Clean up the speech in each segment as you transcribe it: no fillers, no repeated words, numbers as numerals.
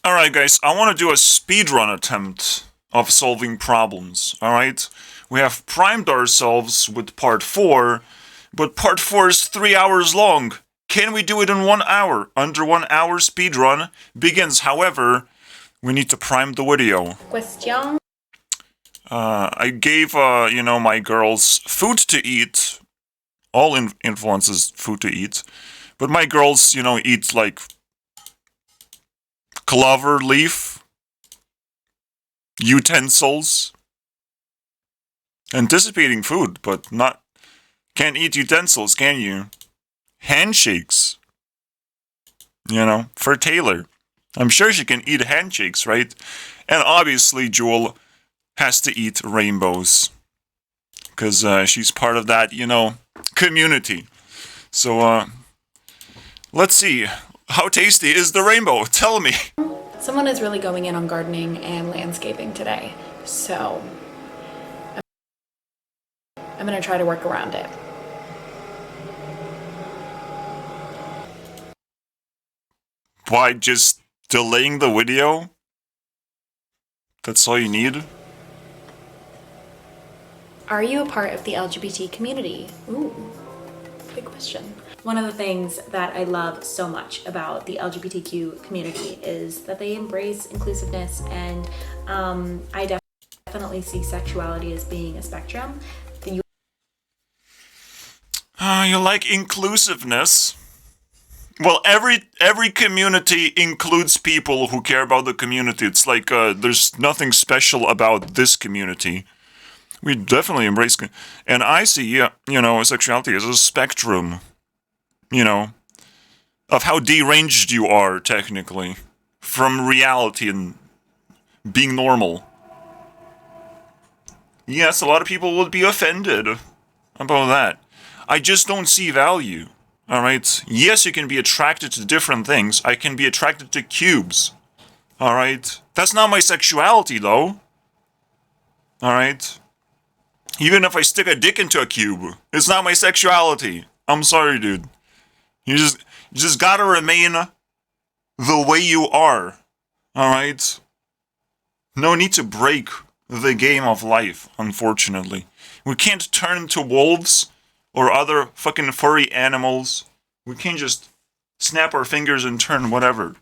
Alright guys, I want to do a speedrun attempt of solving problems, alright? We have primed ourselves with part 4, but part 4 is 3 hours long. Can we do it in 1 hour? Under 1 hour speedrun begins, however, we need to prime the video. Question. I gave, my girls food to eat. All influences food to eat. But my girls, eat like clover leaf, utensils, anticipating food, but can't eat utensils, can you? Handshakes, for Taylor. I'm sure she can eat handshakes, right? And obviously Jewel has to eat rainbows, because she's part of that, community. So, let's see. How tasty is the rainbow? Tell me. Someone is really going in on gardening and landscaping today, so I'm gonna try to work around it. By just delaying the video? That's all you need? Are you a part of the LGBT community? Ooh, big question. One of the things that I love so much about the LGBTQ community is that they embrace inclusiveness, and I definitely see sexuality as being a spectrum. You like inclusiveness? Well, every community includes people who care about the community. It's like there's nothing special about this community. We definitely embrace, and I see, sexuality as a spectrum. Of how deranged you are, technically, from reality and being normal. Yes, a lot of people would be offended about that. I just don't see value, alright? Yes, you can be attracted to different things. I can be attracted to cubes, alright? That's not my sexuality, though. Alright? Even if I stick a dick into a cube, it's not my sexuality. I'm sorry, dude. You just gotta remain the way you are, alright? No need to break the game of life, unfortunately. We can't turn into wolves or other fucking furry animals. We can't just snap our fingers and turn whatever.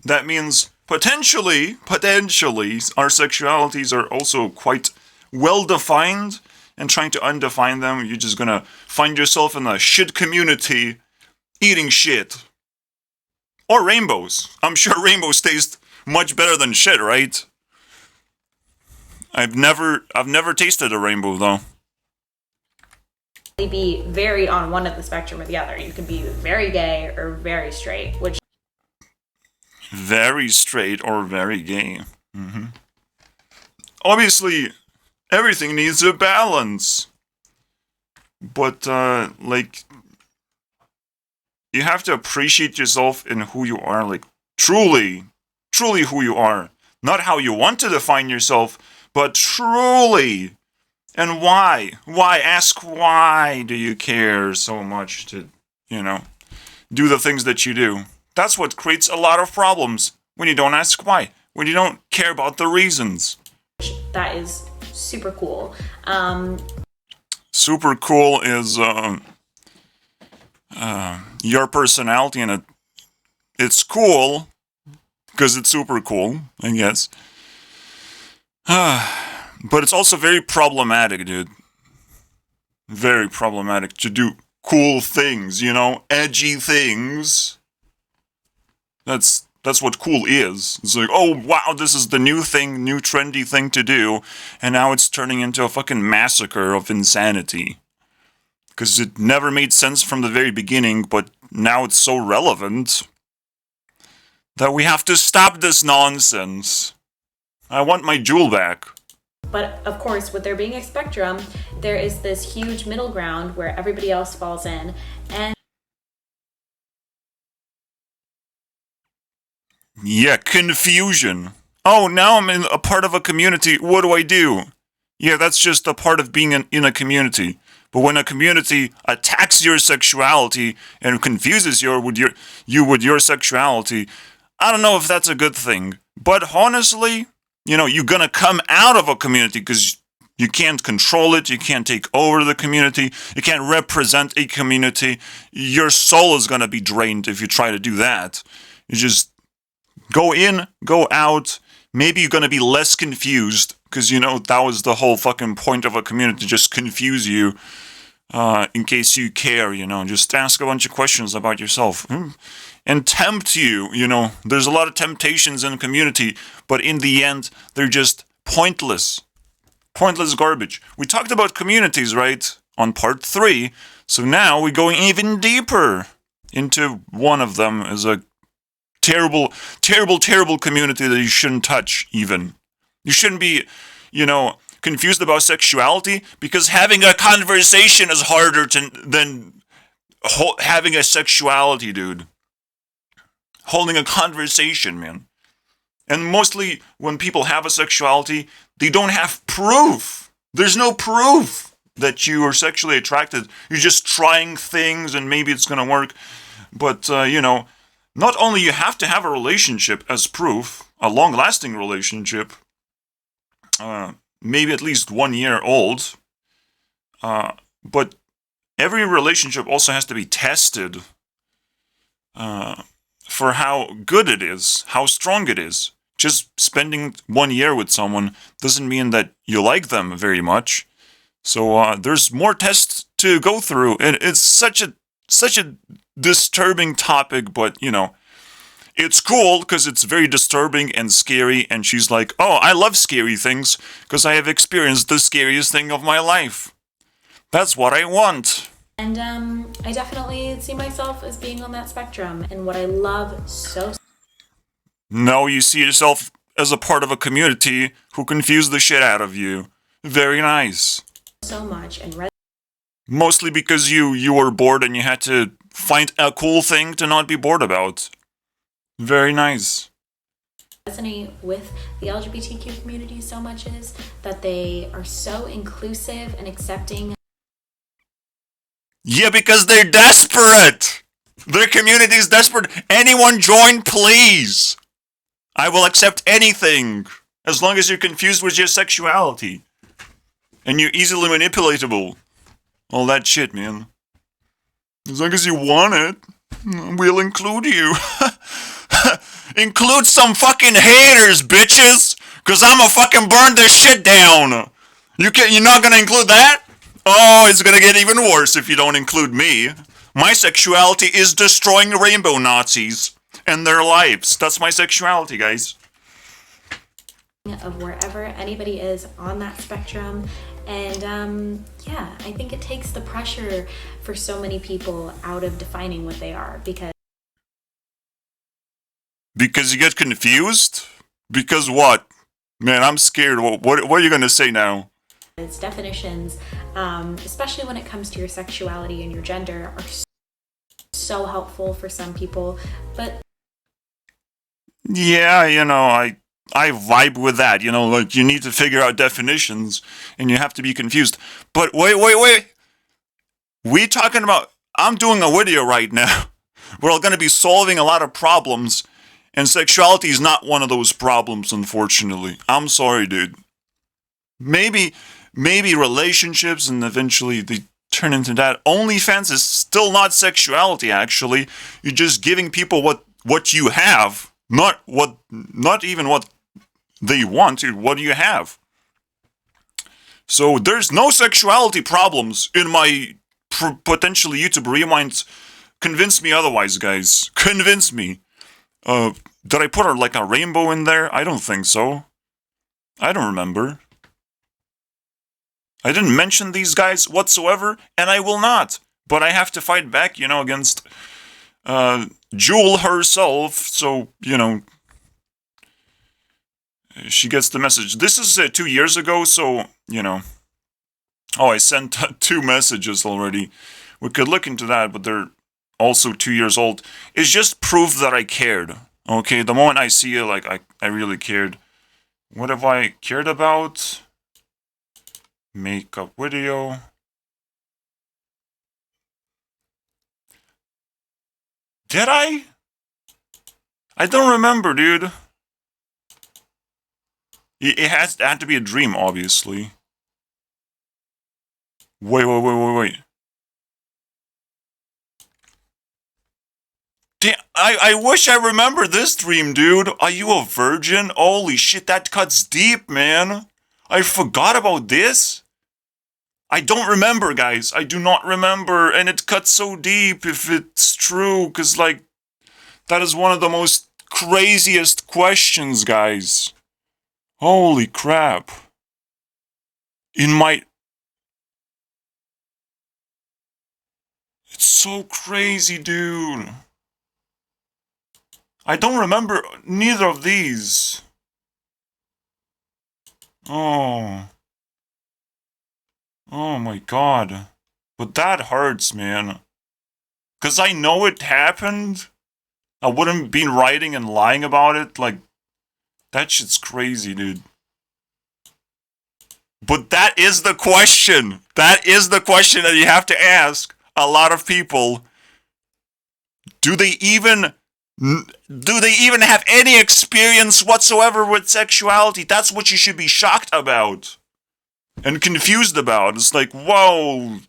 That means potentially, our sexualities are also quite well-defined, and trying to undefine them, you're just gonna find yourself in a shit community eating shit. Or rainbows. I'm sure rainbows taste much better than shit, right? I've never tasted a rainbow, though. Be very on one of the spectrum or the other. You can be very gay or very straight, which... Very straight or very gay. Mm-hmm. Obviously, everything needs a balance. But, you have to appreciate yourself in who you are, like, truly who you are. Not how you want to define yourself, but truly. And why? Why? Ask why do you care so much to, do the things that you do. That's what creates a lot of problems, when you don't ask why. When you don't care about the reasons. That is super cool. Super cool is your personality, and it's cool because it's super cool, I guess. But it's also very problematic, dude. Very problematic to do cool things, edgy things. That's what cool is. It's like, oh wow, this is the new thing, new trendy thing to do, and now it's turning into a fucking massacre of insanity. Because it never made sense from the very beginning, but now it's so relevant that we have to stop this nonsense. I want my Jewel back. But of course, with there being a spectrum, there is this huge middle ground where everybody else falls in, and yeah, confusion. Oh, now I'm in a part of a community. What do I do? Yeah, that's just a part of being in a community. But when a community attacks your sexuality and confuses you with your sexuality, I don't know if that's a good thing. But honestly, you're gonna come out of a community because you can't control it, you can't take over the community, you can't represent a community. Your soul is gonna be drained if you try to do that. You just go in, go out. Maybe you're gonna be less confused because that was the whole fucking point of a community, just confuse you. In case you care, just ask a bunch of questions about yourself and tempt you. There's a lot of temptations in the community, but in the end, they're just pointless garbage. We talked about communities, right, on part 3, so now we're going even deeper into one of them as a terrible, terrible, terrible community that you shouldn't touch even. You shouldn't be, confused about sexuality because having a conversation is harder than having a sexuality, dude. Holding a conversation, man. And mostly when people have a sexuality, they don't have proof. There's no proof that you are sexually attracted. You're just trying things and maybe it's going to work. But, not only you have to have a relationship as proof, a long-lasting relationship, maybe at least 1 year old, but every relationship also has to be tested for how good it is, how strong it is. Just spending 1 year with someone doesn't mean that you like them very much. So there's more tests to go through, and it's such a disturbing topic, but it's cool because it's very disturbing and scary, and she's like, oh, I love scary things because I have experienced the scariest thing of my life. That's what I want. And I definitely see myself as being on that spectrum. And what I love so... No, you see yourself as a part of a community who confuse the shit out of you. Very nice. So much. And mostly because you were bored and you had to find a cool thing to not be bored about. Very nice. Resonate with the LGBTQ community so much is that they are so inclusive and accepting. Yeah, because they're desperate. Their community is desperate. Anyone join, please. I will accept anything as long as you're confused with your sexuality and you're easily manipulatable. All that shit, man. As long as you want it, we'll include you. Include some fucking haters, bitches! Cause I'ma fucking burn this shit down! You're not gonna include that? Oh, it's gonna get even worse if you don't include me. My sexuality is destroying rainbow Nazis and their lives. That's my sexuality, guys. Of wherever anybody is on that spectrum. And yeah, I think it takes the pressure for so many people out of defining what they are because you get confused? Because what? Man, I'm scared. What are you gonna say now? Its definitions, especially when it comes to your sexuality and your gender, are so helpful for some people. But yeah, I vibe with that. Like you need to figure out definitions and you have to be confused. But wait. We talking about? I'm doing a video right now. We're going to be solving a lot of problems. And sexuality is not one of those problems, unfortunately. I'm sorry, dude. Maybe relationships and eventually they turn into that. OnlyFans is still not sexuality, actually. You're just giving people what you have, not even what they want. What do you have? So there's no sexuality problems in my potentially YouTube Rewind. Convince me otherwise, guys. Convince me. Did I put a rainbow in there? I don't think so. I don't remember. I didn't mention these guys whatsoever, and I will not. But I have to fight back, against Jewel herself, so, she gets the message. This is 2 years ago, so, Oh, I sent 2 messages already. We could look into that, but they're also 2 years old. It's just proof that I cared. Okay, the moment I see it, I really cared. What have I cared about? Makeup video. Did I? I don't remember, dude. It had to be a dream, obviously. Wait. Damn, I wish I remember this dream, dude. Are you a virgin? Holy shit, that cuts deep, man. I forgot about this. I don't remember, guys. I do not remember, and it cuts so deep if it's true, because, like, that is one of the most craziest questions, guys. Holy crap. In my... It's so crazy, dude. I don't remember neither of these. Oh. Oh my god. But that hurts, man. 'Cause I know it happened. I wouldn't be writing and lying about it. Like, that shit's crazy, dude. But that is the question. That is the question that you have to ask a lot of people. Do they even have any experience whatsoever with sexuality? That's what you should be shocked about and confused about. It's like, whoa,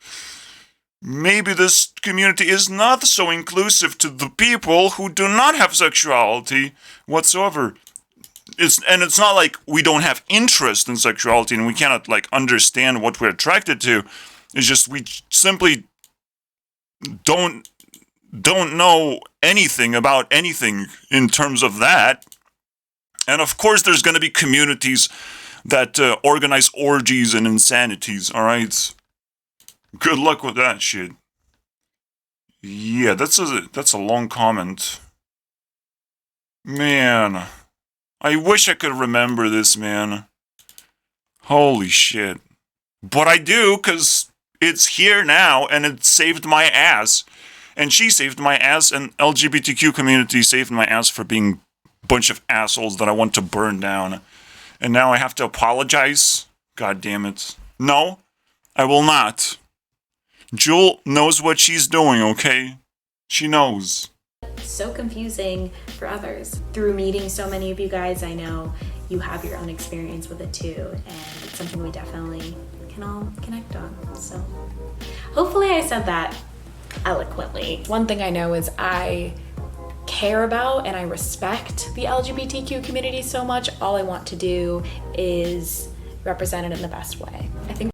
maybe this community is not so inclusive to the people who do not have sexuality whatsoever. It's not like we don't have interest in sexuality and we cannot, like, understand what we're attracted to. It's just we simply don't know anything about anything in terms of that. And of course there's going to be communities that organize orgies and insanities, alright? Good luck with that shit. Yeah, that's a long comment. Man, I wish I could remember this, man. Holy shit. But I do, because it's here now, and it saved my ass. And she saved my ass, and LGBTQ community saved my ass for being a bunch of assholes that I want to burn down. And now I have to apologize? God damn it. No, I will not. Jewel knows what she's doing, okay? She knows. So confusing for others. Through meeting so many of you guys, I know you have your own experience with it too, and it's something we definitely can all connect on. So hopefully I said that eloquently. One thing I know is I care about and I respect the LGBTQ community so much. All I want to do is represent it in the best way. I think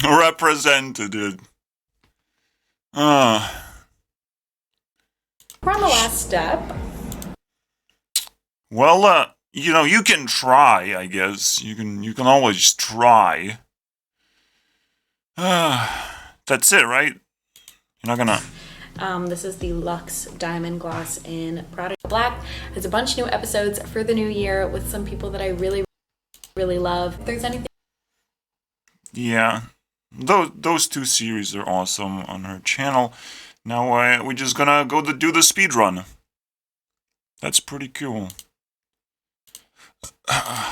Represented. we're on the last step. Well, you know, you can try, I guess. You can always try. That's it, right? You're not gonna... This is the Luxe Diamond Gloss in Product Black. There's a bunch of new episodes for the new year with some people that I really, really love. If there's anything... Yeah. Those two series are awesome on her channel. Now we're just gonna go do the speedrun. That's pretty cool.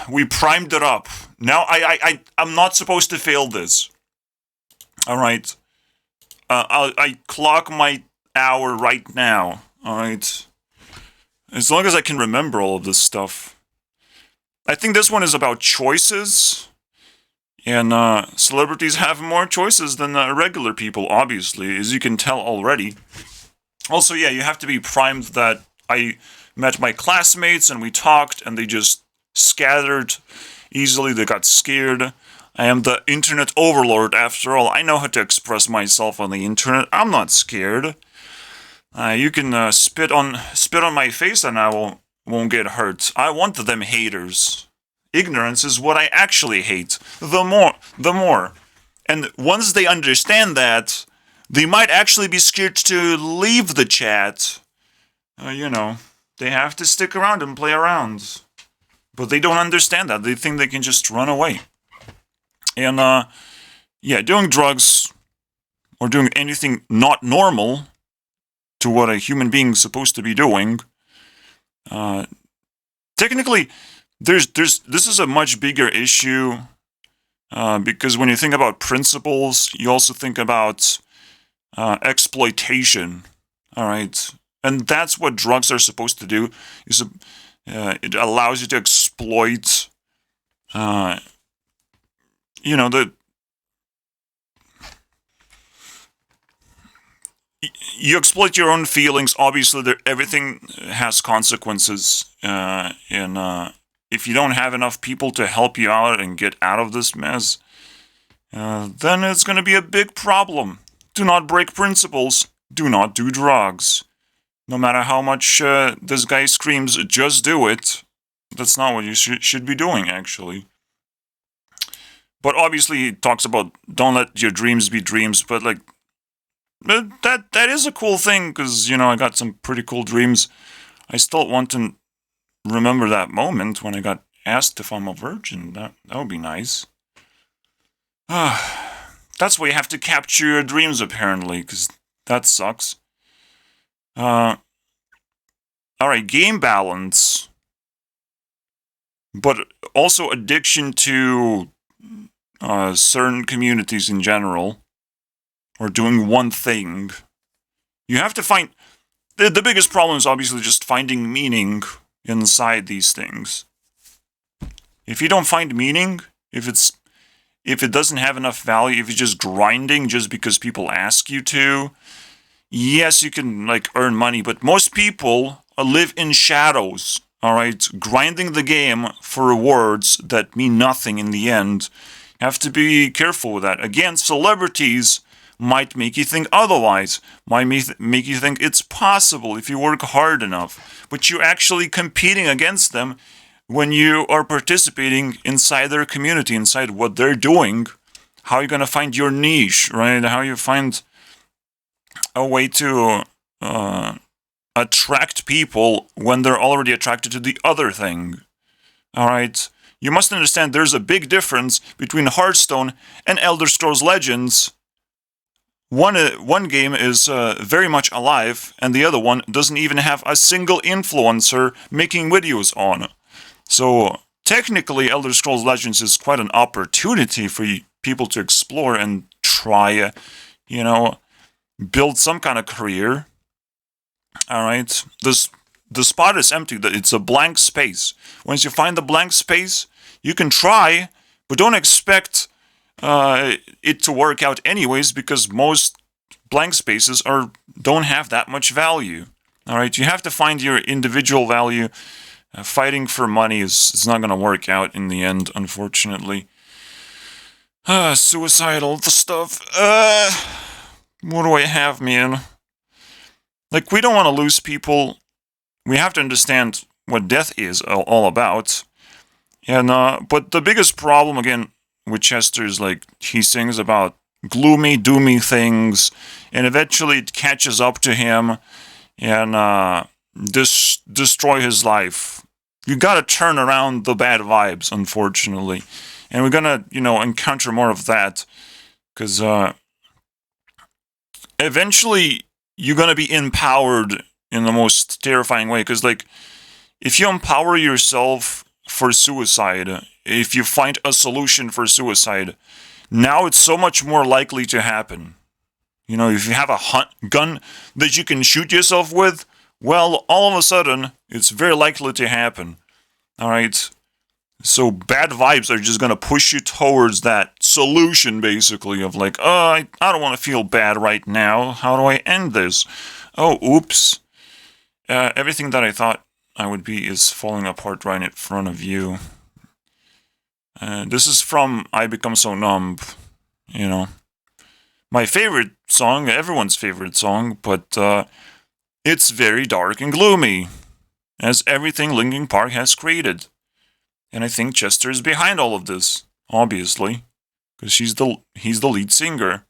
We primed it up. Now I'm not supposed to fail this. Alright. I clock my hour right now. Alright. As long as I can remember all of this stuff. I think this one is about choices. And celebrities have more choices than regular people, obviously, as you can tell already. Also, yeah, you have to be primed that I met my classmates and we talked and they just scattered easily. They got scared. I am the internet overlord, after all. I know how to express myself on the internet. I'm not scared. You can spit on my face and I won't get hurt. I want them haters. Ignorance is what I actually hate. The more. And once they understand that, they might actually be scared to leave the chat. You know, they have to stick around and play around. But they don't understand that. They think they can just run away. And, yeah, doing drugs or doing anything not normal to what a human being is supposed to be doing, technically... This is a much bigger issue because when you think about principles, you also think about exploitation. All right, And that's what drugs are supposed to do. It allows you to exploit, the you exploit your own feelings. Obviously, everything has consequences, and if you don't have enough people to help you out and get out of this mess, then it's going to be a big problem. Do not break principles. Do not do drugs. No matter how much this guy screams, just do it. That's not what you should be doing, actually. But obviously, he talks about don't let your dreams be dreams. But like, that is a cool thing because I got some pretty cool dreams. I still want to remember that moment when I got asked if I'm a virgin. That would be nice. That's why you have to capture your dreams, apparently, because that sucks. Alright, game balance. But also addiction to certain communities in general. Or doing one thing. You have to find... The biggest problem is obviously just finding meaning inside these things. If you don't find meaning, if it doesn't have enough value, if you're just grinding just because people ask you to, yes, you can earn money, but most people live in shadows, alright? Grinding the game for rewards that mean nothing in the end. You have to be careful with that. Again, celebrities might make you think otherwise, might make you think it's possible if you work hard enough, but you're actually competing against them when you are participating inside their community, inside what they're doing. How are you going to find your niche, right? How you find a way to attract people when they're already attracted to the other thing, all right? You must understand there's a big difference between Hearthstone and Elder Scrolls Legends. One game is very much alive, and the other one doesn't even have a single influencer making videos on. So, technically, Elder Scrolls Legends is quite an opportunity for people to explore and try, build some kind of career. Alright? The spot is empty. It's a blank space. Once you find the blank space, you can try, but don't expect it to work out anyways, because most blank spaces don't have that much value. Alright, you have to find your individual value. Fighting for money is not going to work out in the end, unfortunately. Suicidal stuff. What do I have, man? We don't want to lose people. We have to understand what death is all about. And but the biggest problem, again, with Chester is he sings about gloomy, doomy things, and eventually it catches up to him and destroy his life. You gotta turn around the bad vibes, unfortunately. And we're gonna, encounter more of that. Because eventually you're gonna be empowered in the most terrifying way. Because, if you empower yourself for suicide, if you find a solution for suicide, now it's so much more likely to happen. If you have a gun that you can shoot yourself with, well, all of a sudden, it's very likely to happen. Alright? So bad vibes are just going to push you towards that solution, basically, of I don't want to feel bad right now. How do I end this? Oh, oops. Everything that I thought I would be is falling apart right in front of you. This is from I Become So Numb, My favorite song, everyone's favorite song, but it's very dark and gloomy, as everything Linkin Park has created. And I think Chester is behind all of this, obviously, because he's the lead singer.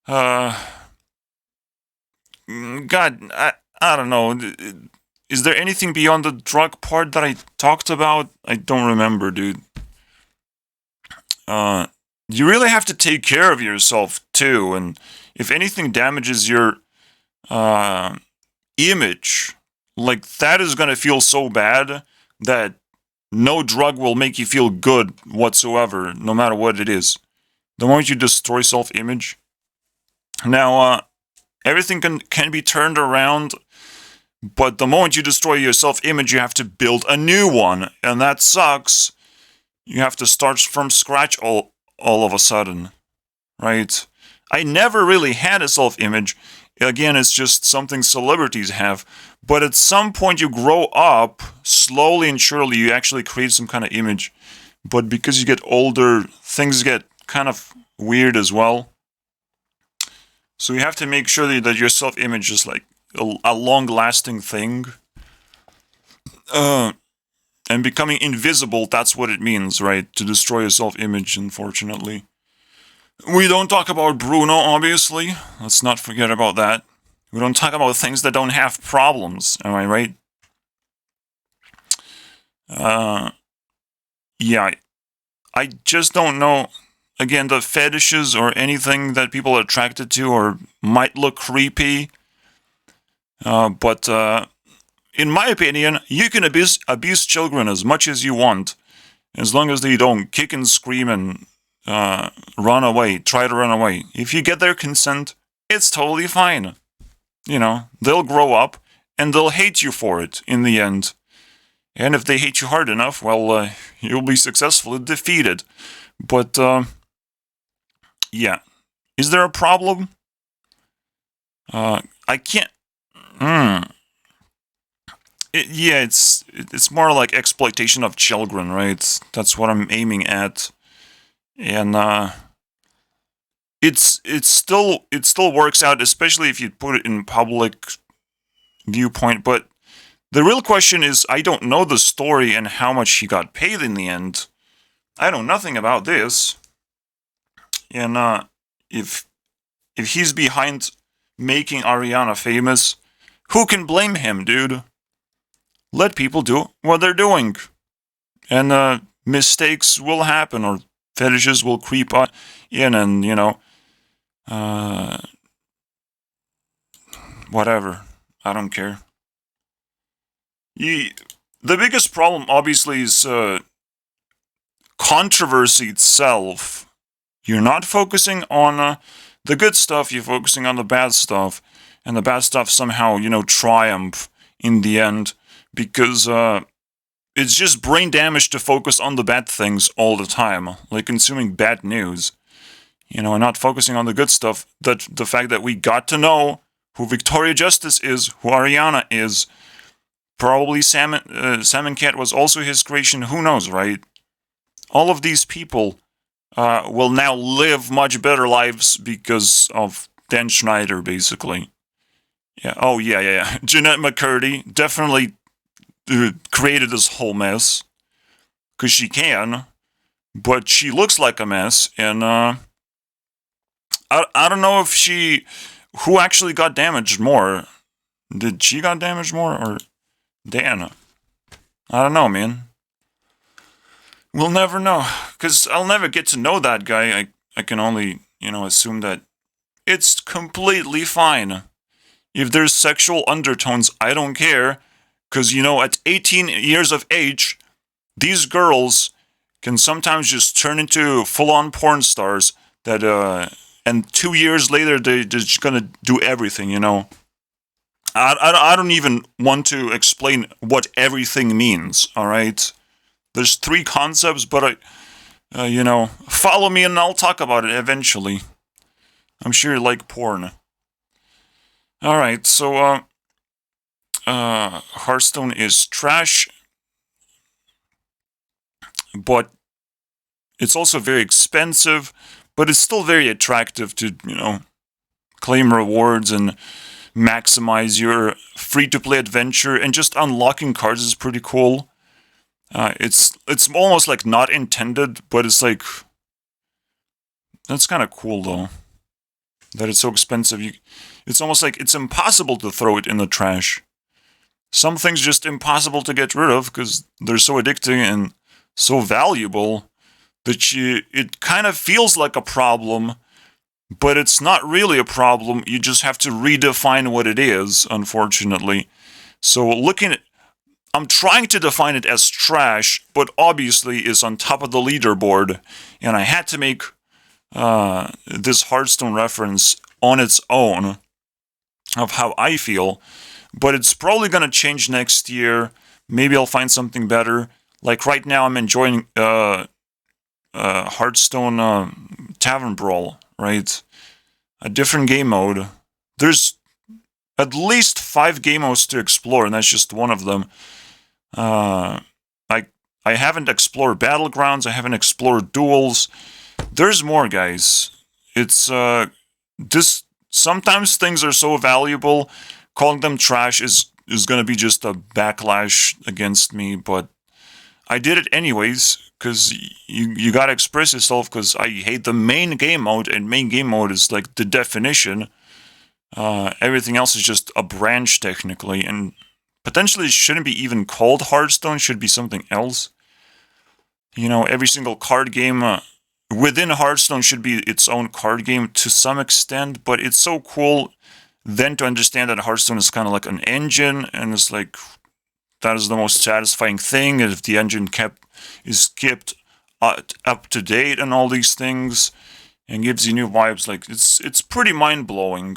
God, I don't know. Is there anything beyond the drug part that I talked about? I don't remember, dude. You really have to take care of yourself, too, and if anything damages your image, that is gonna feel so bad that no drug will make you feel good whatsoever, no matter what it is. The moment you destroy self-image. Now, everything can be turned around, but the moment you destroy your self-image, you have to build a new one, and that sucks. You have to start from scratch all of a sudden, right? I never really had a self-image. Again, it's just something celebrities have. But at some point you grow up, slowly and surely you actually create some kind of image. But because you get older, things get kind of weird as well. So you have to make sure that your self-image is like a long-lasting thing. And becoming invisible, that's what it means, right? To destroy your self-image, unfortunately. We don't talk about Bruno, obviously. Let's not forget about that. We don't talk about things that don't have problems, am I right? Yeah, I just don't know. Again, the fetishes or anything that people are attracted to or might look creepy. But in my opinion, you can abuse children as much as you want, as long as they don't kick and scream and run away, try to run away. If you get their consent, it's totally fine. You know, they'll grow up and they'll hate you for it in the end. And if they hate you hard enough, well, you'll be successfully defeated. But, yeah. Is there a problem? I can't... It's more like exploitation of children, right? That's what I'm aiming at. And, it still works out, especially if you put it in public viewpoint. But the real question is, I don't know the story and how much he got paid in the end. I know nothing about this. And if he's behind making Ariana famous, who can blame him, dude? Let people do what they're doing, and mistakes will happen, or fetishes will creep in, and whatever. I don't care. The biggest problem, obviously, is controversy itself. You're not focusing on the good stuff, you're focusing on the bad stuff. And the bad stuff somehow, triumph in the end. Because it's just brain damage to focus on the bad things all the time. Like consuming bad news. And not focusing on the good stuff. That the fact that we got to know who Victoria Justice is, who Ariana is. Probably Salmon Cat was also his creation, who knows, right? All of these people will now live much better lives because of Dan Schneider, basically. Yeah. Oh, yeah. Jeanette McCurdy definitely created this whole mess. Because she can. But she looks like a mess. And I don't know if who actually got damaged more. Did she got damaged more or Dan? I don't know, man. We'll never know. Because I'll never get to know that guy. I can only, assume that it's completely fine. If there's sexual undertones, I don't care. Because, at 18 years of age, these girls can sometimes just turn into full-on porn stars that, and 2 years later, they're just gonna do everything, I don't even want to explain what everything means, alright? There's 3 concepts, but follow me and I'll talk about it eventually. I'm sure you like porn. Alright, so, Hearthstone is trash, but it's also very expensive, but it's still very attractive to, claim rewards and maximize your free-to-play adventure, and just unlocking cards is pretty cool. It's almost like not intended, but it's like, that's kind of cool though. That it's so expensive. It's almost like it's impossible to throw it in the trash. Some things just impossible to get rid of because they're so addicting and so valuable that it kind of feels like a problem, but it's not really a problem. You just have to redefine what it is, unfortunately. So I'm trying to define it as trash, but obviously is on top of the leaderboard, and I had to make this Hearthstone reference on its own. of how I feel. But it's probably gonna change next year. Maybe I'll find something better. Like right now, I'm enjoying Hearthstone Tavern Brawl, right? A different game mode. There's at least 5 game modes to explore, and that's just one of them. Uh, I I haven't explored Battlegrounds. I haven't explored Duels. There's more, guys. It's this. Sometimes things are so valuable, calling them trash is gonna be just a backlash against me. But I did it anyways, because you gotta express yourself, because I hate the main game mode, and main game mode is like the definition. Everything else is just a branch, technically, and potentially it shouldn't be even called Hearthstone, should be something else. You know, every single card game within Hearthstone should be its own card game to some extent, but it's so cool then to understand that Hearthstone is kind of like an engine, and it's like, that is the most satisfying thing if the engine is kept up to date and all these things, and gives you new vibes. Like it's pretty mind blowing.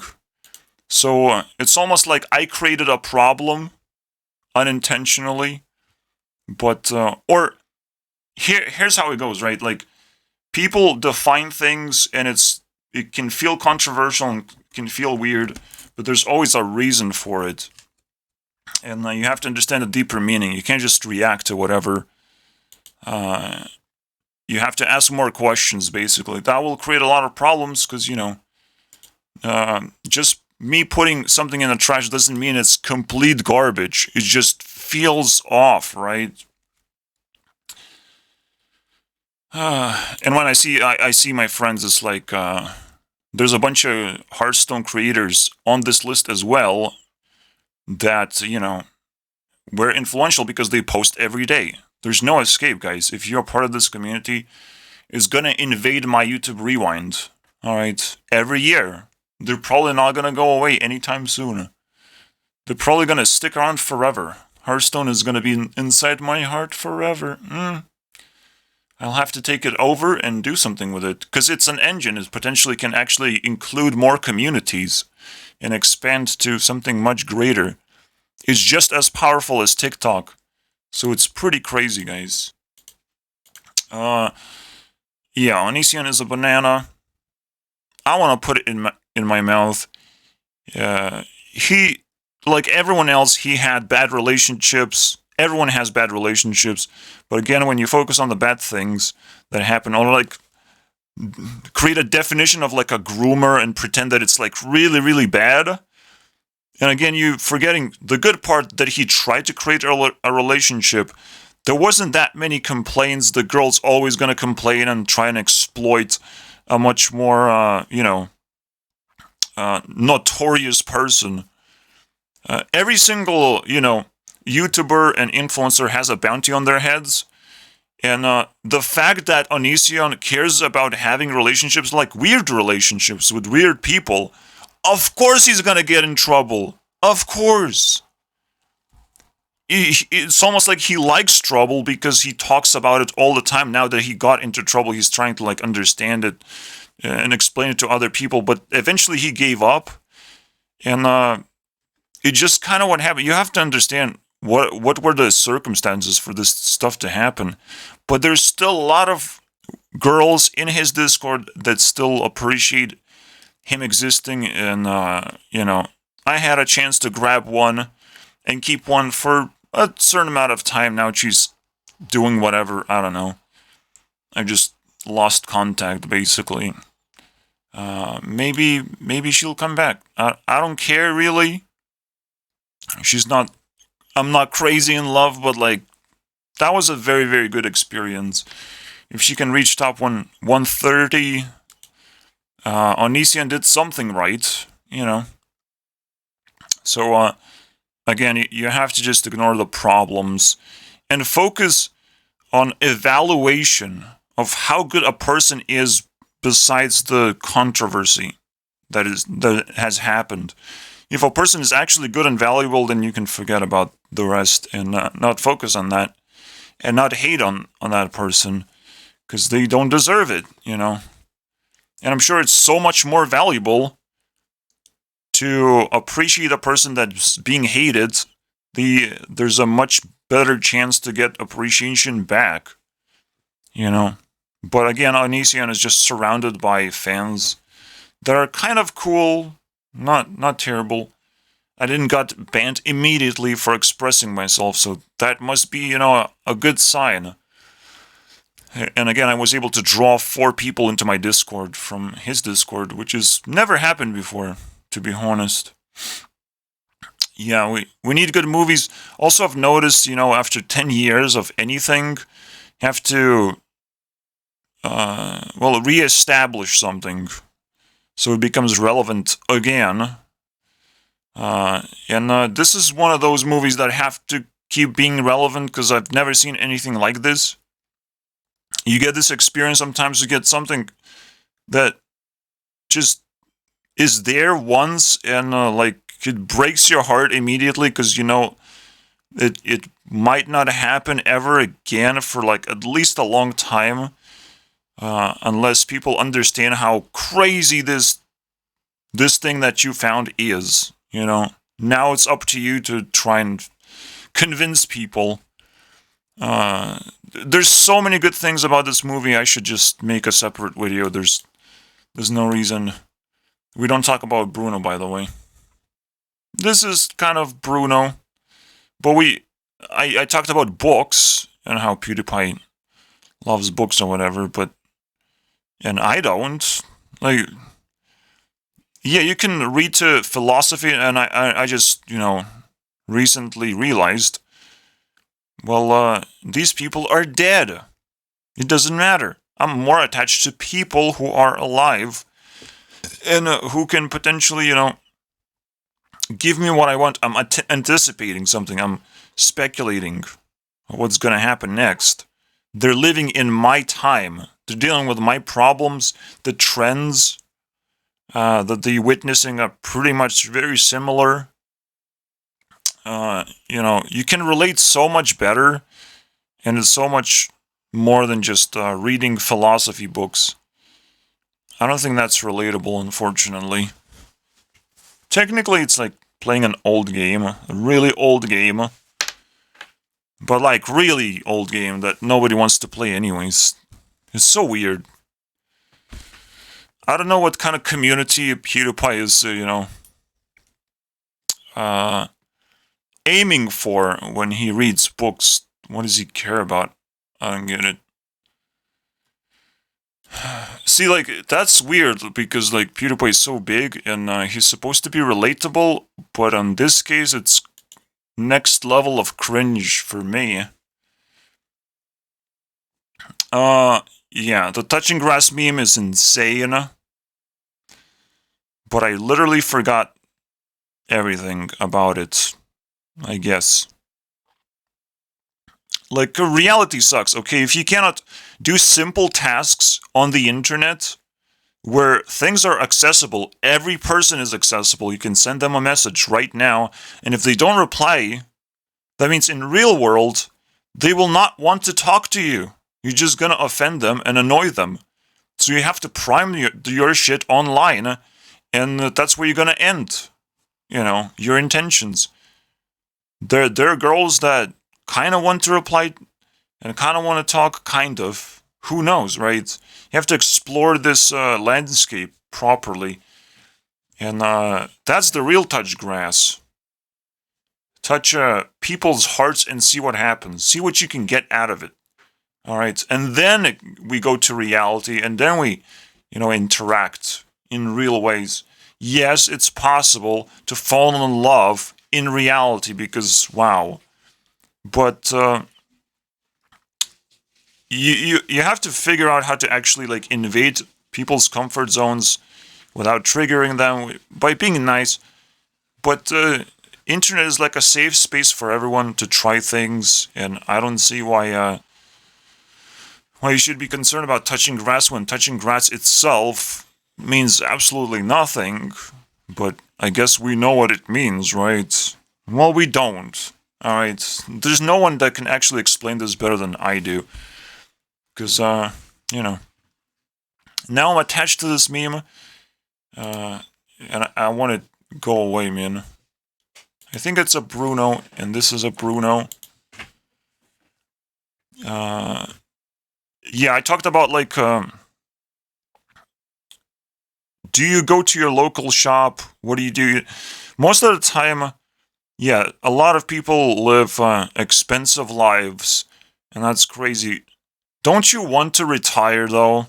So it's almost like I created a problem unintentionally, but or here's how it goes, right? Like people define things, and it can feel controversial and can feel weird, but there's always a reason for it. And you have to understand the deeper meaning. You can't just react to whatever. You have to ask more questions, basically. That will create a lot of problems, because, just me putting something in the trash doesn't mean it's complete garbage. It just feels off, right? And when I see my friends, it's like, there's a bunch of Hearthstone creators on this list as well, that, we're influential because they post every day. There's no escape, guys. If you're part of this community, it's gonna invade my YouTube rewind. Alright? Every year. They're probably not gonna go away anytime soon. They're probably gonna stick around forever. Hearthstone is gonna be inside my heart forever. I'll have to take it over and do something with it. Because it's an engine. It potentially can actually include more communities and expand to something much greater. It's just as powerful as TikTok. So it's pretty crazy, guys. Yeah, Onision is a banana. I want to put it in my mouth. He, like everyone else, he had bad relationships. Everyone has bad relationships. But again, when you focus on the bad things that happen, or like create a definition of like a groomer and pretend that it's like really, really bad. And again, you forgetting the good part, that he tried to create a relationship. There wasn't that many complaints. The girl's always going to complain and try and exploit a much more, notorious person. Every single, YouTuber and influencer has a bounty on their heads. And the fact that Onision cares about having relationships, like weird relationships with weird people, of course he's gonna get in trouble. Of course. It's almost like he likes trouble, because he talks about it all the time. Now that he got into trouble, he's trying to like understand it and explain it to other people. But eventually he gave up. And it just kind of what happened. You have to understand what were the circumstances for this stuff to happen. But there's still a lot of girls in his Discord that still appreciate him existing. And, I had a chance to grab one and keep one for a certain amount of time. Now she's doing whatever. I don't know. I just lost contact, basically. Maybe she'll come back. I don't care, really. I'm not crazy in love, but like, that was a very, very good experience. If she can reach top 130, Onision did something right, So, again, you have to just ignore the problems and focus on evaluation of how good a person is besides the controversy that has happened. If a person is actually good and valuable, then you can forget about the rest and not focus on that, and not hate on that person, because they don't deserve it, And I'm sure it's so much more valuable to appreciate a person that's being hated, there's a much better chance to get appreciation back, you know. But again, Onision is just surrounded by fans that are kind of cool, not terrible. I didn't got banned immediately for expressing myself, so that must be, you know, a good sign. And again, I was able to draw 4 people into my Discord from his Discord, which has never happened before, to be honest. Yeah, we need good movies. Also, I've noticed, you know, after 10 years of anything, you have to, well, re-establish something so it becomes relevant again. And this is one of those movies that have to keep being relevant because I've never seen anything like this. You get this experience, sometimes you get something that just is there once and like it breaks your heart immediately because you know it might not happen ever again for like at least a long time, unless people understand how crazy this thing that you found is, you know. Now it's up to you to try and convince people. There's so many good things about this movie. I should just make a separate video. There's no reason. We don't talk about Bruno, by the way. This is kind of Bruno, but I talked about books and how PewDiePie loves books or whatever, and I don't. Like, yeah, you can read to philosophy, and I just, you know, recently realized, well, these people are dead. It doesn't matter. I'm more attached to people who are alive and who can potentially, you know, give me what I want. I'm anticipating something. I'm speculating what's going to happen next. They're living in my time. They're dealing with my problems. The trends that they're witnessing are pretty much very similar. You know, you can relate so much better, and it's so much more than just reading philosophy books. I don't think that's relatable, unfortunately. Technically, it's like playing an old game, a really old game, but like really old game that nobody wants to play anyways. It's so weird. I don't know what kind of community PewDiePie is, you know, aiming for when he reads books. What does he care about? I don't get it. See, like, that's weird because, like, PewDiePie is so big and he's supposed to be relatable, but in this case, it's next level of cringe for me. Yeah, the touching grass meme is insane, but I literally forgot everything about it, I guess. Like, reality sucks, okay? If you cannot do simple tasks on the internet where things are accessible, every person is accessible, you can send them a message right now, and if they don't reply, that means in real world, they will not want to talk to you. You're just gonna offend them and annoy them. So you have to prime your shit online, and that's where you're gonna end, you know, your intentions. There are girls that kind of want to reply and kind of want to talk, kind of. Who knows, right? You have to explore this landscape properly. And that's the real touch grass. Touch people's hearts and see what happens. See what you can get out of it. All right. And then we go to reality, and then we, you know, interact in real ways. Yes, it's possible to fall in love in reality because, wow. But you have to figure out how to actually like invade people's comfort zones without triggering them by being nice. But internet is like a safe space for everyone to try things, and I don't see why you should be concerned about touching grass when touching grass itself means absolutely nothing. But I guess we know what it means, right? Well, we don't. Alright, there's no one that can actually explain this better than I do. Because, you know, now I'm attached to this meme, and I want to go away, man. I think it's a Bruno, and this is a Bruno. Yeah, I talked about, like, do you go to your local shop? What do you do? Most of the time, yeah, a lot of people live expensive lives, and that's crazy. Don't you want to retire, though?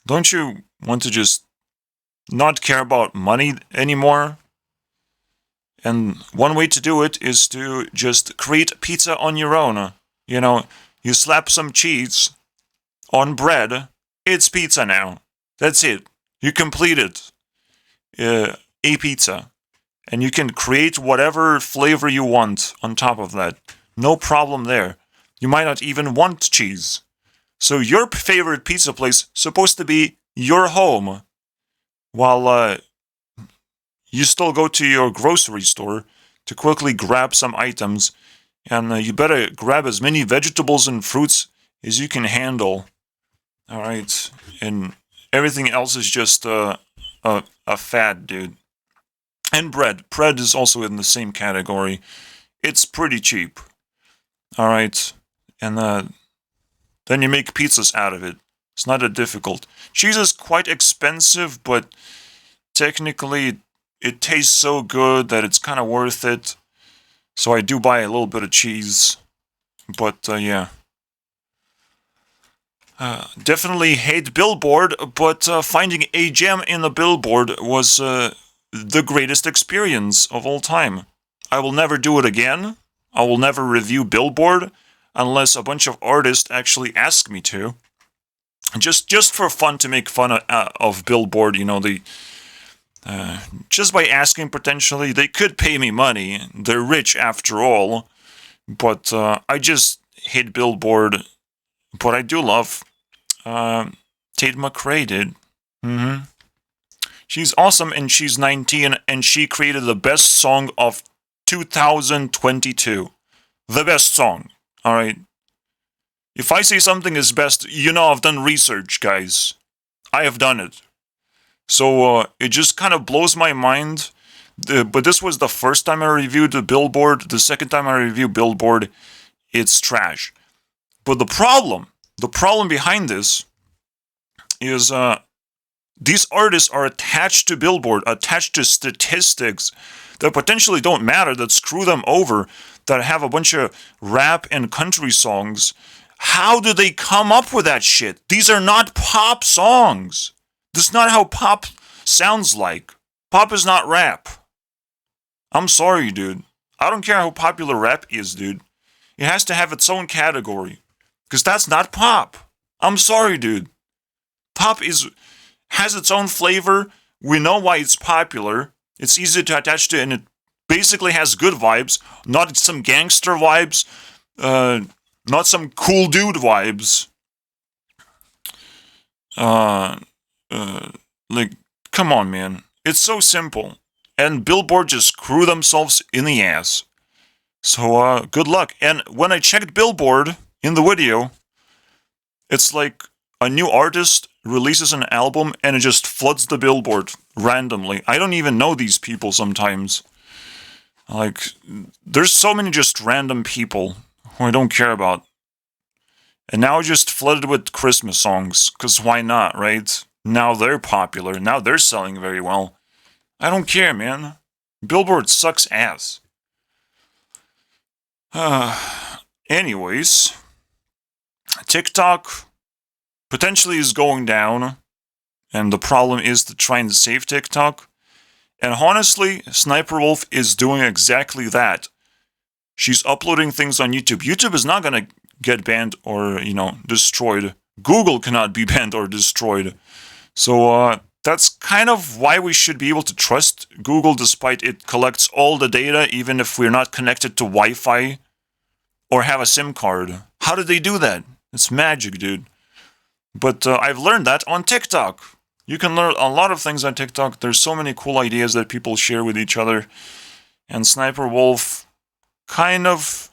Don't you want to just not care about money anymore? And one way to do it is to just create pizza on your own. You know, you slap some cheese on bread, it's pizza now. That's it. You completed a pizza. And you can create whatever flavor you want on top of that. No problem there. You might not even want cheese. So your favorite pizza place is supposed to be your home. While you still go to your grocery store to quickly grab some items. And you better grab as many vegetables and fruits as you can handle. Alright, and everything else is just a fad, dude. And bread. Bread is also in the same category. It's pretty cheap. Alright, and then you make pizzas out of it. It's not that difficult. Cheese is quite expensive, but technically it tastes so good that it's kind of worth it. So I do buy a little bit of cheese. But, yeah. Definitely hate Billboard, but finding a gem in the Billboard was the greatest experience of all time. I will never do it again. I will never review Billboard unless a bunch of artists actually ask me to. Just for fun, to make fun of Billboard, you know, just by asking, potentially, they could pay me money. They're rich after all. But I just hate Billboard. But I do love Tate McRae, dude. She's awesome, and she's 19, and she created the best song of 2022. The best song, alright? If I say something is best, you know I've done research, guys. I have done it. So it just kind of blows my mind. But this was the first time I reviewed the Billboard. The second time I reviewed Billboard, it's trash. But the problem behind this is these artists are attached to Billboard, attached to statistics that potentially don't matter, that screw them over, that have a bunch of rap and country songs. How do they come up with that shit? These are not pop songs. This is not how pop sounds like. Pop is not rap. I'm sorry, dude. I don't care how popular rap is, dude. It has to have its own category. Because that's not pop. I'm sorry, dude. Pop has its own flavor. We know why it's popular. It's easy to attach to, and it basically has good vibes. Not some gangster vibes. Not some cool dude vibes. Like, come on, man. It's so simple. And Billboard just screw themselves in the ass. So, good luck. And when I checked Billboard in the video, it's like a new artist releases an album and it just floods the Billboard randomly. I don't even know these people sometimes. Like, there's so many just random people who I don't care about. And now just flooded with Christmas songs, because why not, right? Now they're popular, now they're selling very well. I don't care, man. Billboard sucks ass. Anyways, TikTok potentially is going down, and the problem is to try and save TikTok. And honestly, Sniper Wolf is doing exactly that. She's uploading things on YouTube. YouTube is not gonna get banned or, destroyed. Google cannot be banned or destroyed. So, that's kind of why we should be able to trust Google, despite it collects all the data, even if we're not connected to Wi-Fi or have a SIM card. How did they do that? It's magic, dude. But I've learned that on TikTok. You can learn a lot of things on TikTok. There's so many cool ideas that people share with each other. And Sniper Wolf kind of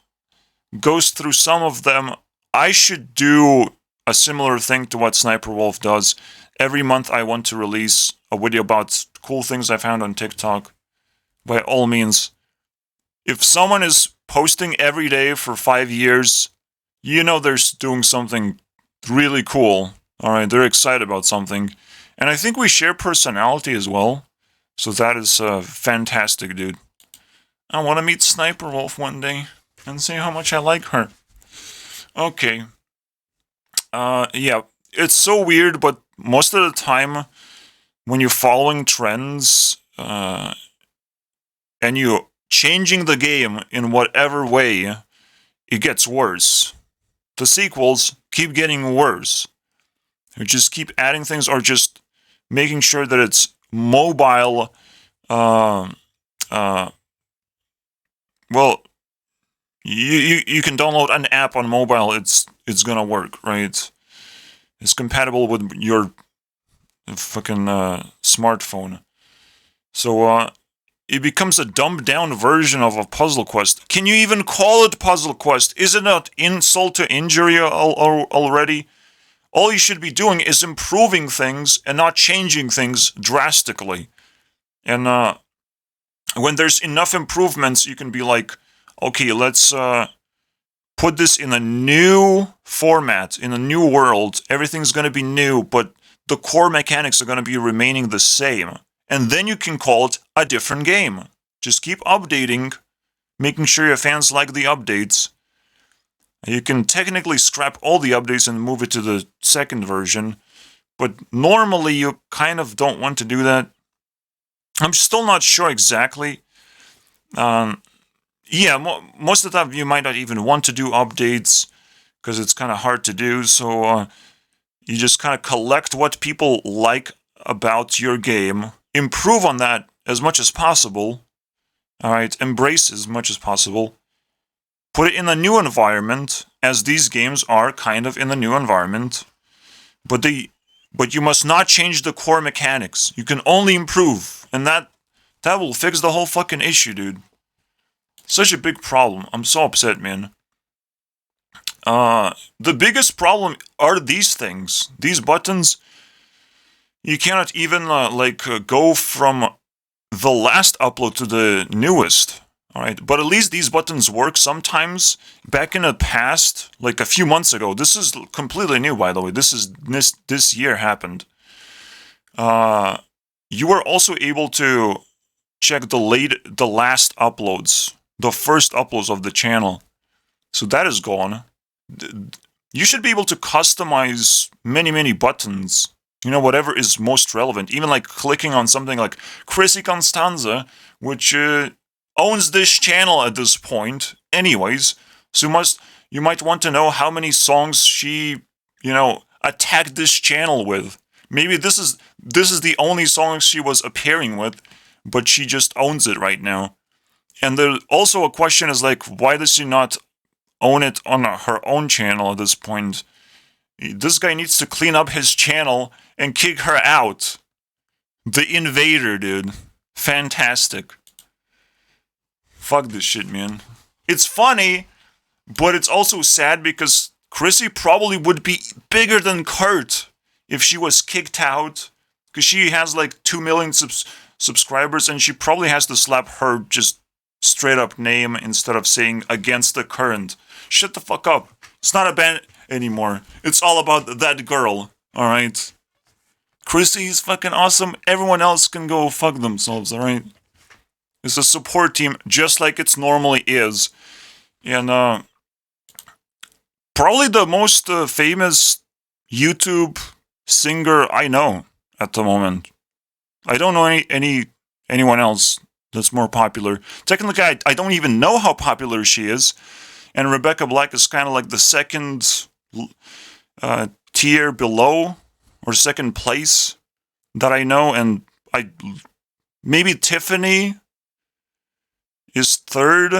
goes through some of them. I should do a similar thing to what Sniper Wolf does. Every month I want to release a video about cool things I found on TikTok. by all means. If someone is posting every day for 5 years, you know they're doing something really cool. Alright, they're excited about something. And I think we share personality as well. So that is fantastic, dude. I want to meet Sniper Wolf one day and see how much I like her. Okay. Yeah, it's so weird, but most of the time, when you're following trends, and you changing the game in whatever way, it gets worse. The sequels keep getting worse. They just keep adding things or just making sure that it's mobile. Well, you can download an app on mobile. It's gonna work, right? It's compatible with your fucking smartphone. So it becomes a dumbed down version of a puzzle quest. Can you even call it puzzle quest? Is it not insult to injury already? All you should be doing is improving things and not changing things drastically. And when there's enough improvements, you can be like, okay, let's put this in a new format, in a new world. Everything's going to be new, but the core mechanics are going to be remaining the same. And then you can call it a different game. Just keep updating, making sure your fans like the updates. You can technically scrap all the updates and move it to the second version, but normally you kind of don't want to do that. I'm still not sure exactly. Yeah, most of the time you might not even want to do updates because it's kind of hard to do, so you just kind of collect what people like about your game, improve on that as much as possible, alright, embrace as much as possible, put it in a new environment, as these games are kind of in the new environment, but you must not change the core mechanics. You can only improve, and that will fix the whole fucking issue, dude. Such a big problem. I'm so upset, man. The biggest problem are these things. These buttons, you cannot even, go from the last upload to the newest. Alright, but at least these buttons work sometimes. Back in the past, like a few months ago, this is completely new, by the way. This year happened. You were also able to check the last uploads, the first uploads of the channel. So that is gone. You should be able to customize many buttons. You know, whatever is most relevant. Even like clicking on something like Chrissy Constanza, which owns this channel at this point, anyways. So you might want to know how many songs she, attacked this channel with. Maybe this is the only song she was appearing with, but she just owns it right now. And there also a question is like, why does she not own it on her own channel at this point? This guy needs to clean up his channel and kick her out. The invader, dude. Fantastic. Fuck this shit, man. It's funny, but it's also sad because Chrissy probably would be bigger than Kurt if she was kicked out. Because she has like 2 million subscribers and she probably has to slap her just straight up name instead of saying against the current. Shut the fuck up. It's not a band anymore. It's all about that girl, alright? Chrissy is fucking awesome. Everyone else can go fuck themselves, alright? It's a support team just like it normally is. And probably the most famous YouTube singer I know at the moment. I don't know anyone else that's more popular. Technically, I don't even know how popular she is. And Rebecca Black is kind of like the second tier below, or second place that I know. And maybe Tiffany is third,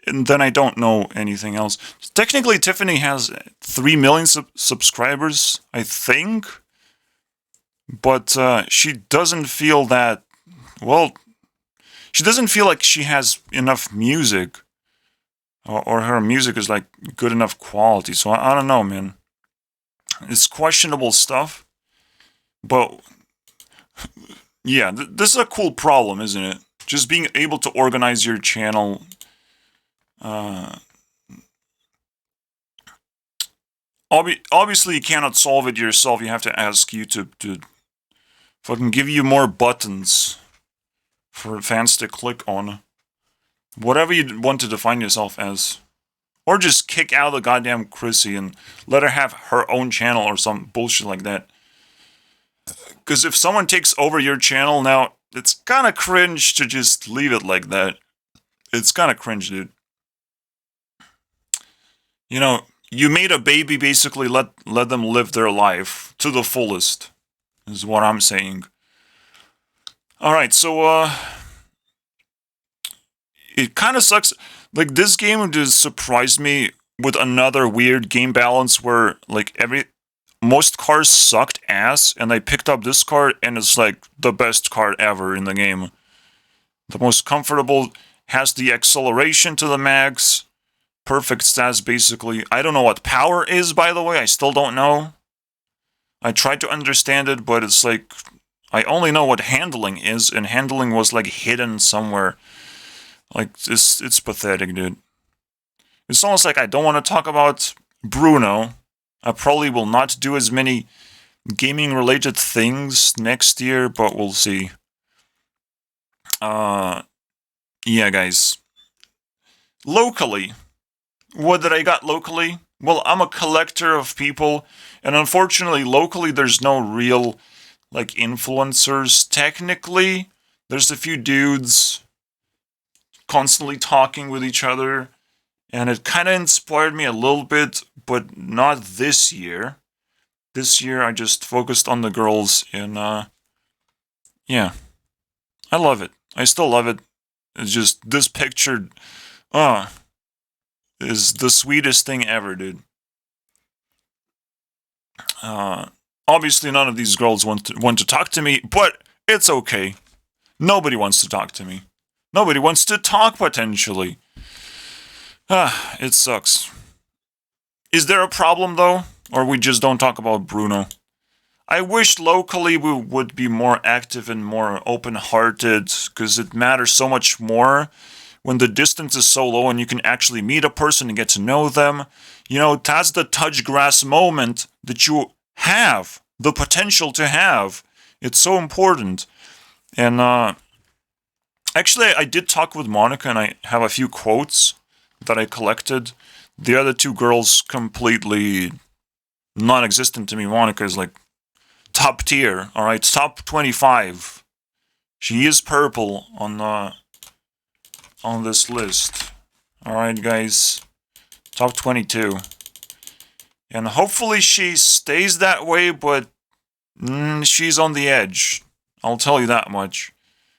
and then I don't know anything else. Technically, Tiffany has 3 million subscribers, I think. But she doesn't feel that, well, she doesn't feel like she has enough music. Or her music is like good enough quality. So I don't know, man. It's questionable stuff. But yeah, this is a cool problem, isn't it? just being able to organize your channel. Obviously, you cannot solve it yourself. You have to ask YouTube to fucking give you more buttons for fans to click on. Whatever you want to define yourself as. Or just kick out the goddamn Chrissy and let her have her own channel or some bullshit like that. Because if someone takes over your channel now, it's kind of cringe to just leave it like that. It's kind of cringe, dude. You know, you made a baby, basically let them live their life to the fullest, is what I'm saying. Alright, so, it kind of sucks. Like, this game just surprised me with another weird game balance where, like, most cars sucked ass, and I picked up this car, and it's, like, the best car ever in the game. The most comfortable, has the acceleration to the max, perfect stats, basically. I don't know what power is, by the way, I still don't know. I tried to understand it, but it's like, I only know what handling is, and handling was, like, hidden somewhere. Like, it's pathetic, dude. It's almost like I don't want to talk about Bruno. I probably will not do as many gaming-related things next year, but we'll see. Yeah, guys. Locally. What did I got locally? Well, I'm a collector of people, and unfortunately, locally, there's no real, like, influencers. Technically, there's a few dudes constantly talking with each other, and it kind of inspired me a little bit, but not this year. This year I just focused on the girls, and yeah, I love it. I still love it. It's just, this picture, is the sweetest thing ever, dude. Obviously none of these girls want to talk to me, but it's okay. Nobody wants to talk to me. Nobody wants to talk, potentially. It sucks. Is there a problem, though? Or we just don't talk about Bruno? I wish locally we would be more active and more open-hearted, because it matters so much more when the distance is so low and you can actually meet a person and get to know them. You know, that's the touch grass moment that you have, the potential to have. It's so important. And, actually, I did talk with Monica, and I have a few quotes that I collected. The other two girls, completely non-existent to me. Monica is, like, top tier, alright? Top 25. She is purple on this list. Alright, guys. Top 22. And hopefully she stays that way, but she's on the edge. I'll tell you that much.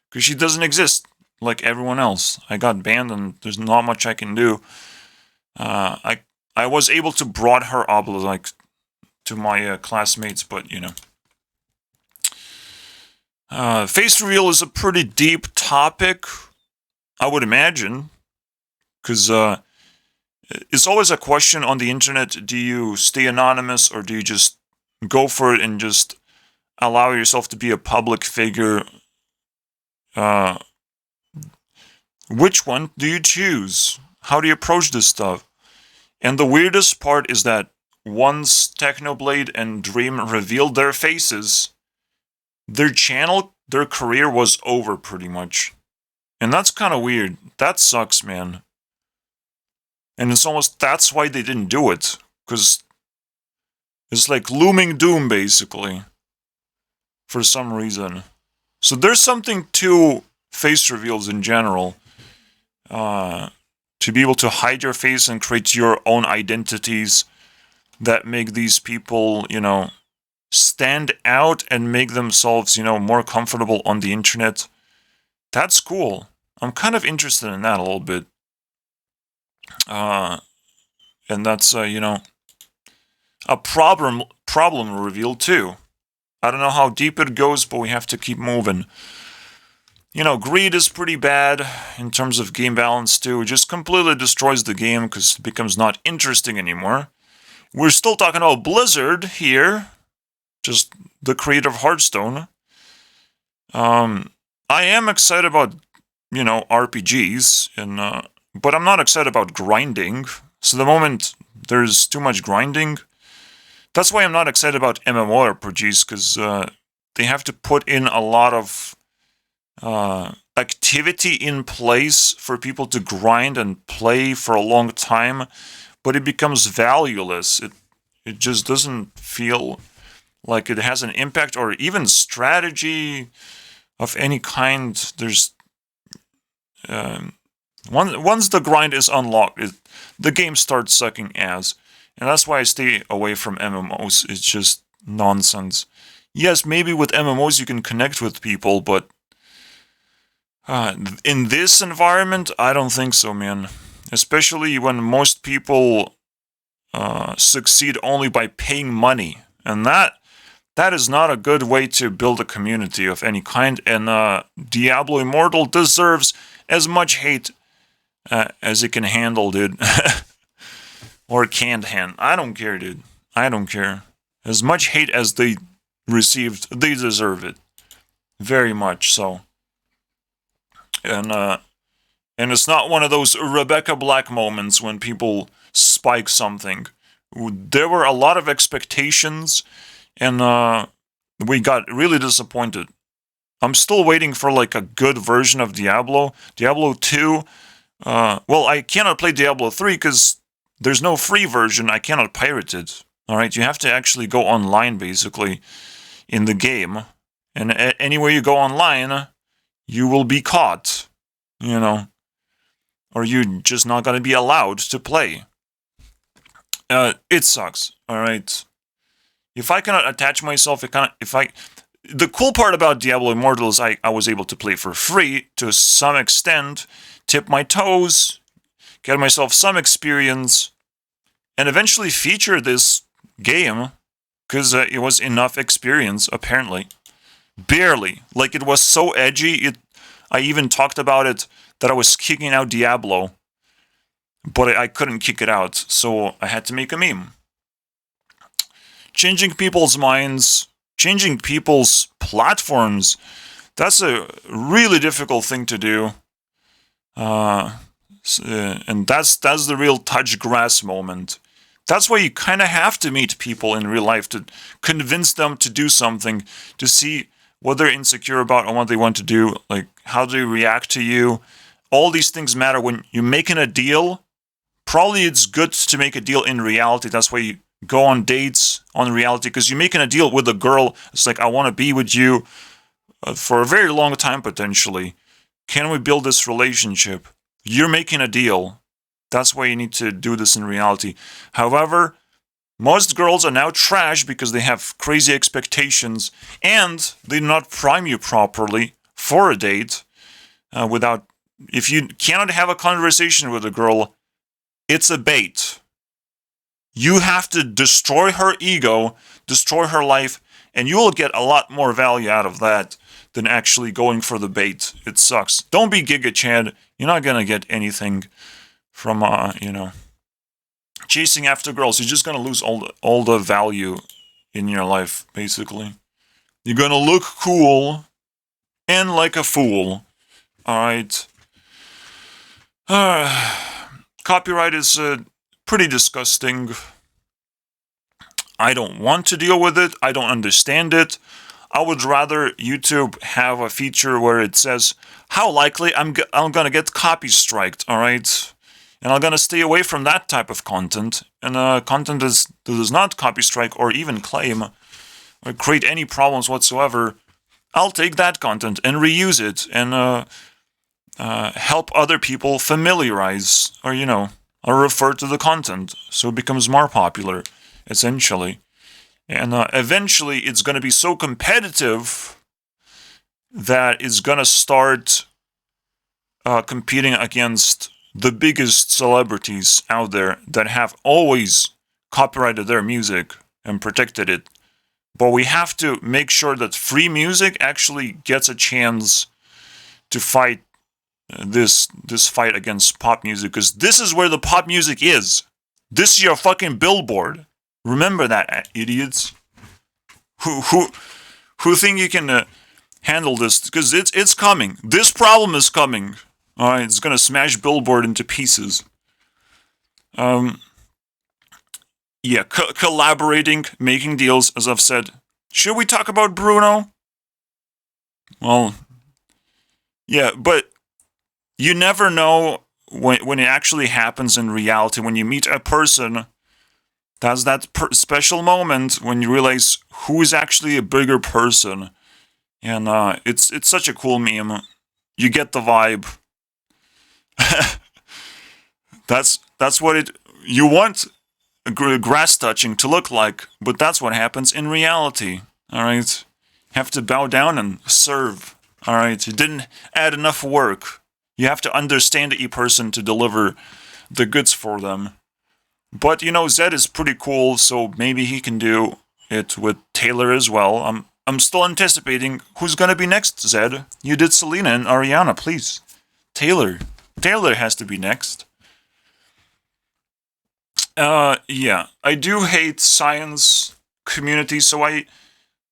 Because she doesn't exist like everyone else. I got banned and there's not much I can do. I was able to broad her up, like, to my classmates, but, you know. Face reveal is a pretty deep topic, I would imagine. Because it's always a question on the internet, do you stay anonymous or do you just go for it and just allow yourself to be a public figure? Which one do you choose? How do you approach this stuff? And the weirdest part is that once Technoblade and Dream revealed their faces, their channel, their career was over pretty much. And that's kind of weird. That sucks, man. And it's almost, that's why they didn't do it. Because it's like looming doom, basically. For some reason. So there's something to face reveals in general. To be able to hide your face and create your own identities that make these people, you know, stand out and make themselves, you know, more comfortable on the internet. That's cool. I'm kind of interested in that a little bit. And that's, you know, a problem reveal too. I don't know how deep it goes, but we have to keep moving. You know, greed is pretty bad in terms of game balance too. It just completely destroys the game because it becomes not interesting anymore. We're still talking about Blizzard here. Just the creator of Hearthstone. I am excited about RPGs, but I'm not excited about grinding. So the moment there's too much grinding, that's why I'm not excited about MMORPGs, because they have to put in a lot of activity in place for people to grind and play for a long time, but it becomes valueless. It just doesn't feel like it has an impact, or even strategy of any kind. There's once the grind is unlocked, the game starts sucking ass, and that's why I stay away from MMOs. It's just nonsense. Yes, maybe with MMOs you can connect with people, but in this environment, I don't think so, man. Especially when most people succeed only by paying money, and that is not a good way to build a community of any kind. And Diablo Immortal deserves as much hate as it can handle, dude. Or can't handle. I don't care, dude. I don't care. As much hate as they received, they deserve it. Very much so. And it's not one of those Rebecca Black moments when people spike something. There were a lot of expectations, and we got really disappointed. I'm still waiting for like a good version of Diablo. Diablo 2. Well, I cannot play Diablo 3 because there's no free version. I cannot pirate it. Alright, you have to actually go online, basically, in the game. And anywhere you go online, you will be caught, or you're just not going to be allowed to play. It sucks, alright? If I cannot attach myself, the cool part about Diablo Immortal is I was able to play for free to some extent, tip my toes, get myself some experience, and eventually feature this game, because it was enough experience, apparently. Barely. Like, it was so edgy, I even talked about it, that I was kicking out Diablo, but I couldn't kick it out, so I had to make a meme. Changing people's minds, changing people's platforms, that's a really difficult thing to do. And that's the real touch grass moment. That's why you kind of have to meet people in real life to convince them to do something, to see what they're insecure about and what they want to do, like how they react to you. All these things matter when you're making a deal. Probably it's good to make a deal in reality. That's why you go on dates on reality, because you're making a deal with a girl. It's like, I want to be with you for a very long time, potentially. Can we build this relationship? You're making a deal. That's why you need to do this in reality. However, most girls are now trash because they have crazy expectations and they do not prime you properly for a date. If you cannot have a conversation with a girl, it's a bait. You have to destroy her ego, destroy her life, and you will get a lot more value out of that than actually going for the bait. It sucks. Don't be Giga Chad. You're not gonna get anything from chasing after girls. You're just gonna lose all the value in your life, basically. You're gonna look cool and like a fool. Alright. Copyright is pretty disgusting. I don't want to deal with it. I don't understand it. I would rather YouTube have a feature where it says how likely I'm gonna get copy striked, alright? And I'm gonna stay away from that type of content. And content that does not copy strike or even claim or create any problems whatsoever, I'll take that content and reuse it and help other people familiarize or, or refer to the content so it becomes more popular, essentially. And eventually it's going to be so competitive that it's going to start competing against the biggest celebrities out there that have always copyrighted their music and protected it. But we have to make sure that free music actually gets a chance to fight this fight against pop music, because this is where the pop music is. This is your fucking billboard. Remember that, idiots. Who think you can handle this, because it's coming. This problem is coming. All right, it's gonna smash Billboard into pieces. Yeah, collaborating, making deals, as I've said. Should we talk about Bruno? Well, yeah, but you never know when it actually happens in reality. When you meet a person, that's that special moment when you realize who is actually a bigger person. And it's such a cool meme. You get the vibe. That's what you want grass touching to look like, but that's what happens in reality. All right, have to bow down and serve. All right, you didn't add enough work. You have to understand a person to deliver the goods for them. But Zed is pretty cool, so maybe he can do it with Taylor as well. I'm still anticipating who's gonna be next, Zed. You did Selena and Ariana, please. Taylor has to be next. Yeah, I do hate science community, so I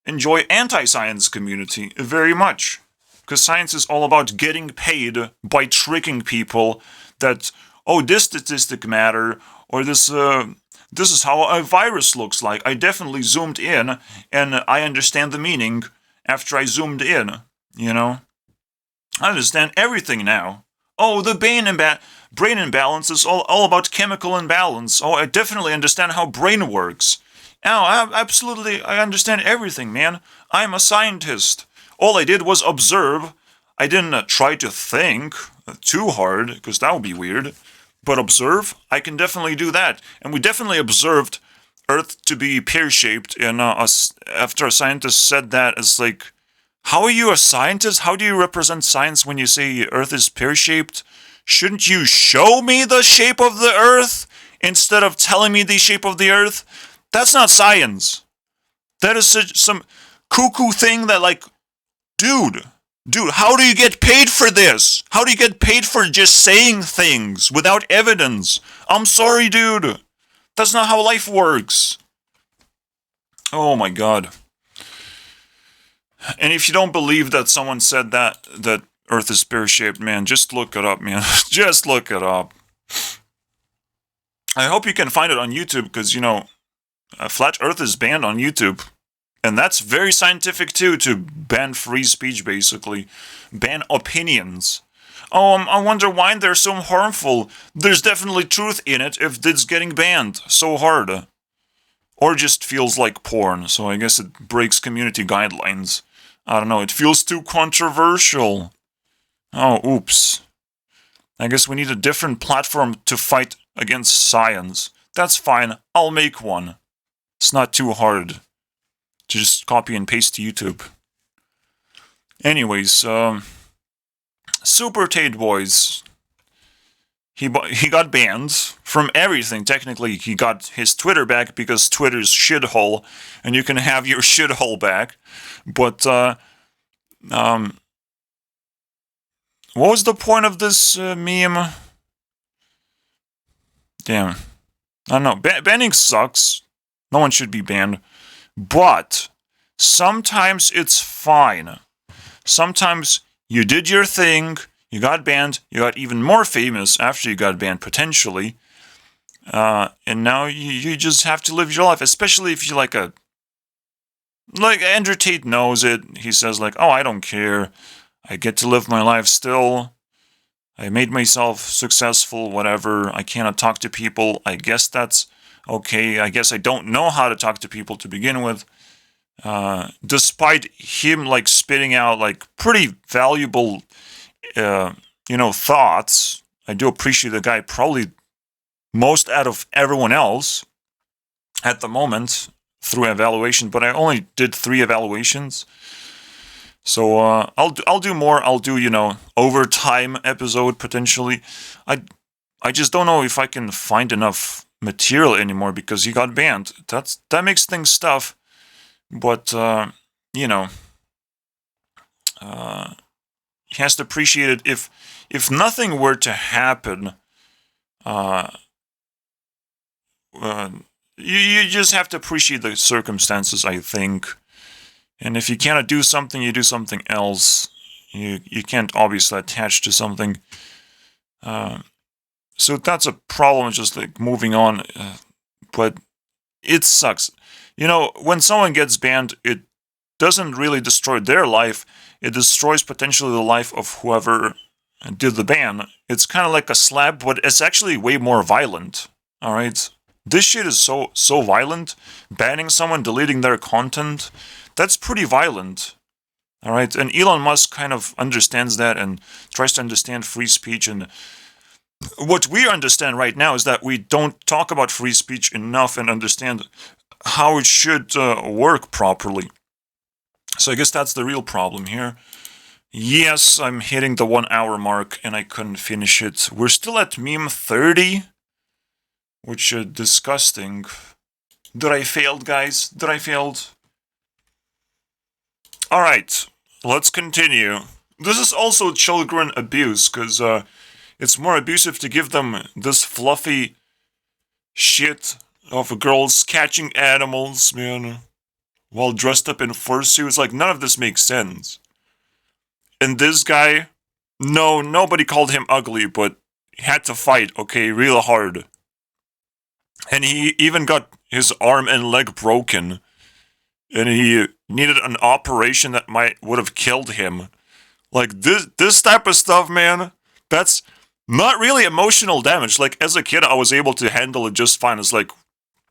enjoy anti-science community very much. Because science is all about getting paid by tricking people that, oh, this statistic matter, or this is how a virus looks like. I definitely zoomed in, and I understand the meaning after I zoomed in, I understand everything now. Oh, the brain imbalance is all about chemical imbalance. Oh, I definitely understand how brain works. Oh, absolutely, I understand everything, man. I'm a scientist. All I did was observe. I didn't try to think too hard, because that would be weird. But observe, I can definitely do that. And we definitely observed Earth to be pear-shaped, and after a scientist said that, it's like, how are you a scientist? How do you represent science when you say Earth is pear-shaped? Shouldn't you show me the shape of the Earth instead of telling me the shape of the Earth? That's not science. That is some cuckoo thing that, like, dude, how do you get paid for this? How do you get paid for just saying things without evidence? I'm sorry, dude. That's not how life works. Oh my god. And if you don't believe that someone said that Earth is pear-shaped, man, just look it up, man. Just look it up. I hope you can find it on YouTube, because, Flat Earth is banned on YouTube. And that's very scientific, too, to ban free speech, basically. Ban opinions. Oh, I wonder why they're so harmful. There's definitely truth in it if it's getting banned so hard. Or just feels like porn, so I guess it breaks community guidelines. I don't know, it feels too controversial. Oh, oops. I guess we need a different platform to fight against science. That's fine, I'll make one. It's not too hard to just copy and paste to YouTube. Anyways, Super Tate Boys. He got banned from everything. Technically, he got his Twitter back because Twitter's shithole, and you can have your shithole back. But what was the point of this meme? Damn, I don't know. Banning sucks. No one should be banned, but sometimes it's fine. Sometimes you did your thing. You got banned, you got even more famous after you got banned, potentially. And now you just have to live your life, especially if you're like Andrew Tate knows it. He says, like, oh, I don't care. I get to live my life still. I made myself successful, whatever. I cannot talk to people. I guess that's okay. I guess I don't know how to talk to people to begin with. Despite him, like, spitting out, like, pretty valuable thoughts. I do appreciate the guy probably most out of everyone else at the moment through evaluation, but I only did 3 evaluations. So I'll do more. I'll do overtime episode potentially. I just don't know if I can find enough material anymore because he got banned. That makes things tough. But he has to appreciate it. If nothing were to happen, you just have to appreciate the circumstances, I think. And if you cannot do something, you do something else. You can't obviously attach to something. So that's a problem, just like moving on. But it sucks. You know, when someone gets banned, it doesn't really destroy their life. It destroys potentially the life of whoever did the ban. It's kind of like a slap, but it's actually way more violent. All right, this shit is so violent. Banning someone, deleting their content, that's pretty violent. All right, and Elon Musk kind of understands that and tries to understand free speech. And what we understand right now is that we don't talk about free speech enough and understand how it should work properly. So I guess that's the real problem here. Yes, I'm hitting the 1 hour mark and I couldn't finish it. We're still at meme 30, which is disgusting. Did I failed, guys? Did I failed? Alright, let's continue. This is also children abuse, because it's more abusive to give them this fluffy shit of girls catching animals, man, while dressed up in fursuits. Like, none of this makes sense. And this guy, no, nobody called him ugly, but he had to fight, okay, real hard. And he even got his arm and leg broken. And he needed an operation that would have killed him. Like, this type of stuff, man, that's not really emotional damage. Like, as a kid, I was able to handle it just fine. It's like,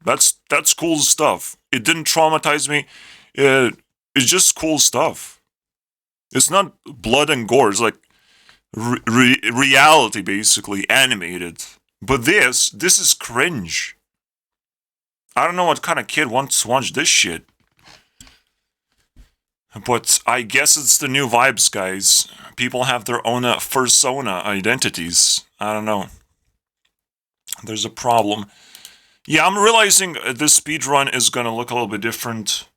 that's cool stuff. It didn't traumatize me. It's just cool stuff. It's not blood and gore. It's like reality, basically, animated. But this is cringe. I don't know what kind of kid wants to watch this shit. But I guess it's the new vibes, guys. People have their own fursona identities. I don't know. There's a problem. Yeah, I'm realizing this speedrun is gonna look a little bit different.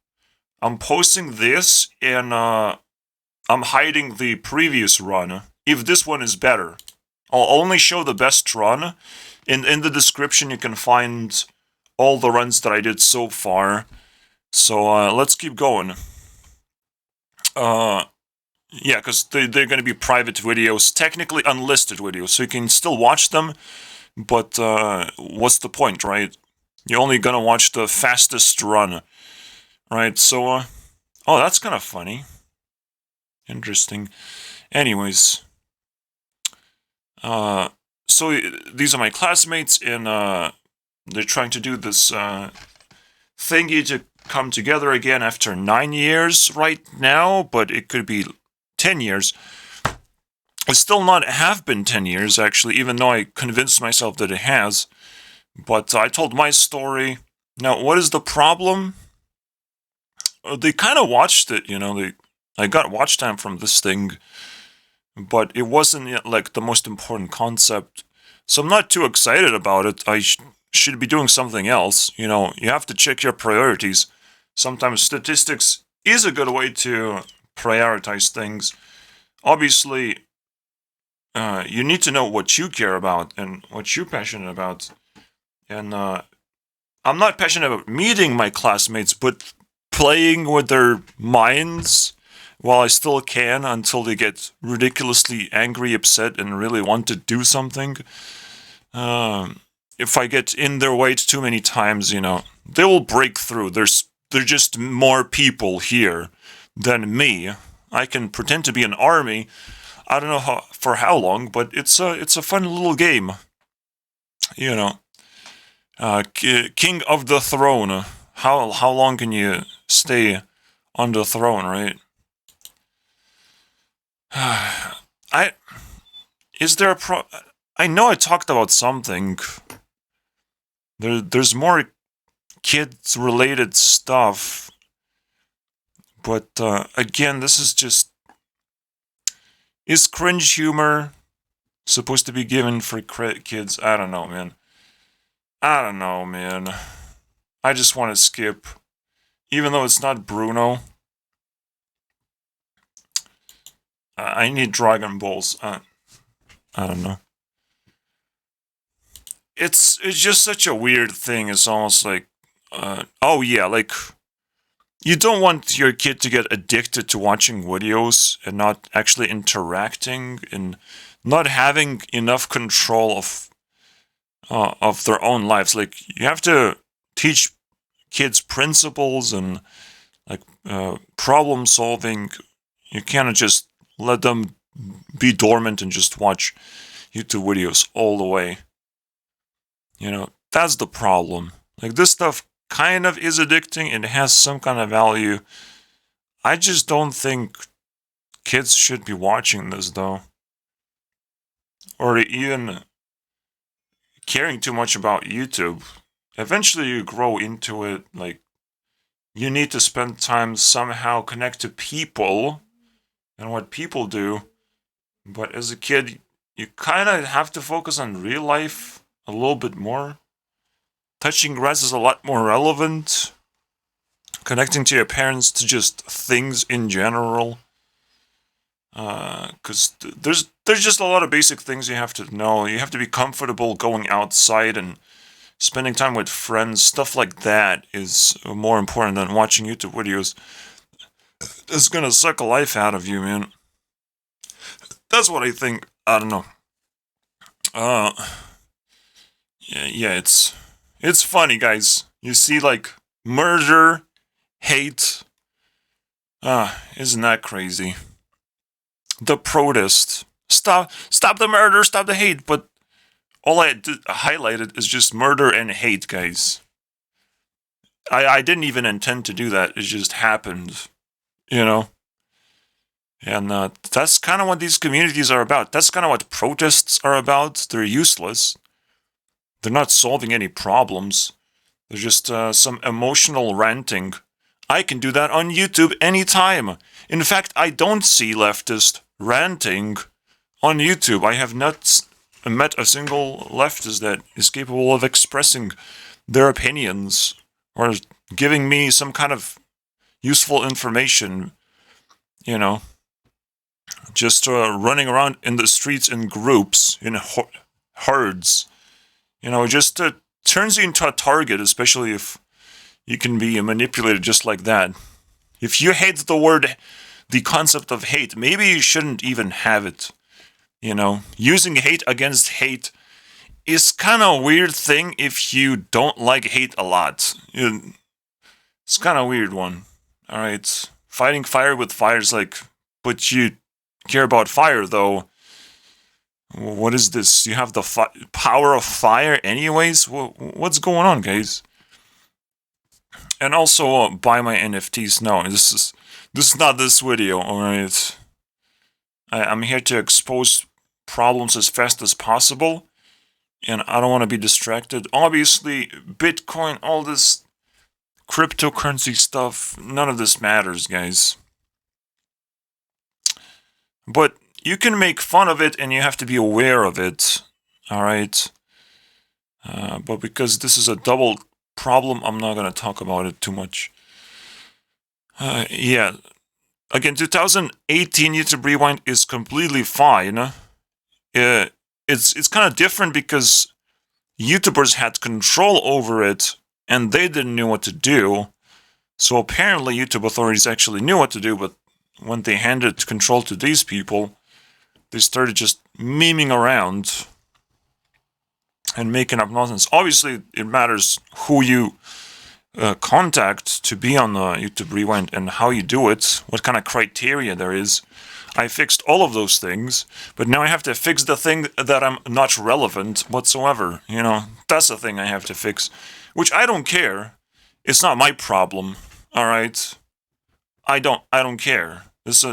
I'm posting this, and I'm hiding the previous run, if this one is better. I'll only show the best run. In the description, you can find all the runs that I did so far. So let's keep going. Yeah, because they're going to be private videos, technically unlisted videos, so you can still watch them, but what's the point, right? You're only going to watch the fastest run, right? So, oh, that's kind of funny. Interesting. Anyways, so these are my classmates, and they're trying to do this thingy to come together again after 9 years right now, but it could be 10 years. It's still not have been 10 years, actually, even though I convinced myself that it has. But I told my story. Now, what is the problem? They kind of watched it, you know, I got watch time from this thing, but it wasn't yet, like, the most important concept. So I'm not too excited about it. I should be doing something else. You know, you have to check your priorities. Sometimes statistics is a good way to prioritize things. Obviously, you need to know what you care about and what you're passionate about. And I'm not passionate about meeting my classmates, but playing with their minds while I still can until they get ridiculously angry, upset, and really want to do something. If I get in their way too many times, you know, they will break through. There's just more people here than me. I can pretend to be an army. I don't know for how long, but it's a fun little game. You know, King of the Throne. How long can you stay on the throne, right? Is there a I know I talked about something. There's more kids-related stuff, but again, this is just... Is cringe humor supposed to be given for kids? I don't know, man. I just want to skip. Even though it's not Bruno. I need Dragon Balls. I don't know. It's just such a weird thing. It's almost like... oh yeah, like... you don't want your kid to get addicted to watching videos and not actually interacting and not having enough control of their own lives. Like, you have to teach kids principles and like problem solving. You cannot just let them be dormant and just watch YouTube videos all the way. You know, that's the problem. Like, this stuff kind of is addicting and has some kind of value. I just don't think kids should be watching this, though. Or even caring too much about YouTube. Eventually you grow into it, like, you need to spend time somehow connect to people and what people do. But as a kid, you kind of have to focus on real life a little bit more. Touching grass is a lot more relevant. Connecting to your parents, to just things in general. Because there's just a lot of basic things you have to know. You have to be comfortable going outside and spending time with friends. Stuff like that is more important than watching YouTube videos. It's gonna suck a life out of you, man. That's what I think. I don't know. Yeah, it's funny, guys. You see, like, murder, hate. Isn't that crazy? The protest. Stop the murder, stop the hate. But all I highlighted is just murder and hate, guys. I didn't even intend to do that. It just happened, you know? And that's kind of what these communities are about. That's kind of what protests are about. They're useless. They're not solving any problems. They're just some emotional ranting. I can do that on YouTube anytime. In fact, I don't see leftist ranting on YouTube. I have not met a single leftist that is capable of expressing their opinions or giving me some kind of useful information, you know. Just running around in the streets in groups, in herds. You know, just turns you into a target, especially if you can be manipulated just like that. If you hate the concept of hate, maybe you shouldn't even have it. You know, using hate against hate is kind of a weird thing if you don't like hate a lot. It's kind of a weird one. Alright, fighting fire with fire is like, but you care about fire, though. What is this? You have the power of fire anyways? What's going on, guys? And also, buy my NFTs. No, this is not this video, alright? I'm here to expose problems as fast as possible, and I don't want to be distracted. Obviously, Bitcoin, all this cryptocurrency stuff, none of this matters, guys. But you can make fun of it, and you have to be aware of it, alright? But because this is a double problem, I'm not going to talk about it too much. Yeah. Again, 2018 YouTube Rewind is completely fine. It's kind of different because YouTubers had control over it, and they didn't know what to do. So apparently YouTube authorities actually knew what to do, but when they handed control to these people, they started just memeing around and making up nonsense. Obviously, it matters who you contact to be on the YouTube Rewind and how you do it, what kind of criteria there is. I fixed all of those things, but now I have to fix the thing that I'm not relevant whatsoever. You know, that's the thing I have to fix, which I don't care. It's not my problem. All right, I don't care. This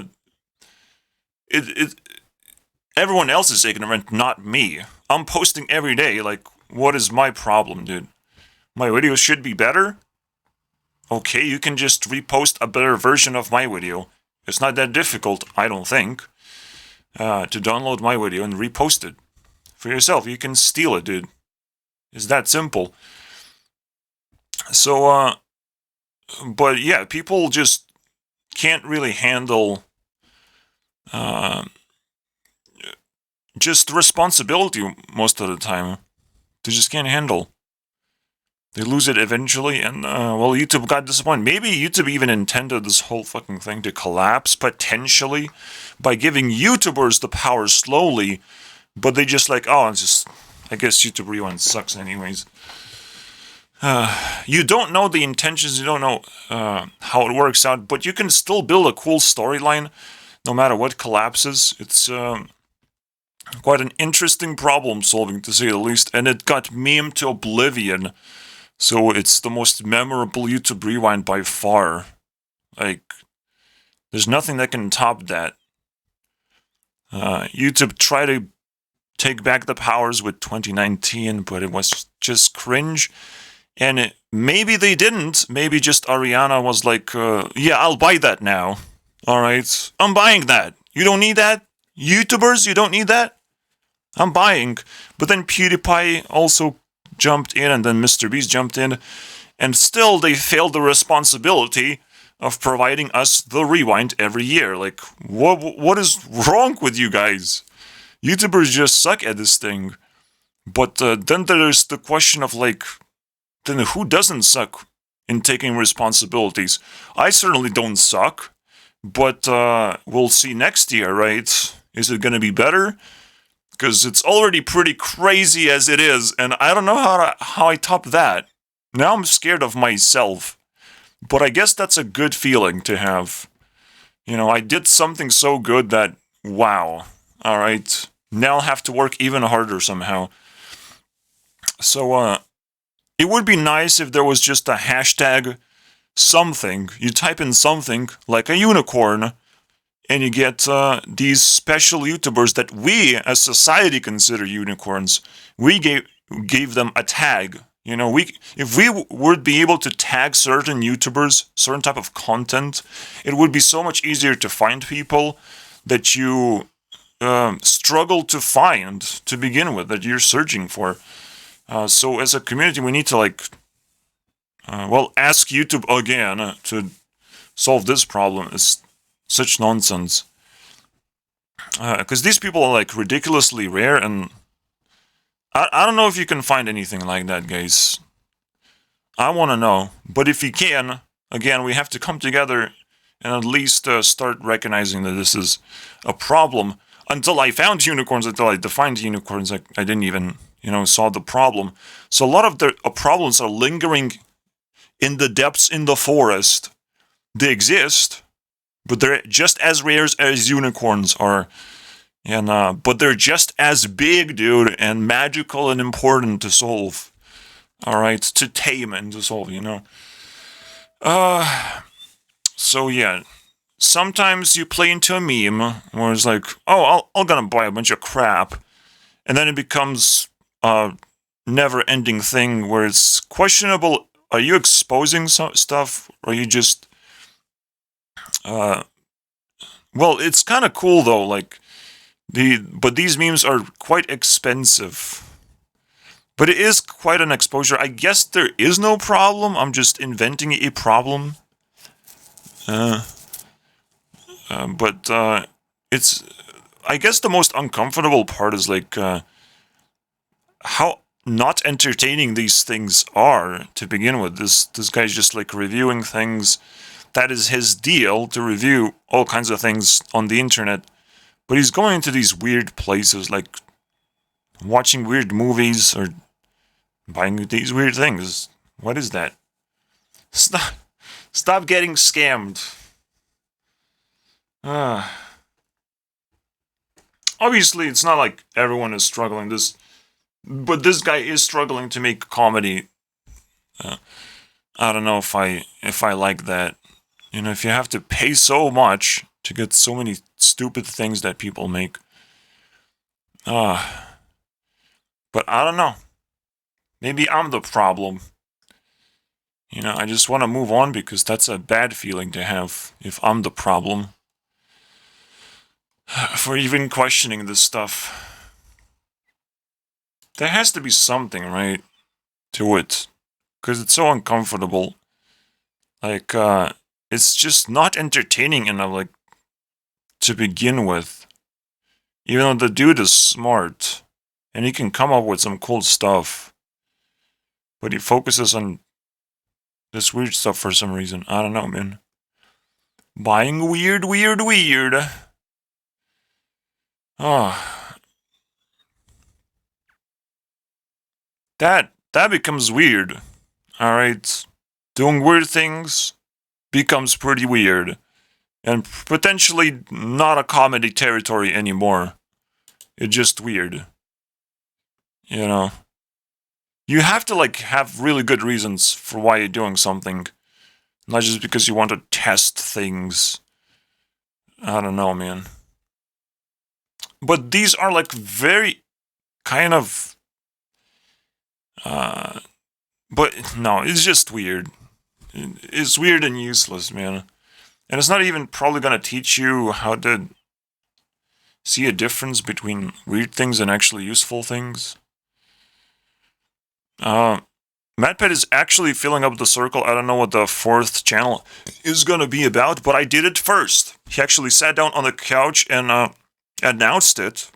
everyone else is ignorant, not me. I'm posting every day. Like, what is my problem, dude? My videos should be better? Okay, you can just repost a better version of my video. It's not that difficult, I don't think, to download my video and repost it for yourself. You can steal it, dude. It's that simple. So, but yeah, people just can't really handle just responsibility most of the time. They just can't handle. They lose it eventually, and, well, YouTube got disappointed. Maybe YouTube even intended this whole fucking thing to collapse, potentially, by giving YouTubers the power slowly, but they just like, oh, it's just, I guess YouTube Rewind sucks anyways. You don't know the intentions, you don't know how it works out, but you can still build a cool storyline, no matter what collapses. It's quite an interesting problem solving, to say the least, and it got memed to oblivion. So it's the most memorable YouTube Rewind by far. Like, there's nothing that can top that. YouTube tried to take back the powers with 2019, but it was just cringe. And maybe they didn't. Maybe just Ariana was like, yeah, I'll buy that now. Alright, I'm buying that. You don't need that? YouTubers, you don't need that? I'm buying. But then PewDiePie also jumped in, and then MrBeast jumped in, and still they failed the responsibility of providing us the rewind every year. Like, what is wrong with you guys? YouTubers just suck at this thing. But then there's the question of, like, then who doesn't suck in taking responsibilities? I certainly don't suck, but we'll see next year, right? Is it going to be better? Because it's already pretty crazy as it is, and I don't know how I top that. Now I'm scared of myself. But I guess that's a good feeling to have. You know, I did something so good that, wow. Alright, now I'll have to work even harder somehow. So, it would be nice if there was just a hashtag something. You type in something, like a unicorn, and you get these special YouTubers that we, as society, consider unicorns. We gave them a tag. You know, if we would be able to tag certain YouTubers, certain type of content, it would be so much easier to find people that you struggle to find to begin with, that you're searching for. So as a community, we need to, like, ask YouTube again to solve this problem. It's such nonsense. Because these people are, like, ridiculously rare, and I don't know if you can find anything like that, guys. I want to know. But if you can, again, we have to come together and at least start recognizing that this is a problem. Until I found unicorns, until I defined unicorns, I didn't even, solve the problem. So a lot of the problems are lingering in the depths in the forest. They exist, but they're just as rare as unicorns are. And but they're just as big, dude, and magical and important to solve. Alright, to tame and to solve, So yeah. Sometimes you play into a meme where it's like, oh, I'm gonna buy a bunch of crap. And then it becomes a never-ending thing where it's questionable. Are you exposing some stuff? Or are you just... Well, it's kind of cool, though, like... But these memes are quite expensive. But it is quite an exposure. I guess there is no problem. I'm just inventing a problem. But it's... I guess the most uncomfortable part is, like, how not entertaining these things are to begin with. This guy's just, like, reviewing things. That is his deal, to review all kinds of things on the internet. But he's going into these weird places, like watching weird movies or buying these weird things. What is that? Stop getting scammed. Obviously, it's not like everyone is struggling. But this guy is struggling to make comedy. I don't know if I like that. If you have to pay so much to get so many stupid things that people make. But I don't know. Maybe I'm the problem. I just want to move on because that's a bad feeling to have if I'm the problem. For even questioning this stuff. There has to be something, right, to it. Because it's so uncomfortable. Like, it's just not entertaining enough, like, to begin with. Even though the dude is smart. And he can come up with some cool stuff. but he focuses on this weird stuff for some reason. I don't know, man. Buying weird. Oh, that becomes weird. All right, doing weird things becomes pretty weird, and potentially not a comedy territory anymore. It's just weird. You know, you have to like have really good reasons for why you're doing something, not just because you want to test things. I don't know, man. But these are like very kind of but no, it's just weird. It's weird and useless, man. And it's not even probably gonna teach you how to see a difference between weird things and actually useful things. MadPet is actually filling up the circle. I don't know what the fourth channel is gonna be about, but I did it first. He actually sat down on the couch and announced it,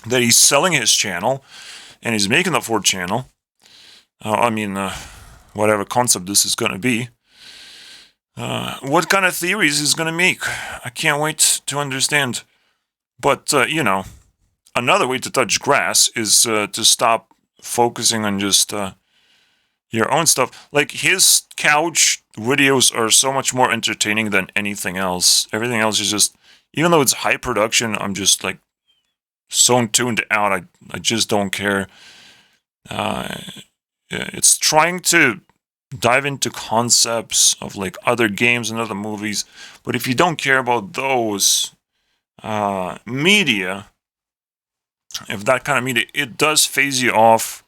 that he's selling his channel, and he's making the fourth channel. Whatever concept this is gonna be. What kind of theories he's gonna make? I can't wait to understand. But, another way to touch grass is to stop focusing on just your own stuff. Like, his couch videos are so much more entertaining than anything else. Everything else is just, even though it's high production, I'm just, like, so tuned out. I just don't care. It's trying to dive into concepts of, like, other games and other movies. But if you don't care about those media, if that kind of media, it does phase you off.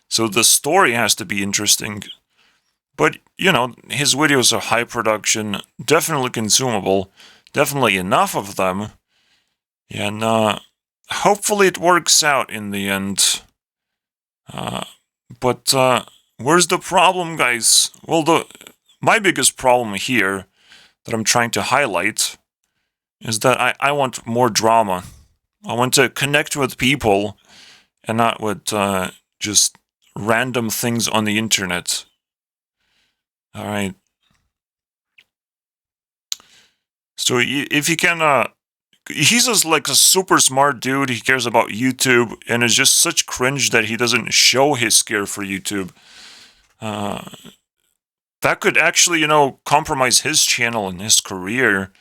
So the story has to be interesting. But, his videos are high production, definitely consumable, definitely enough of them. And hopefully it works out in the end. But where's the problem, guys? Well, my biggest problem here that I'm trying to highlight is that I want more drama. I want to connect with people and not with just random things on the internet. All right. So if you can, he's just like a super smart dude. He cares about YouTube, and it's just such cringe that he doesn't show his care for YouTube. That could actually, compromise his channel and his career.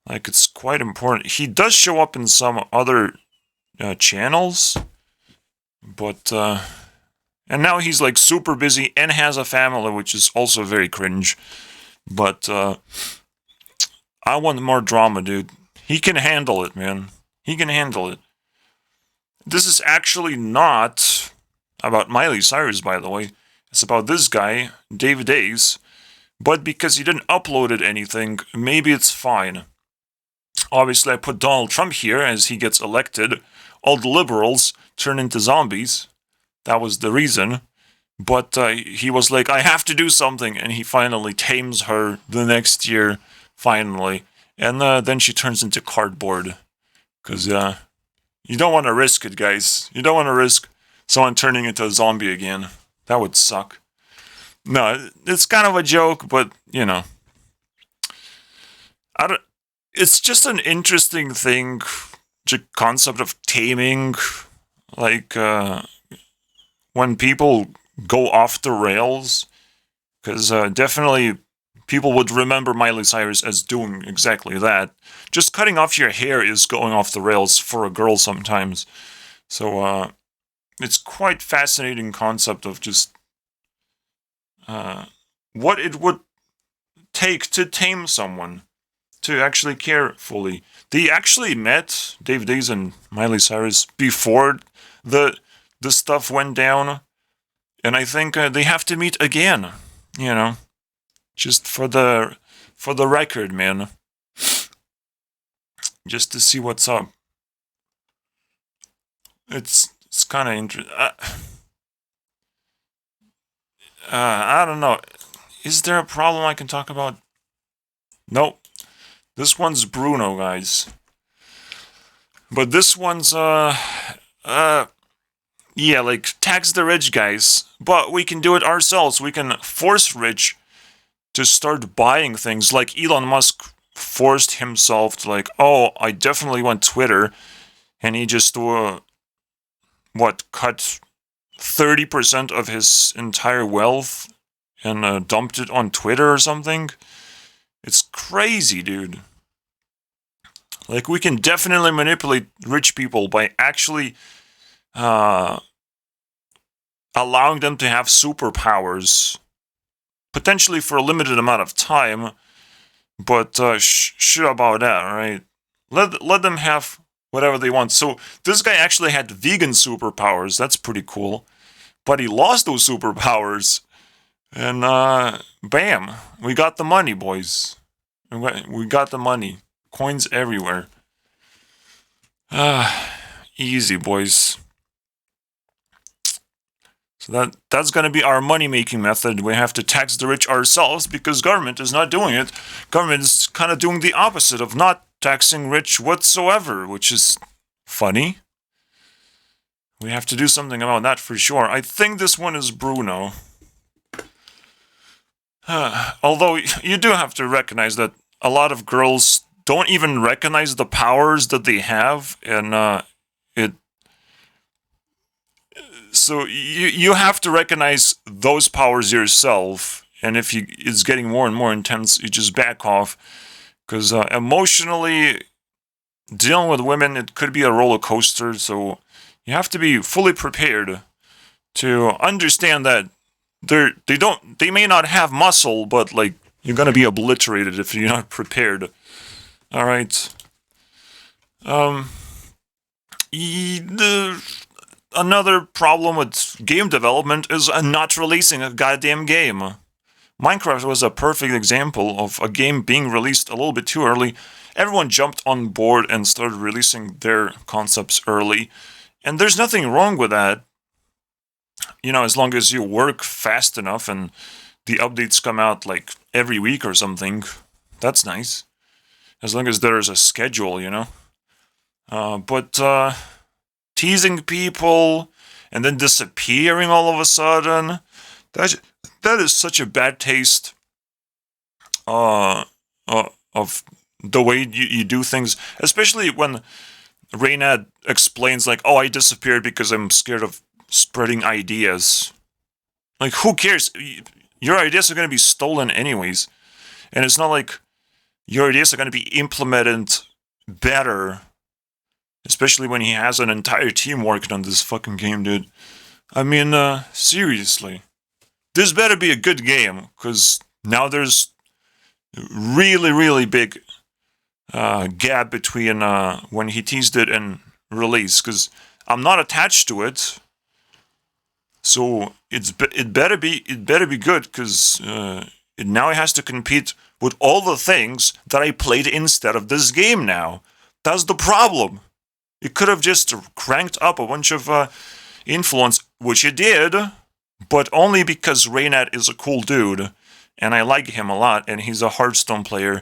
Like, it's quite important. He does show up in some other channels, but and now he's like super busy and has a family, which is also very cringe. But I want more drama, dude. He can handle it, man. He can handle it. This is actually not about Miley Cyrus, by the way. It's about this guy, Dave Days. But because he didn't upload anything, maybe it's fine. Obviously, I put Donald Trump here as he gets elected. All the liberals turn into zombies. That was the reason. But he was like, I have to do something. And he finally tames her the next year, finally. And then she turns into cardboard. Because you don't want to risk it, guys. You don't want to risk someone turning into a zombie again. That would suck. No, it's kind of a joke, but, it's just an interesting thing, the concept of taming, like, when people go off the rails, because definitely people would remember Miley Cyrus as doing exactly that. Just cutting off your hair is going off the rails for a girl sometimes. So, it's quite fascinating concept of just what it would take to tame someone, to actually care fully. They actually met, Dave Days and Miley Cyrus, before the stuff went down, and I think they have to meet again. Just for the record, man. Just to see what's up. It's kind of interesting. I don't know. Is there a problem I can talk about? Nope. This one's Bruno, guys. But this one's yeah, like tax the rich guys, but we can do it ourselves. We can force rich to start buying things. Like Elon Musk forced himself to like, oh, I definitely want Twitter, and he just cut 30% of his entire wealth and dumped it on Twitter or something. It's crazy, dude. Like, we can definitely manipulate rich people by actually uh, allowing them to have superpowers, potentially for a limited amount of time. But shit about that, right? Let them have whatever they want. So this guy actually had vegan superpowers. That's pretty cool. But he lost those superpowers, and bam, we got the money, boys. We got the money. Coins everywhere. Easy, boys. So that's going to be our money-making method. We have to tax the rich ourselves because government is not doing it. Government is kind of doing the opposite of not taxing rich whatsoever, which is funny. We have to do something about that for sure. I think this one is Bruno. Although you do have to recognize that a lot of girls don't even recognize the powers that they have, and so you have to recognize those powers yourself. And if it's getting more and more intense, you just back off, because emotionally dealing with women, it could be a roller coaster. So you have to be fully prepared to understand that they may not have muscle, but like you're gonna be obliterated if you're not prepared. All right. Another problem with game development is not releasing a goddamn game. Minecraft was a perfect example of a game being released a little bit too early. Everyone jumped on board and started releasing their concepts early. And there's nothing wrong with that. You know, as long as you work fast enough and the updates come out like every week or something, that's nice. As long as there's a schedule, you know. But teasing people and then disappearing all of a sudden, that is such a bad taste of the way you do things, especially when Reynad explains like, oh, I disappeared because I'm scared of spreading ideas. Like, who cares? Your ideas are going to be stolen anyways. And it's not like your ideas are going to be implemented better, especially when he has an entire team working on this fucking game, dude. I mean, seriously. This better be a good game, because now there's really, really big gap between when he teased it and release, because I'm not attached to it. So it better be good, because it now has to compete with all the things that I played instead of this game now. That's the problem. It could have just cranked up a bunch of influence, which it did, but only because Reynad is a cool dude, and I like him a lot, and he's a Hearthstone player,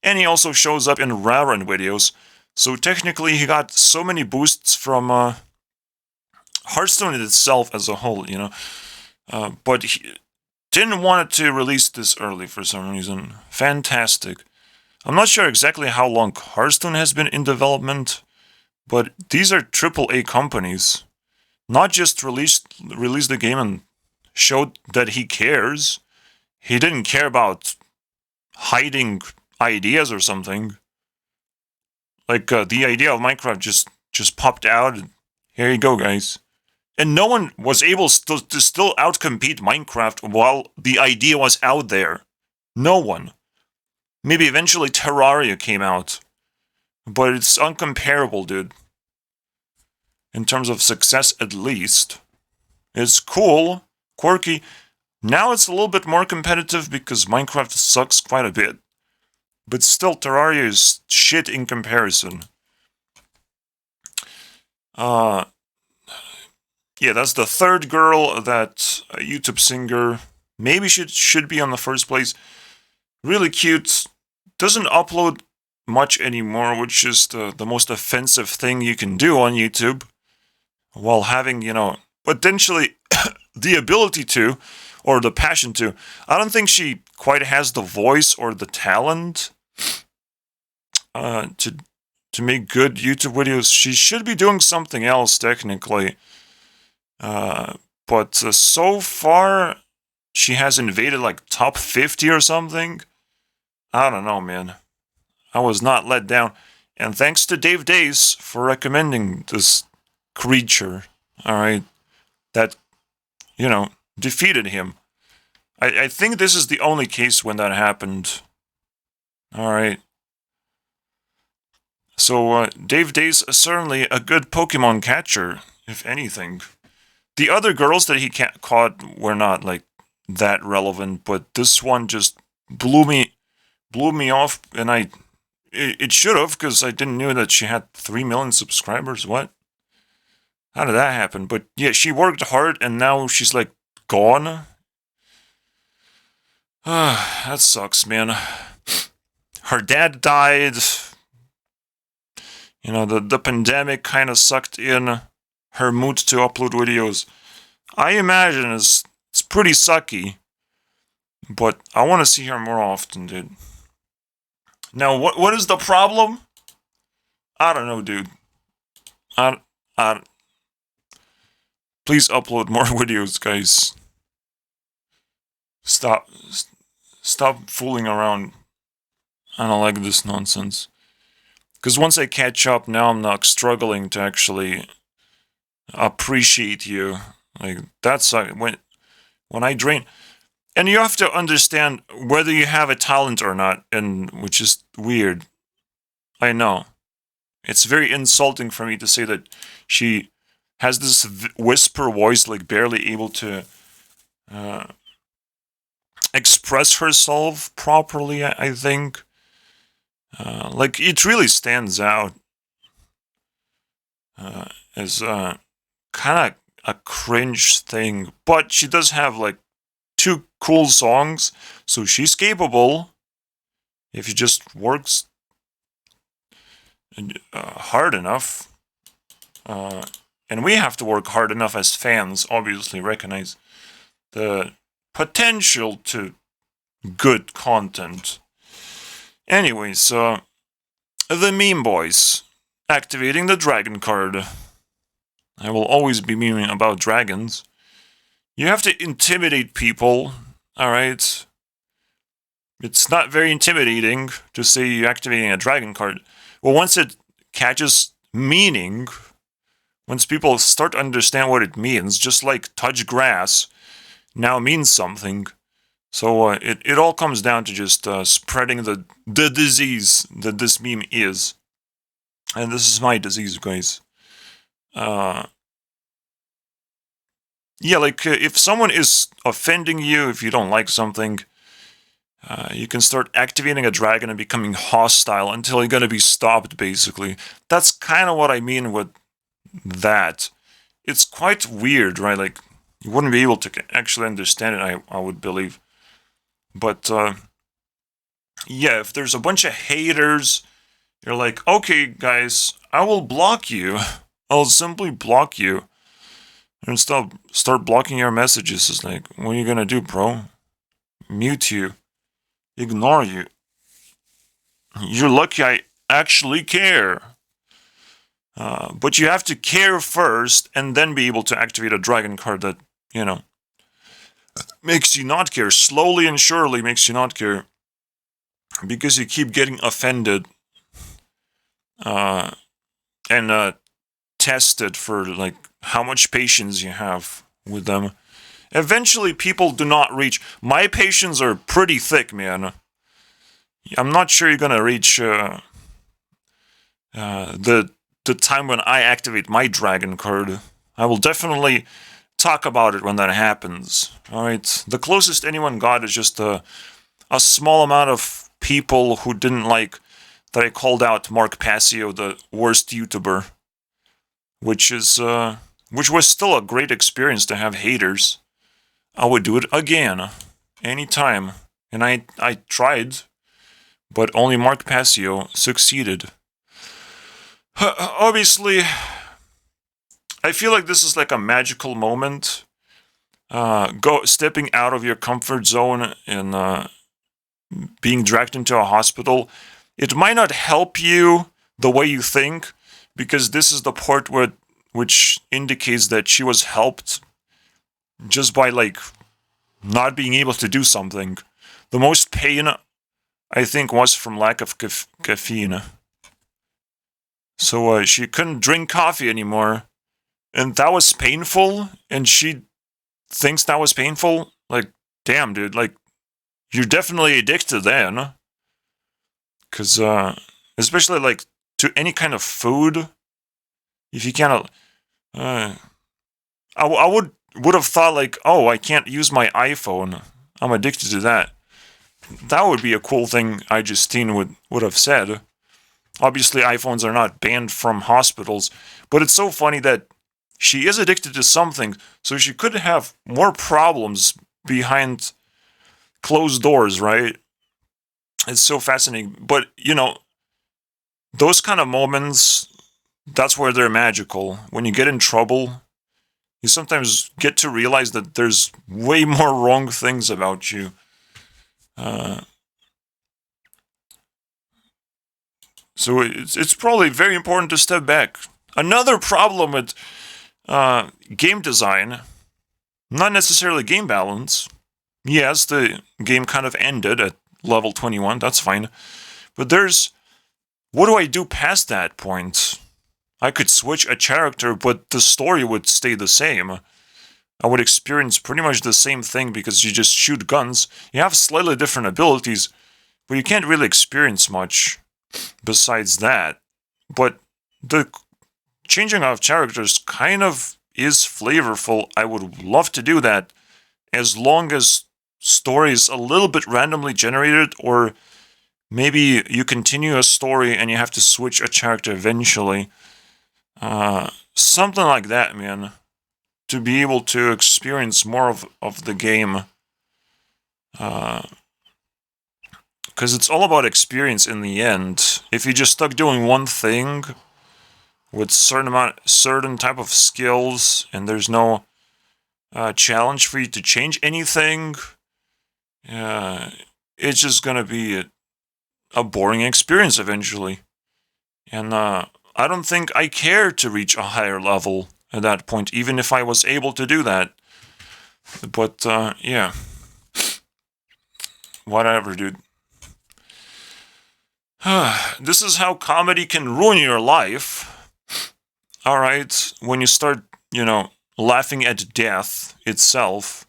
and he also shows up in Rarun videos, so technically he got so many boosts from Hearthstone itself as a whole, you know, but he didn't want it to release this early for some reason. Fantastic. I'm not sure exactly how long Hearthstone has been in development, but these are AAA companies. Not just release the game and showed that he cares. He didn't care about hiding ideas or something. Like the idea of Minecraft just popped out. And here you go, guys. And no one was able to still outcompete Minecraft while the idea was out there. No one. Maybe eventually Terraria came out. But it's uncomparable, dude. In terms of success, at least. It's cool, quirky. Now it's a little bit more competitive because Minecraft sucks quite a bit. But still, Terraria is shit in comparison. Yeah, that's the third girl that a YouTube singer maybe should be on the first place. Really cute. Doesn't upload much anymore, which is the most offensive thing you can do on YouTube. While having, you know, potentially the ability to, or the passion to. I don't think she quite has the voice or the talent to make good YouTube videos. She should be doing something else technically. But so far, she has invaded like top 50 or something. I don't know, man. I was not let down. And thanks to Dave Days for recommending this creature. Alright. That, defeated him. I think this is the only case when that happened. Alright. So, Dave Days is certainly a good Pokemon catcher, if anything. The other girls that he caught were not, like, that relevant, but this one just blew me off, and it should have, because I didn't know that she had 3 million subscribers. What? How did that happen? But yeah, she worked hard, and now she's, like, gone. That sucks, man. Her dad died. The pandemic kind of sucked in her mood to upload videos. I imagine it's pretty sucky. But I want to see her more often, dude. Now, what is the problem? I don't know, dude. Please upload more videos, guys. Stop fooling around. I don't like this nonsense. Because once I catch up, now I'm not struggling to actually appreciate you. Like, that's when I drain. And you have to understand whether you have a talent or not, and which is weird. I know. It's very insulting for me to say that she has this whisper voice, like barely able to express herself properly, I think. Like, it really stands out as kind of a cringe thing. But she does have, like, 2 cool songs, so she's capable if she just works hard enough. And we have to work hard enough as fans, obviously recognize the potential to good content. Anyways, the meme boys activating the dragon card. I will always be memeing about dragons. You have to intimidate people, alright? It's not very intimidating to say you're activating a dragon card. Well, once it catches meaning, once people start to understand what it means, just like touch grass now means something. So it all comes down to just spreading the disease that this meme is. And this is my disease, guys. Yeah, like, if someone is offending you, if you don't like something, you can start activating a dragon and becoming hostile until you're gonna be stopped, basically. That's kind of what I mean with that. It's quite weird, right? Like, you wouldn't be able to actually understand it, I would believe. But, yeah, if there's a bunch of haters, you're like, okay, guys, I will block you. I'll simply block you. And start blocking your messages. It's like, what are you gonna do, bro? Mute you. Ignore you. You're lucky I actually care. But you have to care first, and then be able to activate a dragon card that, makes you not care. Slowly and surely makes you not care. Because you keep getting offended. And tested for, like, how much patience you have with them. Eventually, people do not reach... My patience are pretty thick, man. I'm not sure you're gonna reach the time when I activate my dragon card. I will definitely talk about it when that happens. Alright? The closest anyone got is just a small amount of people who didn't like that I called out Mark Passio, the worst YouTuber. Which was still a great experience to have haters. I would do it again, anytime. And I tried, but only Mark Passio succeeded. Obviously, I feel like this is like a magical moment. Stepping out of your comfort zone and being dragged into a hospital. It might not help you the way you think, because this is the part which indicates that she was helped just by like not being able to do something. The most pain, I think, was from lack of caffeine. So she couldn't drink coffee anymore, and that was painful. And she thinks that was painful. Like, damn, dude. Like, you're definitely addicted then. Because, especially like to any kind of food, if you cannot, I would have thought like, oh, I can't use my iPhone. I'm addicted to that. That would be a cool thing Justine would have said. Obviously, iPhones are not banned from hospitals, but it's so funny that she is addicted to something, so she could have more problems behind closed doors, right? It's so fascinating. But, you know, those kind of moments, that's where they're magical. When you get in trouble, you sometimes get to realize that there's way more wrong things about you. So it's probably very important to step back. Another problem with game design, not necessarily game balance. Yes, the game kind of ended at level 21, that's fine. But what do I do past that point? I could switch a character, but the story would stay the same. I would experience pretty much the same thing because you just shoot guns. You have slightly different abilities, but you can't really experience much besides that. But the changing of characters kind of is flavorful. I would love to do that as long as story is a little bit randomly generated, or maybe you continue a story and you have to switch a character eventually. Something like that, man. To be able to experience more of the game. Because it's all about experience in the end. If you just stuck doing one thing with certain type of skills, and there's no challenge for you to change anything, it's just gonna be a boring experience eventually. And I don't think I care to reach a higher level at that point, even if I was able to do that. But yeah, whatever, dude. This is how comedy can ruin your life. Alright, when you start, laughing at death itself,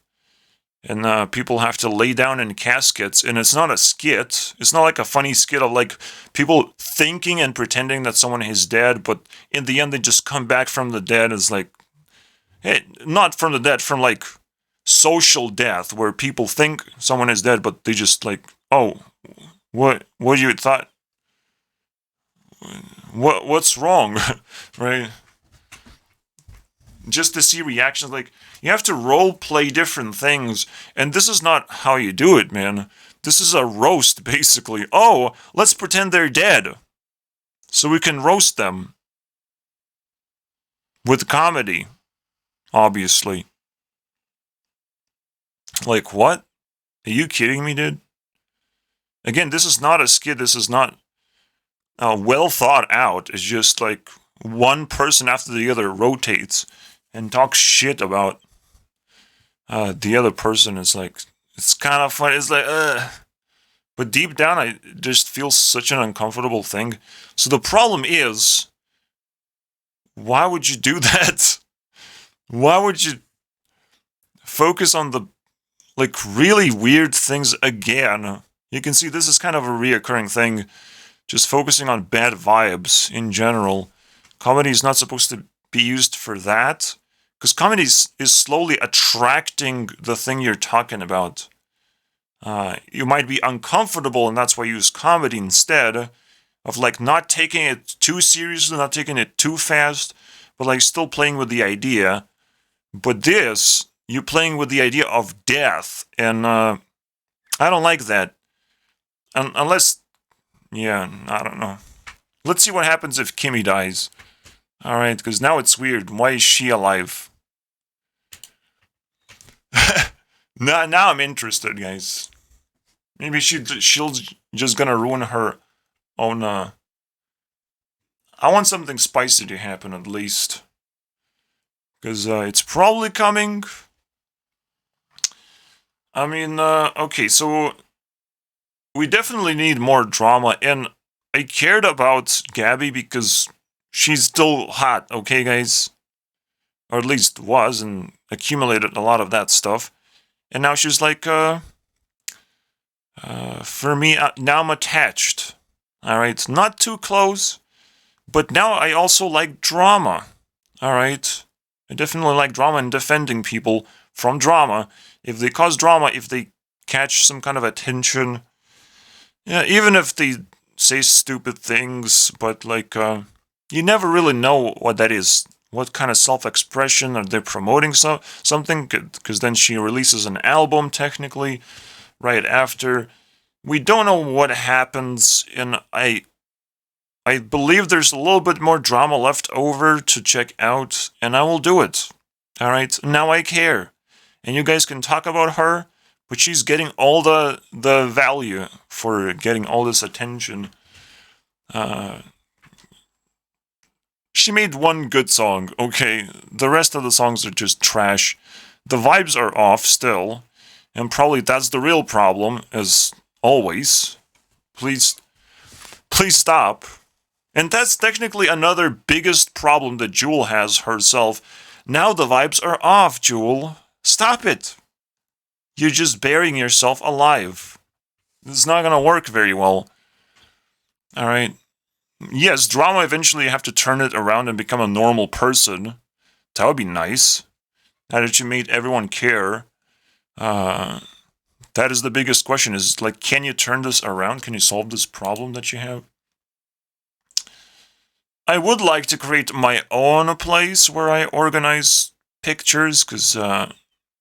and people have to lay down in caskets, and it's not a skit. It's not like a funny skit of like people thinking and pretending that someone is dead, but in the end they just come back from the dead. It's like, hey, not from the dead, from like social death, where people think someone is dead, but they just like, oh, what you thought? What's wrong, right? Just to see reactions, like, you have to role play different things, and this is not how you do it, man. This is a roast, basically. Oh, let's pretend they're dead, so we can roast them. With comedy, obviously. Like, what? Are you kidding me, dude? Again, this is not a skit, this is not well thought out. It's just like one person after the other rotates and talks shit about the other person. Is like, it's kind of funny. It's like, but deep down, I just feel such an uncomfortable thing. So the problem is, why would you do that? Why would you focus on the like really weird things again? You can see this is kind of a reoccurring thing. Just focusing on bad vibes in general. Comedy is not supposed to be used for that. Because comedy is slowly attracting the thing you're talking about. You might be uncomfortable, and that's why you use comedy instead of like not taking it too seriously, not taking it too fast, but like still playing with the idea. But this, you're playing with the idea of death, and I don't like that. Unless, yeah, I don't know. Let's see what happens if Kimmy dies. Alright, because now it's weird. Why is she alive? now I'm interested, guys. Maybe she'll just gonna ruin her own, I want something spicy to happen, at least. Because, it's probably coming. I mean, okay, so... we definitely need more drama, and I cared about Gabby because she's still hot, okay, guys? Or at least was, and accumulated a lot of that stuff. And now she's like, for me, now I'm attached. Alright, not too close, but now I also like drama. Alright? I definitely like drama and defending people from drama. If they cause drama, if they catch some kind of attention, yeah, even if they say stupid things, but like, you never really know what that is. What kind of self-expression are they promoting? Something? Because then she releases an album, technically, right after. We don't know what happens, and I believe there's a little bit more drama left over to check out, and I will do it. Alright? Now I care. And you guys can talk about her, but she's getting all the value for getting all this attention. She made one good song, okay. The rest of the songs are just trash. The vibes are off still, and probably that's the real problem, as always. Please stop. And that's technically another biggest problem that Jewel has herself. Now the vibes are off, Jewel. Stop it. You're just burying yourself alive. This is not gonna work very well. Alright. Yes, drama eventually you have to turn it around and become a normal person. That would be nice. Now that you made everyone care. That is the biggest question, is like, can you turn this around? Can you solve this problem that you have? I would like to create my own place where I organize pictures, because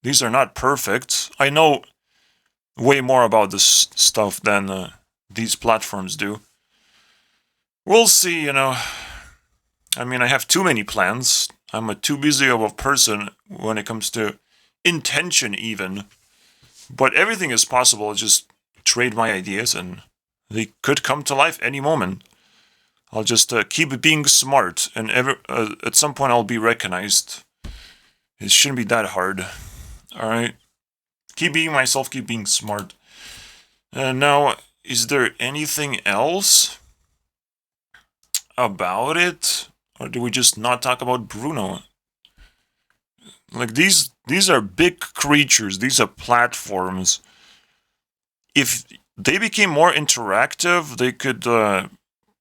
these are not perfect. I know way more about this stuff than these platforms do. We'll see, you know. I mean, I have too many plans. I'm a too busy of a person when it comes to intention, even. But everything is possible. I just trade my ideas, and they could come to life any moment. I'll just keep being smart, and at some point I'll be recognized. It shouldn't be that hard. Alright? Keep being myself, keep being smart. Now, is there anything else about it? Or do we just not talk about Bruno? Like, these are big creatures. These are platforms. If they became more interactive, they could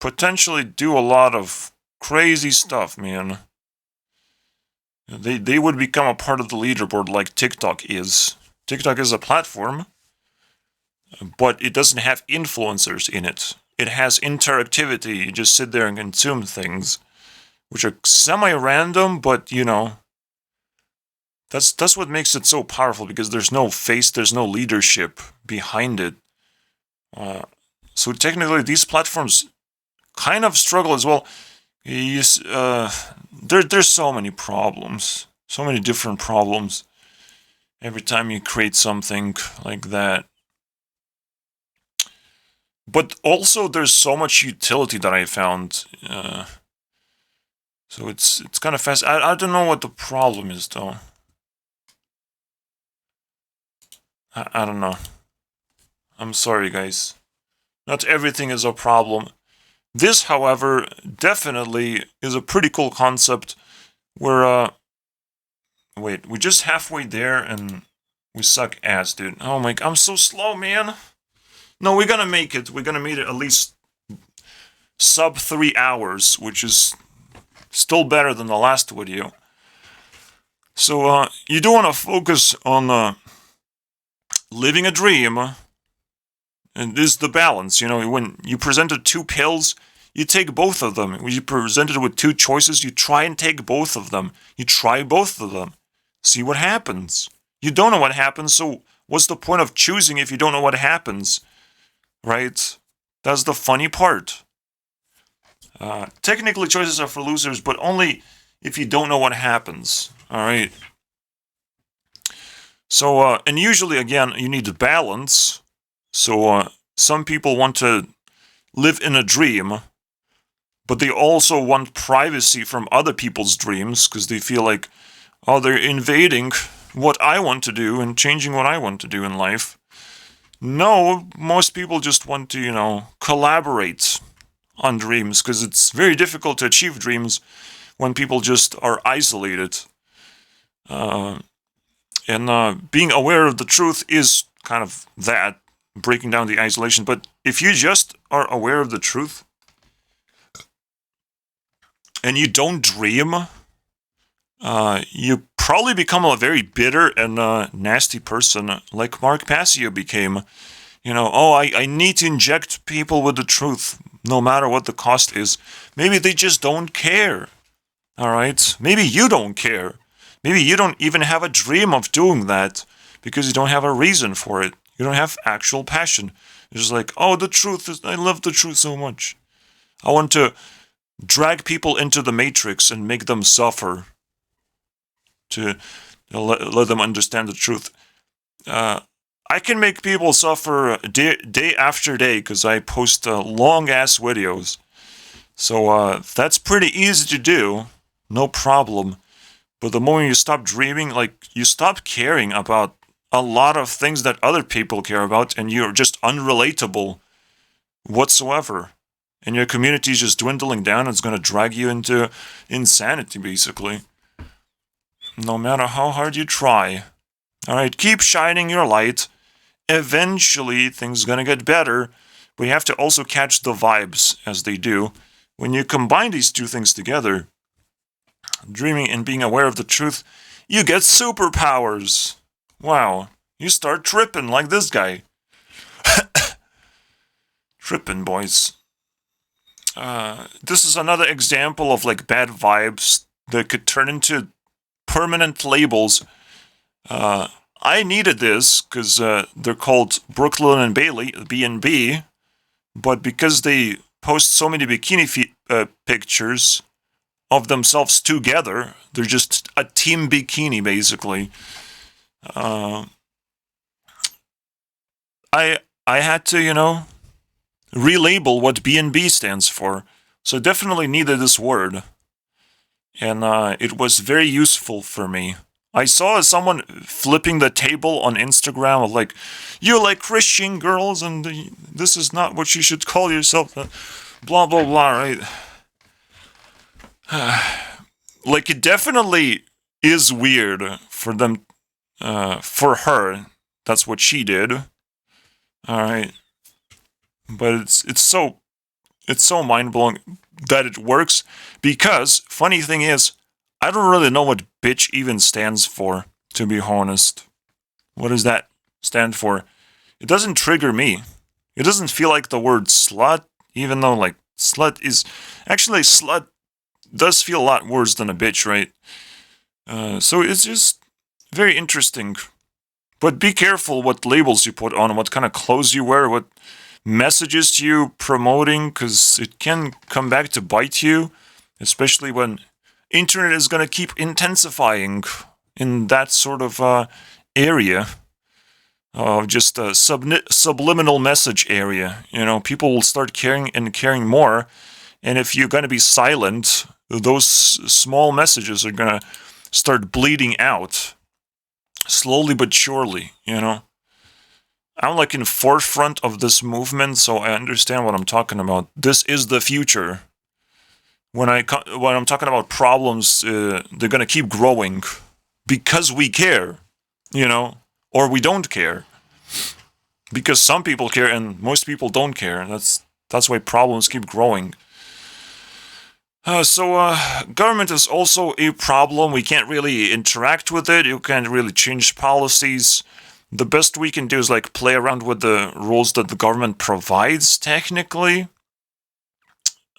potentially do a lot of crazy stuff, man. They would become a part of the leaderboard like TikTok is. TikTok is a platform, but it doesn't have influencers in it. It has interactivity. You just sit there and consume things, which are semi-random, but, you know, that's what makes it so powerful, because there's no face, there's no leadership behind it. So technically, these platforms kind of struggle as well. There's so many problems, so many different problems every time you create something like that. But also, there's so much utility that I found. So it's kind of fast. I don't know what the problem is, though. I don't know. I'm sorry, guys. Not everything is a problem. This, however, definitely is a pretty cool concept where, wait, we're just halfway there and we suck ass, dude. Oh my, I'm so slow, man. No, we're gonna make it. We're gonna make it at least sub 3 hours, which is still better than the last video. So, you do want to focus on, living a dream. And this is the balance, you know, when you presented 2 pills, you take both of them. When you presented with 2 choices, you try and take both of them. You try both of them. See what happens. You don't know what happens, so what's the point of choosing if you don't know what happens? Right? That's the funny part. Technically, choices are for losers, but only if you don't know what happens. All right. So, and usually, again, you need balance. So, some people want to live in a dream, but they also want privacy from other people's dreams because they feel like, oh, they're invading what I want to do and changing what I want to do in life. No, most people just want to, collaborate on dreams because it's very difficult to achieve dreams when people just are isolated. And being aware of the truth is kind of that, breaking down the isolation. But if you just are aware of the truth and you don't dream, you probably become a very bitter and nasty person like Mark Passio became. I need to inject people with the truth no matter what the cost is. Maybe they just don't care. All right? Maybe you don't care. Maybe you don't even have a dream of doing that because you don't have a reason for it. You don't have actual passion. It's just like, oh, the truth is, I love the truth so much. I want to drag people into the matrix and make them suffer to let them understand the truth. I can make people suffer day after day because I post long-ass videos. So that's pretty easy to do. No problem. But the moment you stop dreaming, like, you stop caring about a lot of things that other people care about, and you're just unrelatable whatsoever. And your community is just dwindling down, it's going to drag you into insanity, basically. No matter how hard you try. Alright, keep shining your light. Eventually, things are going to get better, but you have to also catch the vibes as they do. When you combine these two things together, dreaming and being aware of the truth, you get superpowers. Wow, you start tripping like this guy. Tripping, boys. This is another example of like bad vibes that could turn into permanent labels. I needed this because they're called Brooklyn and Bailey, B&B, but because they post so many bikini pictures of themselves together, they're just a team bikini, basically. I had to, relabel what B&B stands for. So I definitely needed this word. And it was very useful for me. I saw someone flipping the table on Instagram of like, you like Christian girls and this is not what you should call yourself. Blah, blah, blah, right? Like, it definitely is weird for them, for her. That's what she did. Alright. But it's so mind-blowing that it works, because, funny thing is, I don't really know what bitch even stands for, to be honest. What does that stand for? It doesn't trigger me. It doesn't feel like the word slut, even though, like, slut is... Actually, slut does feel a lot worse than a bitch, right? So it's just very interesting. But be careful what labels you put on, what kind of clothes you wear, what messages you promoting, because it can come back to bite you, especially when internet is going to keep intensifying in that sort of area. Just a subliminal message area. People will start caring and caring more, and if you're going to be silent, those small messages are going to start bleeding out. Slowly but surely, I'm like in forefront of this movement, so I understand what I'm talking about. This is the future. When I'm talking about problems, they're gonna keep growing because we care, or we don't care. Because some people care and most people don't care. That's why problems keep growing. So government is also a problem. We can't really interact with it. You can't really change policies. The best we can do is like play around with the rules that the government provides, technically.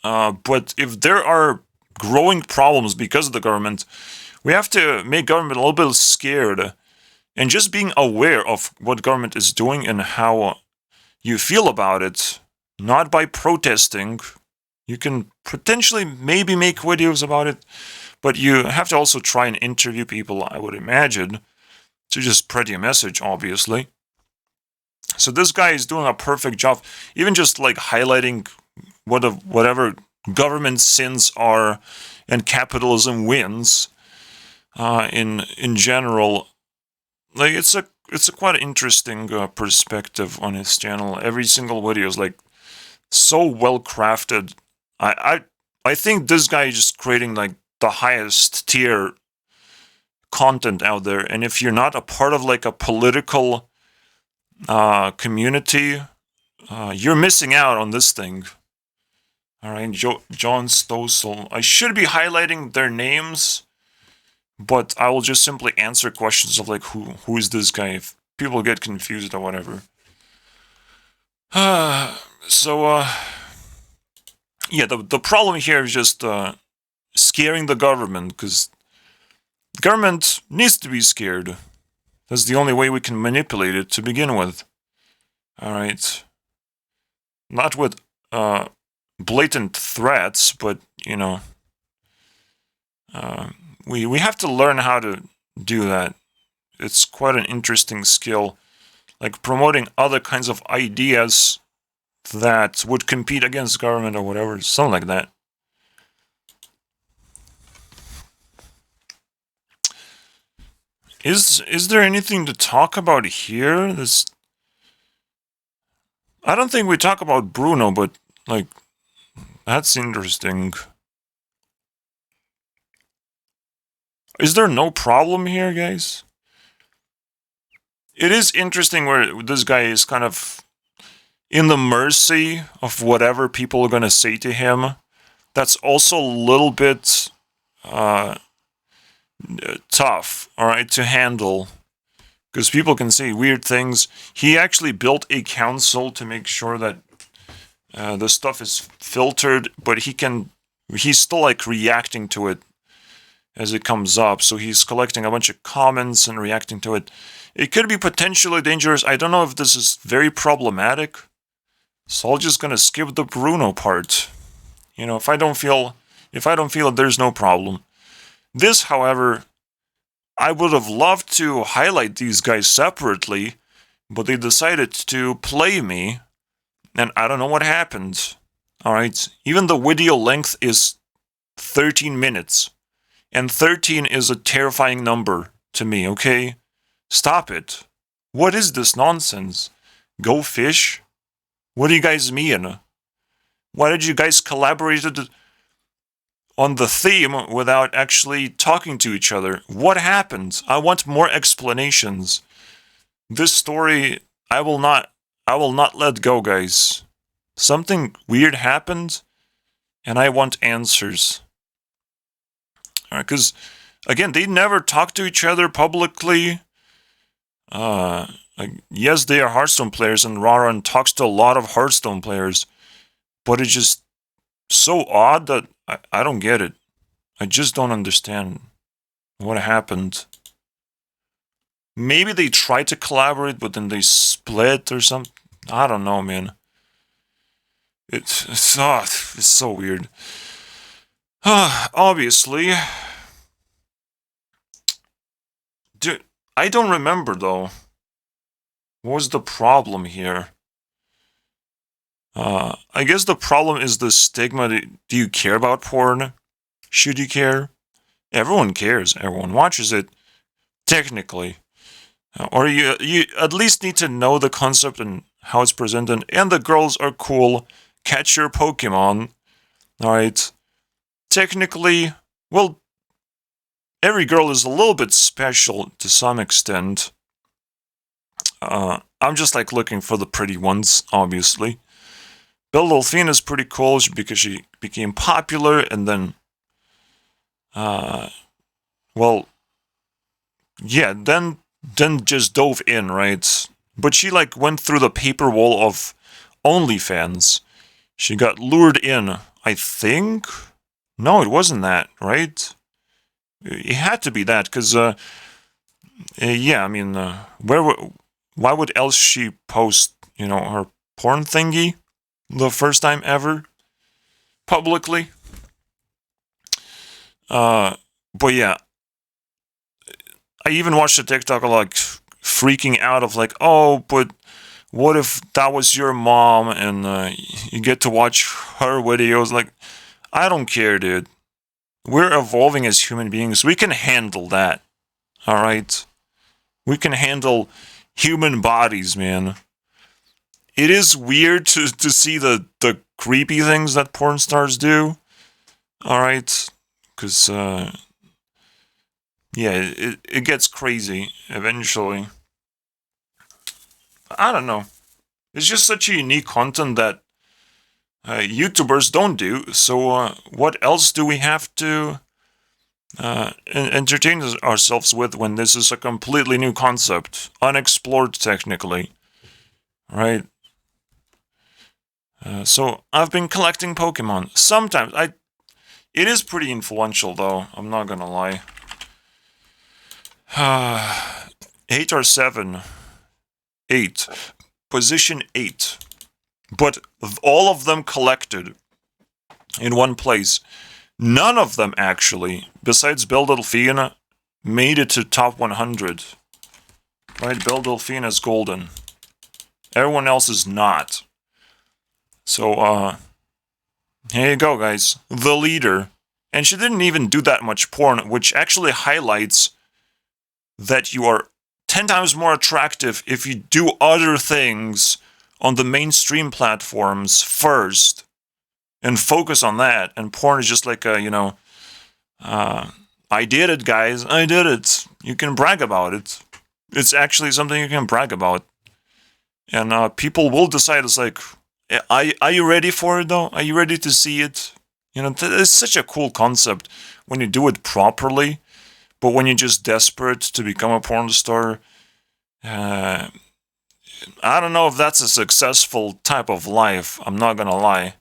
But if there are growing problems because of the government, we have to make government a little bit scared. And just being aware of what government is doing and how you feel about it, not by protesting. You can potentially maybe make videos about it, but you have to also try and interview people, I would imagine, to just spread your message, obviously. So this guy is doing a perfect job, even just like highlighting whatever government sins are and capitalism wins in general. Like it's a quite interesting perspective on his channel. Every single video is like so well crafted. I think this guy is just creating like the highest tier content out there. And if you're not a part of like a political community, you're missing out on this thing. All right, John Stossel. I should be highlighting their names, but I will just simply answer questions of like who is this guy if people get confused or whatever. Yeah, the problem here is just scaring the government, because government needs to be scared. That's the only way we can manipulate it to begin with. All right, not with blatant threats, but you know, we have to learn how to do that. It's quite an interesting skill, like promoting other kinds of ideas that would compete against government or whatever, something like that. Is there anything to talk about here? I don't think we talk about Bruno, but like that's interesting. Is there no problem here, guys? It is interesting where this guy is kind of in the mercy of whatever people are going to say to him. That's also a little bit tough, all right, to handle, because people can say weird things. He actually built a council to make sure that the stuff is filtered, but he's still like reacting to it as it comes up. So he's collecting a bunch of comments and reacting to it. It could be potentially dangerous. I don't know if this is very problematic. So I'm just gonna skip the Bruno part. You know, if I don't feel it, there's no problem. This, however, I would have loved to highlight these guys separately, but they decided to play me, and I don't know what happened. Alright, even the video length is 13 minutes, and 13 is a terrifying number to me, okay? Stop it. What is this nonsense? Go fish? What do you guys mean? Why did you guys collaborate on the theme without actually talking to each other? What happened? I want more explanations. This story, I will not let go, guys. Something weird happened, and I want answers. Alright, because, again, they never talk to each other publicly. Yes, they are Hearthstone players, and Raran talks to a lot of Hearthstone players, but it's just so odd that I don't get it. I just don't understand what happened. Maybe they tried to collaborate, but then they split or something. I don't know, man. It's so weird. Obviously. Dude, I don't remember, though. What was the problem here? I guess the problem is the stigma. Do you care about porn? Should you care? Everyone cares. Everyone watches it. Technically. Or you at least need to know the concept and how it's presented. And the girls are cool. Catch your Pokemon. Alright. Technically, well, every girl is a little bit special to some extent. I'm just like looking for the pretty ones, obviously. Belle Delphine is pretty cool because she became popular and then, well, yeah, then just dove in, right? But she like went through the paper wall of OnlyFans. She got lured in, I think? No, it wasn't that, right? It had to be that, because, yeah, I mean, why would else she post, her porn thingy the first time ever? publicly. But yeah, I even watched a TikTok like freaking out of like, oh, but what if that was your mom and you get to watch her videos? Like, I don't care, dude. We're evolving as human beings. We can handle that. All right? We can handle human bodies, man. It is weird to see the creepy things that porn stars do. All right? Because, yeah, it gets crazy eventually. I don't know. It's just such a unique content that YouTubers don't do. So what else do we have to entertain ourselves with when this is a completely new concept, unexplored technically, right? So I've been collecting Pokemon. Sometimes it is pretty influential though. I'm not gonna lie. 8 or 7. 8. Position 8. But all of them collected in one place. None of them actually, besides Belle Delphine, made it to top 100. Right, Belle Delphine is golden. Everyone else is not. So, here you go, guys. The leader. And she didn't even do that much porn, which actually highlights that you are 10 times more attractive if you do other things on the mainstream platforms first and focus on that. And porn is just like a, I did it, guys. I did it. You can brag about it. It's actually something you can brag about. And people will decide, it's like, are you ready for it, though? Are you ready to see it? You know, it's such a cool concept when you do it properly. But when you're just desperate to become a porn star, I don't know if that's a successful type of life. I'm not gonna lie.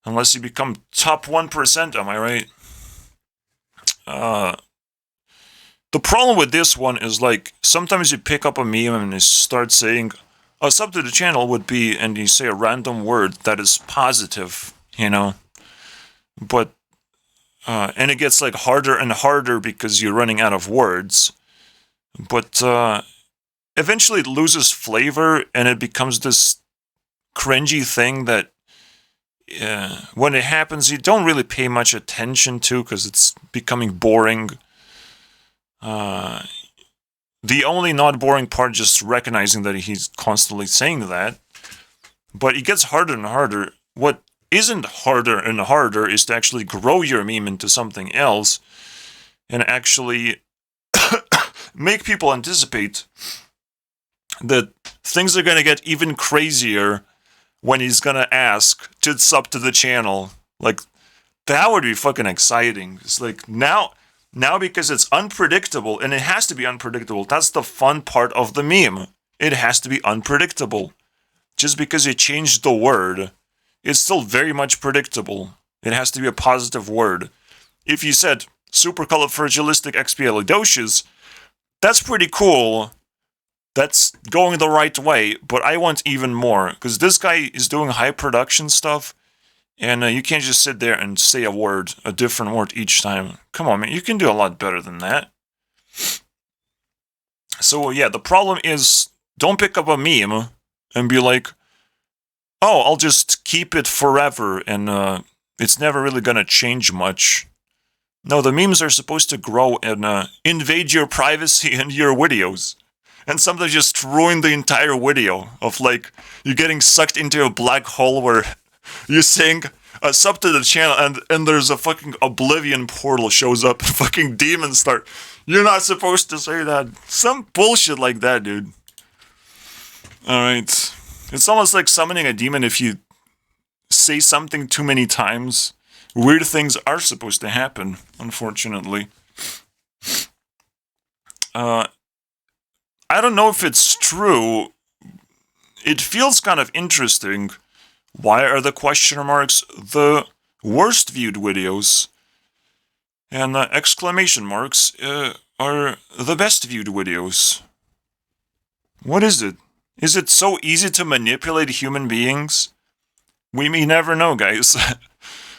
Unless you become top 1%, am I right? The problem with this one is like, sometimes you pick up a meme and you start saying, a sub to the channel would be, and you say a random word that is positive, you know? But and it gets like harder and harder because you're running out of words. But eventually it loses flavor and it becomes this cringy thing that when it happens you don't really pay much attention to because it's becoming boring. The only not boring part is just recognizing that he's constantly saying that. But it gets harder and harder. What isn't harder and harder is to actually grow your meme into something else and actually make people anticipate that things are going to get even crazier when he's going to ask to sub to the channel. Like, that would be fucking exciting. It's like, now because it's unpredictable, and it has to be unpredictable, that's the fun part of the meme. It has to be unpredictable. Just because you changed the word, it's still very much predictable. It has to be a positive word. If you said supercalifragilisticexpialidocious, that's pretty cool. That's going the right way, but I want even more. Because this guy is doing high production stuff, and you can't just sit there and say a different word each time. Come on, man, you can do a lot better than that. So yeah, the problem is, don't pick up a meme and be like, oh, I'll just keep it forever, and it's never really gonna change much. No, the memes are supposed to grow and invade your privacy and your videos. And sometimes just ruin the entire video of, like, you getting sucked into a black hole where you're saying sub to the channel and there's a fucking oblivion portal shows up and fucking demons start. You're not supposed to say that. Some bullshit like that, dude. Alright. It's almost like summoning a demon if you say something too many times. Weird things are supposed to happen, unfortunately. I don't know if it's true. It feels kind of interesting. Why are the question marks the worst viewed videos? And the exclamation marks are the best viewed videos. What is it? Is it so easy to manipulate human beings We may never know, guys.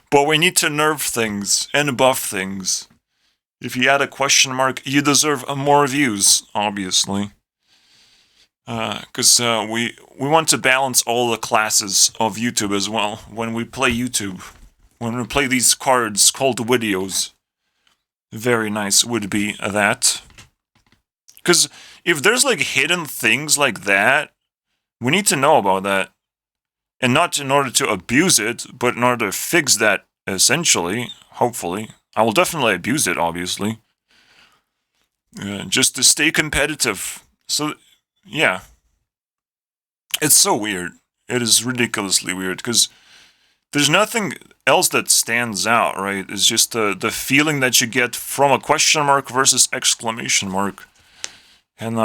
But we need to nerf things and buff things. If you add a question mark, you deserve more views, obviously. Because we want to balance all the classes of YouTube as well when we play YouTube. When we play these cards called videos. Very nice would be that. Because if there's like hidden things like that, we need to know about that. And not in order to abuse it, but in order to fix that, essentially, hopefully. I will definitely abuse it, obviously. Just to stay competitive. So, yeah. It's so weird. It is ridiculously weird, because there's nothing else that stands out, right? It's just the feeling that you get from a question mark versus exclamation mark. And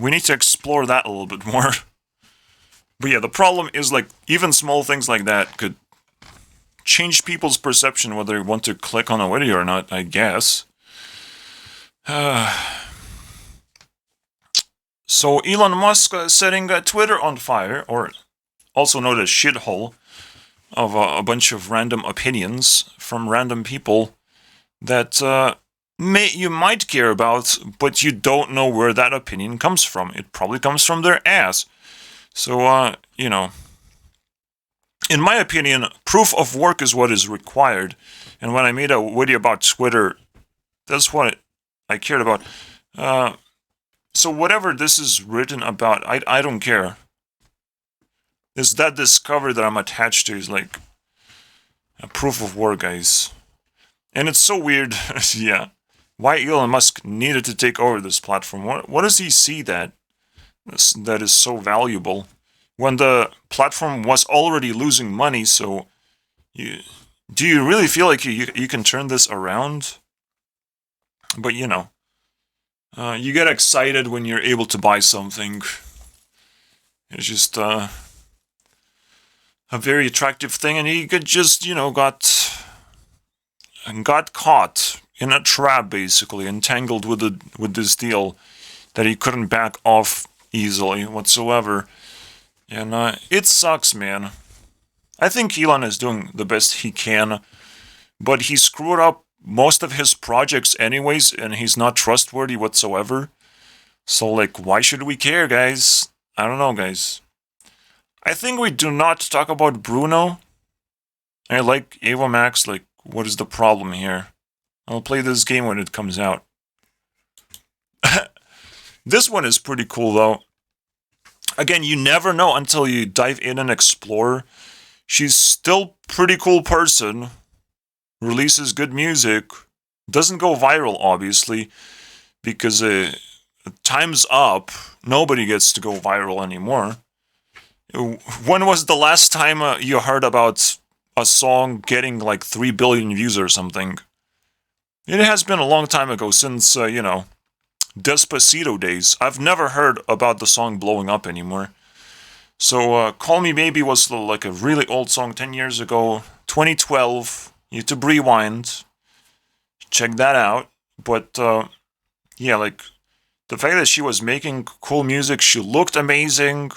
we need to explore that a little bit more. But yeah, the problem is, like, even small things like that could change people's perception whether they want to click on a video or not, I guess. So Elon Musk setting Twitter on fire, or also known as shithole, of a bunch of random opinions from random people that you might care about, but you don't know where that opinion comes from. It probably comes from their ass. So, you know, in my opinion, proof of work is what is required. And when I made a video about Twitter, that's what I cared about. So whatever this is written about, I don't care. It's that discovery that I'm attached to is like a proof of work, guys. And it's so weird, yeah. Why Elon Musk needed to take over this platform? What does he see that is so valuable when the platform was already losing money? So, do you really feel like you can turn this around? But you know, you get excited when you're able to buy something. It's just a very attractive thing, and he could just, you know, got caught in a trap, basically, entangled with this deal that he couldn't back off easily whatsoever. And it sucks, man. I think Elon is doing the best he can, but he screwed up most of his projects anyways, and he's not trustworthy whatsoever. So, like, why should we care, guys? I don't know, guys. I think we do not talk about Bruno. I like Ava Max. Like, what is the problem here? I'll play this game when it comes out. This one is pretty cool, though. Again, you never know until you dive in and explore. She's still pretty cool person. Releases good music. Doesn't go viral, obviously, because time's up. Nobody gets to go viral anymore. When was the last time you heard about a song getting like 3 billion views or something? It has been a long time ago, since, you know, Despacito days. I've never heard about the song blowing up anymore. So, Call Me Maybe was like a really old song 10 years ago. 2012. YouTube Rewind. Check that out. But, yeah, like, the fact that she was making cool music, she looked amazing.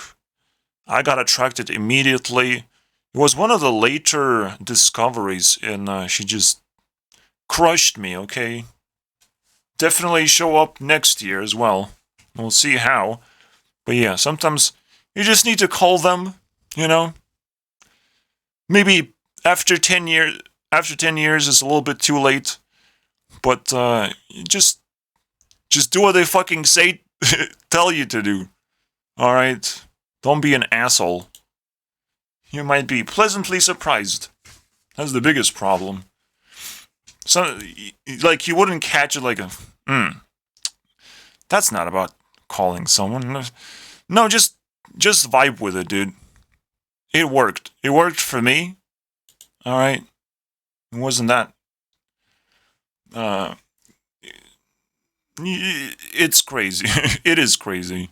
I got attracted immediately. It was one of the later discoveries, and she just crushed me, okay? Definitely show up next year as well. We'll see how. But yeah, sometimes you just need to call them, you know? Maybe after 10 years is a little bit too late. But just do what they fucking say, tell you to do. Alright? Don't be an asshole. You might be pleasantly surprised. That's the biggest problem. So, like, you wouldn't catch it like a, that's not about calling someone. No, just vibe with it, dude. It worked. It worked for me. Alright? It wasn't that. It's crazy. It is crazy.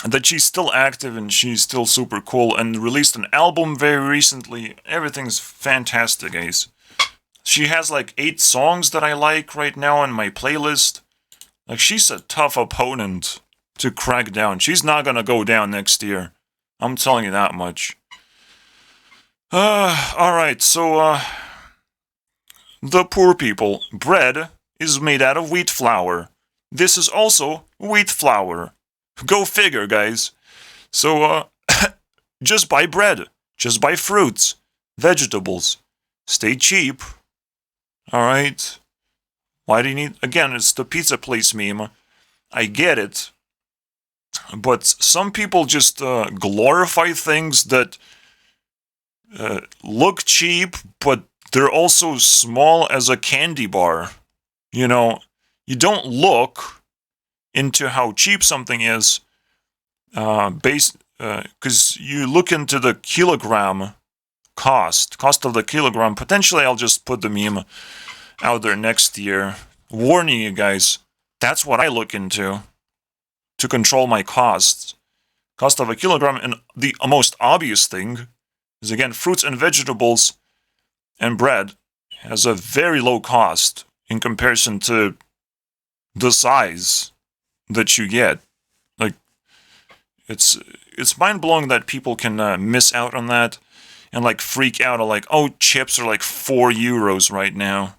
That she's still active and she's still super cool and released an album very recently. Everything's fantastic, guys. She has like 8 songs that I like right now in my playlist. Like, she's a tough opponent to crack down. She's not gonna go down next year. I'm telling you that much. Alright, so, the poor people. Bread is made out of wheat flour. This is also wheat flour. Go figure, guys. So, just buy bread. Just buy fruits. Vegetables. Stay cheap. Alright? Why do you need... Again, it's the pizza place meme. I get it. But some people just glorify things that look cheap, but they're also small as a candy bar. You know, you don't look into how cheap something is because you look into the kilogram cost of the kilogram. Potentially, I'll just put the meme out there next year. Warning you guys, that's what I look into to control my costs. Cost of a kilogram, and the most obvious thing is, again, fruits and vegetables and bread has a very low cost in comparison to the size that you get. Like, it's mind-blowing that people can miss out on that and, like, freak out of, like, oh, chips are, like, €4 right now.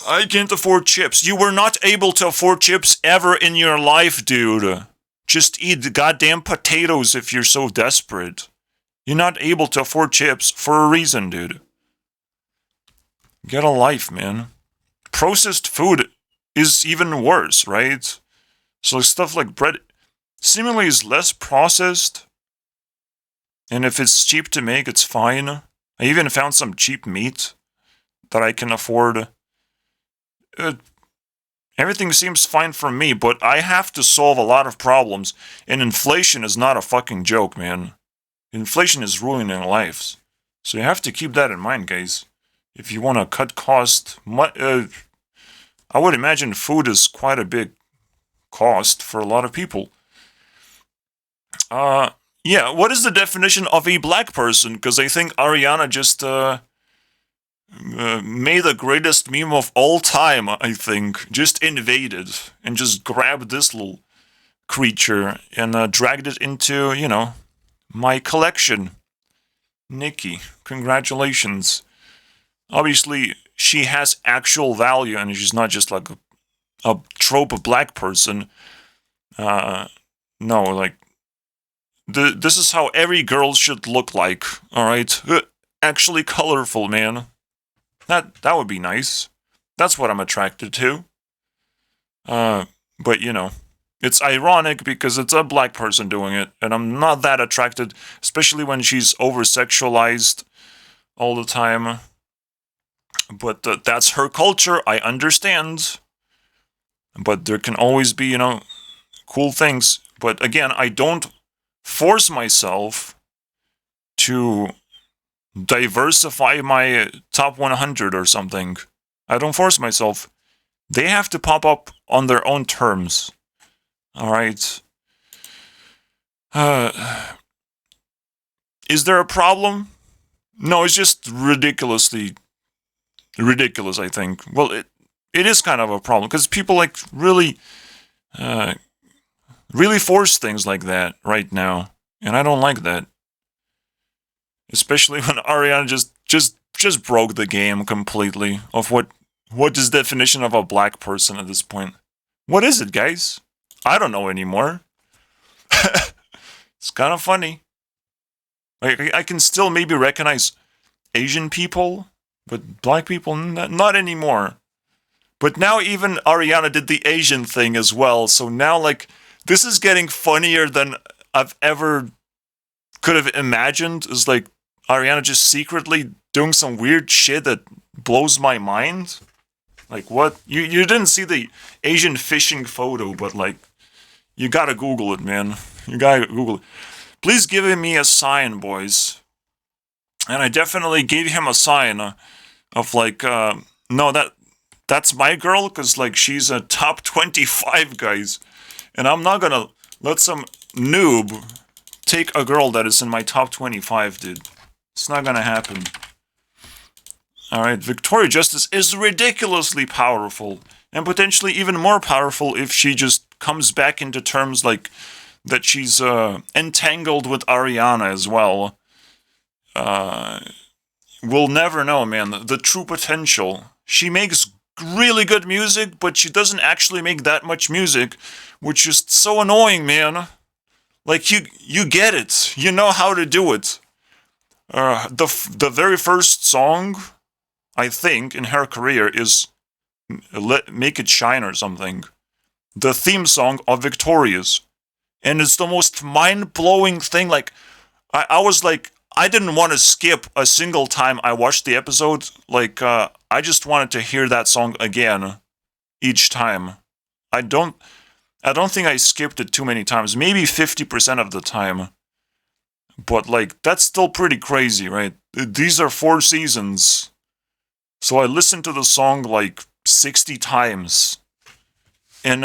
I can't afford chips. You were not able to afford chips ever in your life, dude. Just eat the goddamn potatoes if you're so desperate. You're not able to afford chips for a reason, dude. Get a life, man. Processed food is even worse, right? So stuff like bread seemingly is less processed. And if it's cheap to make, it's fine. I even found some cheap meat that I can afford. Everything seems fine for me, but I have to solve a lot of problems, and inflation is not a fucking joke, man. Inflation is ruining lives. So you have to keep that in mind, guys. If you want to cut costs, I would imagine food is quite a big cost for a lot of people. Yeah, what is the definition of a black person? Because I think Ariana just, made the greatest meme of all time, I think. Just invaded and just grabbed this little creature and dragged it into, you know, my collection. Nikki, congratulations. Obviously, she has actual value and she's not just like a trope of black person. No, like, this is how every girl should look like, alright? Actually colorful, man. That would be nice. That's what I'm attracted to. But, you know, it's ironic because it's a black person doing it, and I'm not that attracted, especially when she's over-sexualized all the time. But that's her culture, I understand. But there can always be, you know, cool things. But again, I don't force myself to diversify my top 100 or something. I don't force myself. They have to pop up on their own terms. Alright. Is there a problem? No, it's just ridiculously ridiculous, I think. Well, it is kind of a problem, because people, like, really force things like that right now. And I don't like that. Especially when Ariana just broke the game completely of what is definition of a black person at this point. What is it, guys? I don't know anymore. It's kind of funny. Like, I can still maybe recognize Asian people, but black people, not anymore. But now even Ariana did the Asian thing as well, so now, like, this is getting funnier than I've ever could have imagined. Is like Ariana just secretly doing some weird shit that blows my mind. Like, what? You didn't see the Asian fishing photo, but, like, you gotta Google it, man. You gotta Google it. Please give me a sign, boys. And I definitely gave him a sign of, like, no, that's my girl, because, like, she's a top 25, guys. And I'm not gonna let some noob take a girl that is in my top 25, dude. It's not gonna happen. Alright, Victoria Justice is ridiculously powerful. And potentially even more powerful if she just comes back into terms like that she's entangled with Ariana as well. We'll never know, man, the true potential. She makes really good music, but she doesn't actually make that much music, which is so annoying, man. Like, you get it. You know how to do it. The very first song, I think, in her career is Make It Shine or something. The theme song of Victorious. And it's the most mind-blowing thing. Like, I was like, I didn't want to skip a single time I watched the episode. Like, I just wanted to hear that song again each time. I don't think I skipped it too many times. Maybe 50% of the time. But, like, that's still pretty crazy, right? These are 4 seasons. So I listened to the song, like, 60 times. And,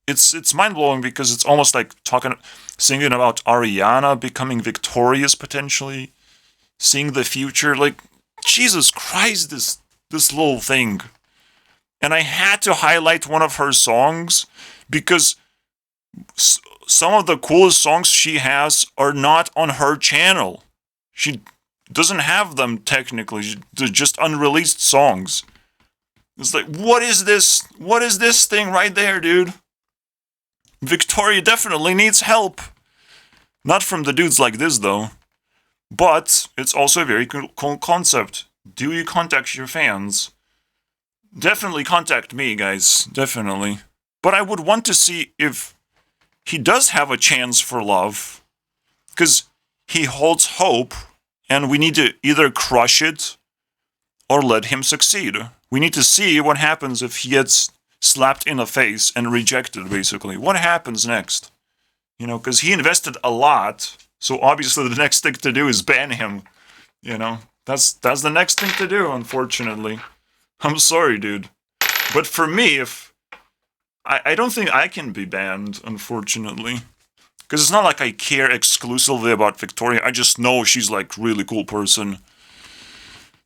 it's mind-blowing because it's almost like singing about Ariana becoming victorious, potentially. Seeing the future. Like, Jesus Christ, this little thing. And I had to highlight one of her songs because some of the coolest songs she has are not on her channel. She doesn't have them technically. They're just unreleased songs. It's like, what is this? What is this thing right there, dude? Victoria definitely needs help. Not from the dudes like this, though. But it's also a very cool concept. Do you contact your fans? Definitely contact me, guys. Definitely. But I would want to see if he does have a chance for love. Because he holds hope, and we need to either crush it or let him succeed. We need to see what happens if he gets slapped in the face and rejected, basically. What happens next? You know, because he invested a lot, so obviously the next thing to do is ban him. You know, that's the next thing to do, unfortunately. I'm sorry, dude. But for me, if I don't think I can be banned, unfortunately. Because it's not like I care exclusively about Victoria. I just know she's, like, really cool person.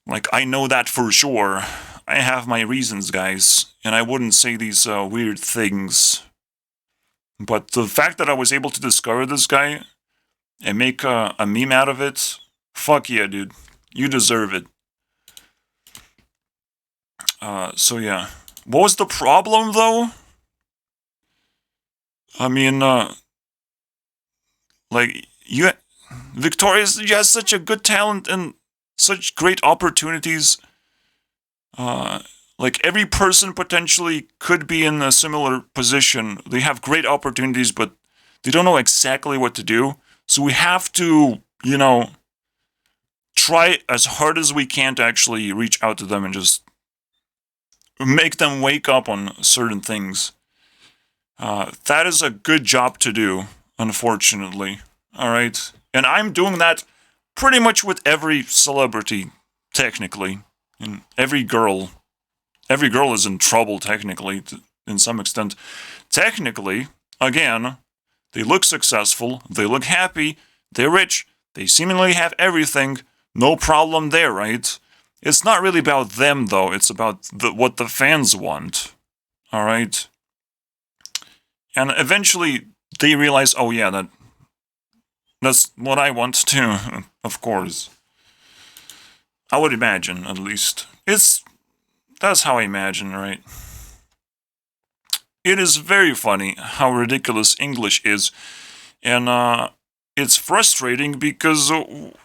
Like, I know that for sure. I have my reasons, guys. And I wouldn't say these weird things. But the fact that I was able to discover this guy and make a meme out of it, fuck yeah, dude. You deserve it. So yeah. What was the problem, though? I mean, like, Victoria has such a good talent and such great opportunities. Like, every person potentially could be in a similar position. They have great opportunities, but they don't know exactly what to do. So we have to, you know, try as hard as we can to actually reach out to them and just make them wake up on certain things. That is a good job to do, unfortunately. Alright? And I'm doing that pretty much with every celebrity, technically. And every girl is in trouble, technically, in some extent. Technically, again, they look successful, they look happy, they're rich, they seemingly have everything, no problem there, right? It's not really about them, though, it's about what the fans want, alright? And eventually, they realize, oh yeah, that's what I want too, of course. I would imagine, at least. That's how I imagine, right? It is very funny how ridiculous English is, and it's frustrating because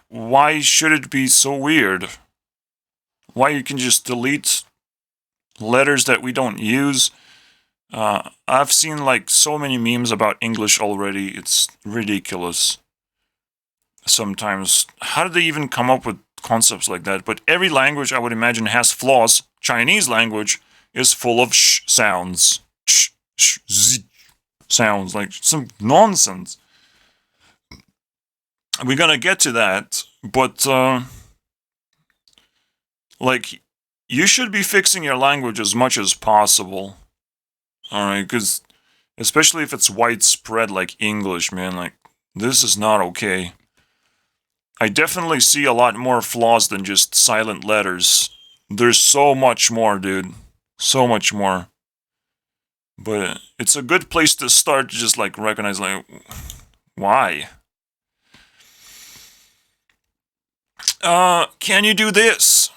why should it be so weird? Why you can just delete letters that we don't use? I've seen, like, so many memes about English already, it's ridiculous. Sometimes. How did they even come up with concepts like that? But every language, I would imagine, has flaws. Chinese language is full of sh sounds. Sh, sh, z sounds. Like, some nonsense. We're gonna get to that, but, like, you should be fixing your language as much as possible. Alright, because, especially if it's widespread like English, man, like, this is not okay. I definitely see a lot more flaws than just silent letters. There's so much more, dude. So much more. But it's a good place to start to just like recognize like why. Can you do this?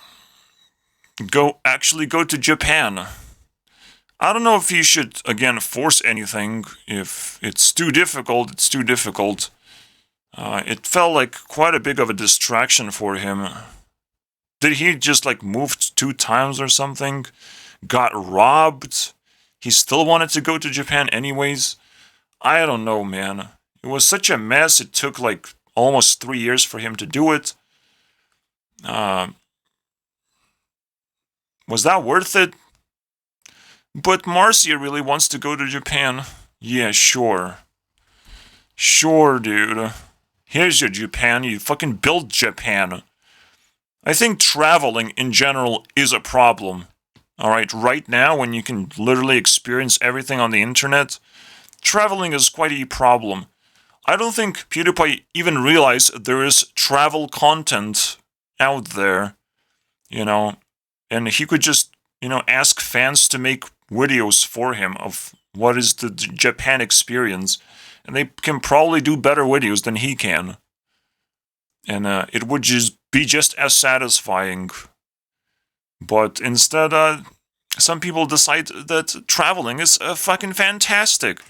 Actually go to Japan. I don't know if you should again force anything. If it's too difficult, it's too difficult. It felt like quite a big of a distraction for him. Did he just like moved 2 times or something? Got robbed? He still wanted to go to Japan anyways? I don't know, man. It was such a mess. It took like almost 3 years for him to do it. Was that worth it? But Marcia really wants to go to Japan. Yeah, sure. Sure, dude. Here's your Japan. You fucking built Japan. I think traveling in general is a problem. Alright, right now when you can literally experience everything on the internet, traveling is quite a problem. I don't think PewDiePie even realized there is travel content out there, and he could just, ask fans to make videos for him of what is the Japan experience, and they can probably do better videos than he can. And it would just be just as satisfying. But instead, some people decide that traveling is fucking fantastic.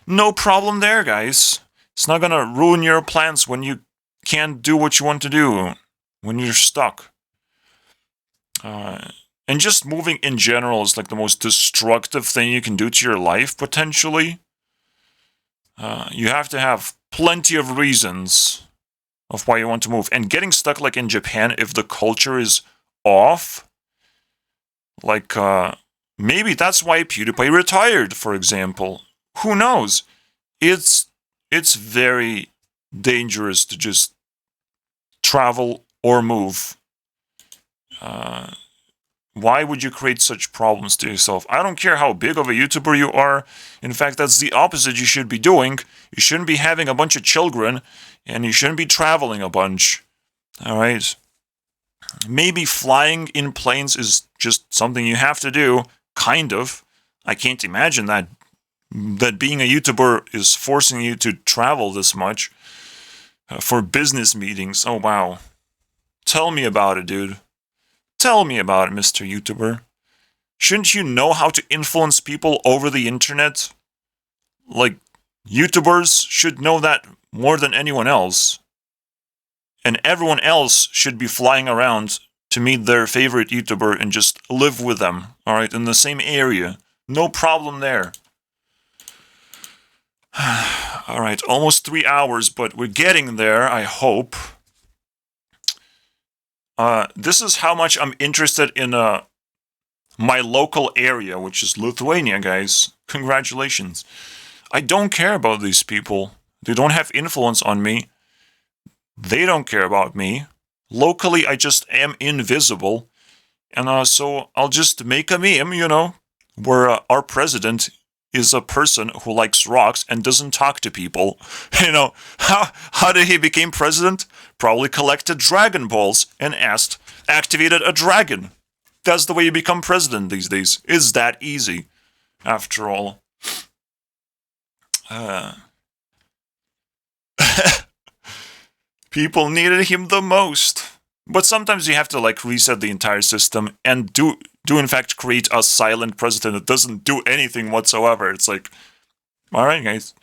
No problem there, guys. It's not gonna ruin your plans when you can't do what you want to do, when you're stuck. And just moving in general is like the most destructive thing you can do to your life, potentially. You have to have plenty of reasons of why you want to move. And getting stuck like in Japan, if the culture is off, like, maybe that's why PewDiePie retired, for example. Who knows? It's very dangerous to just travel or move. Why would you create such problems to yourself? I don't care how big of a YouTuber you are. In fact, that's the opposite you should be doing. You shouldn't be having a bunch of children, and you shouldn't be traveling a bunch. Alright? Maybe flying in planes is just something you have to do. Kind of. I can't imagine that being a YouTuber is forcing you to travel this much for business meetings. Oh, wow. Tell me about it, dude. Tell me about it, Mr. YouTuber. Shouldn't you know how to influence people over the internet? Like, YouTubers should know that more than anyone else. And everyone else should be flying around to meet their favorite YouTuber and just live with them, alright, in the same area. No problem there. Alright, almost 3 hours, but we're getting there, I hope. This is how much I'm interested in my local area, which is Lithuania, guys. Congratulations. I don't care about these people. They don't have influence on me. They don't care about me. Locally, I just am invisible. And so I'll just make a meme, where our president is a person who likes rocks and doesn't talk to people. How did he become president? Probably collected Dragon Balls and activated a dragon. That's the way you become president these days. It's that easy, after all. People needed him the most. But sometimes you have to reset the entire system and do in fact create a silent president that doesn't do anything whatsoever. It's like, alright guys.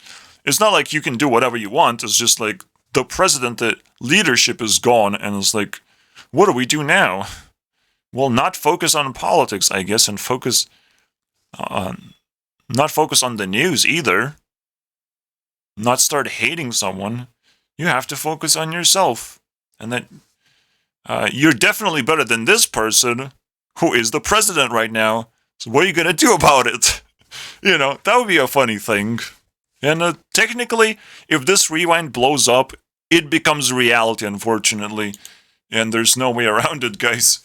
It's not like you can do whatever you want, it's just like the president, the leadership is gone, and it's like, what do we do now? Well, not focus on politics, I guess, and not focus on the news either. Not start hating someone. You have to focus on yourself. And that you're definitely better than this person, who is the president right now. So what are you gonna do about it? That would be a funny thing. And technically, if this rewind blows up, it becomes reality, unfortunately. And there's no way around it, guys.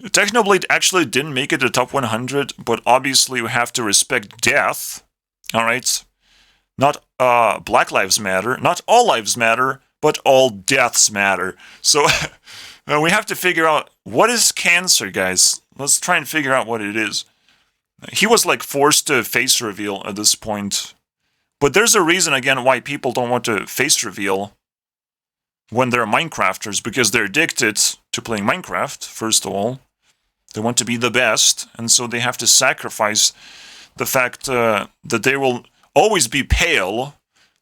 Technoblade actually didn't make it to top 100, but obviously we have to respect death. Alright? Not Black Lives Matter, not all lives matter, but all deaths matter. So we have to figure out, what is cancer, guys? Let's try and figure out what it is. He was like forced to face reveal at this point. But there's a reason, again, why people don't want to face reveal when they're Minecrafters, because they're addicted to playing Minecraft, first of all. They want to be the best, and so they have to sacrifice the fact that they will always be pale.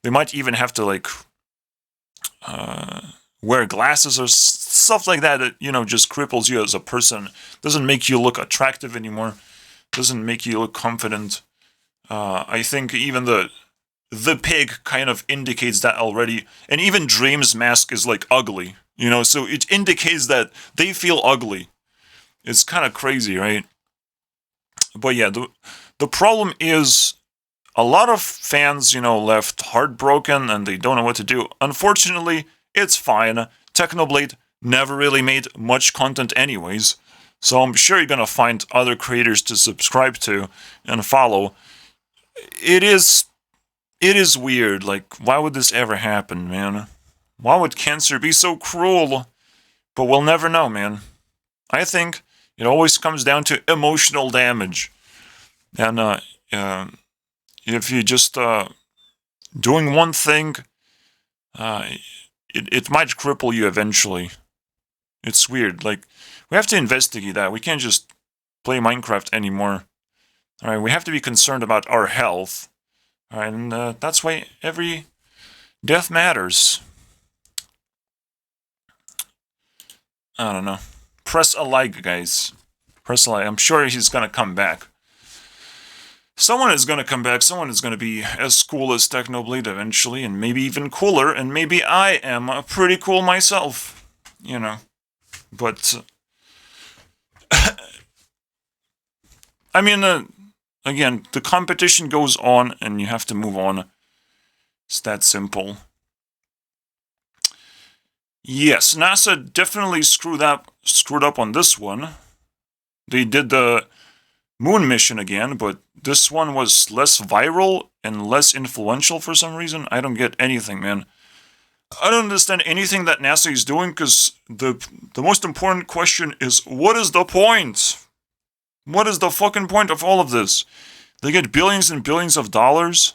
They might even have to, like, wear glasses or stuff like that just cripples you as a person. Doesn't make you look attractive anymore. Doesn't make you look confident. I think even the pig kind of indicates that already. And even Dream's mask is, like, ugly. So it indicates that they feel ugly. It's kind of crazy, right? But yeah, the problem is a lot of fans, left heartbroken and they don't know what to do. Unfortunately, it's fine. Technoblade never really made much content anyways, so I'm sure you're gonna find other creators to subscribe to and follow. It is weird. Like, why would this ever happen, man? Why would cancer be so cruel? But we'll never know, man. I think it always comes down to emotional damage. And if you just doing one thing, it might cripple you eventually. It's weird. Like, we have to investigate that. We can't just play Minecraft anymore. Alright, we have to be concerned about our health. Alright, and that's why every death matters. I don't know. Press a like, guys. Press a like. I'm sure he's gonna come back. Someone is gonna come back. Someone is gonna be as cool as Technoblade eventually, and maybe even cooler, and maybe I am pretty cool myself. But... I mean, again, the competition goes on, and you have to move on. It's that simple. Yes, NASA definitely screwed up on this one. They did the moon mission again, but this one was less viral and less influential for some reason. I don't get anything, man. I don't understand anything that NASA is doing, because the most important question is, what is the point? What is the fucking point of all of this? They get billions and billions of dollars.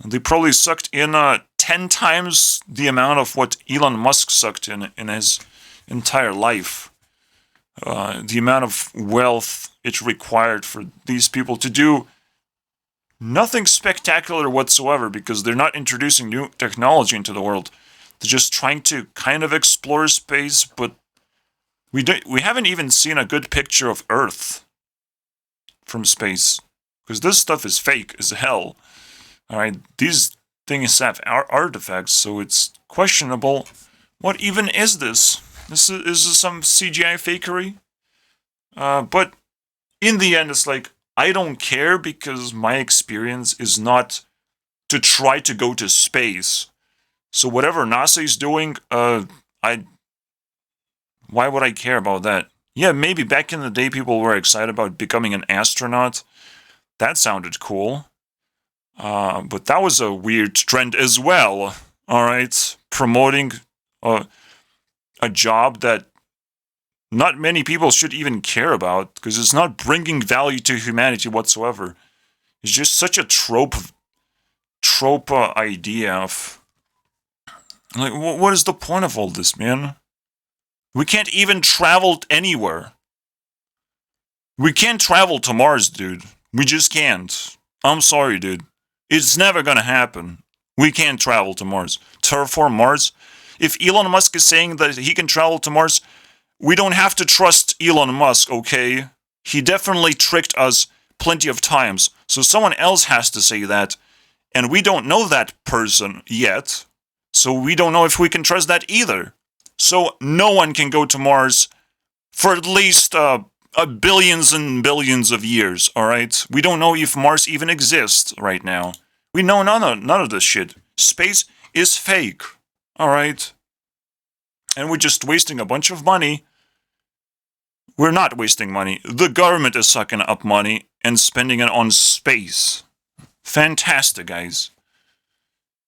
They probably sucked in 10 times the amount of what Elon Musk sucked in his entire life. The amount of wealth it required for these people to do nothing spectacular whatsoever, because they're not introducing new technology into the world. They're just trying to kind of explore space, but we haven't even seen a good picture of Earth from space, because this stuff is fake as hell. Alright, these things have artifacts, so it's questionable. What even is this? Is this some CGI fakery? But in the end, it's like, I don't care, because my experience is not to try to go to space. So whatever NASA is doing, why would I care about that? Yeah, maybe back in the day people were excited about becoming an astronaut. That sounded cool. But that was a weird trend as well. Alright? Promoting a job that not many people should even care about, because it's not bringing value to humanity whatsoever. It's just such a trope idea of... Like, what is the point of all this, man? We can't even travel anywhere. We can't travel to Mars, dude. We just can't. I'm sorry, dude. It's never gonna happen. We can't travel to Mars. Terraform Mars? If Elon Musk is saying that he can travel to Mars, we don't have to trust Elon Musk, okay? He definitely tricked us plenty of times, so someone else has to say that, and we don't know that person yet, so we don't know if we can trust that either. So no one can go to Mars for at least billions and billions of years, alright? We don't know if Mars even exists right now. We know none of this shit. Space is fake, alright? And we're just wasting a bunch of money. We're not wasting money. The government is sucking up money and spending it on space. Fantastic, guys.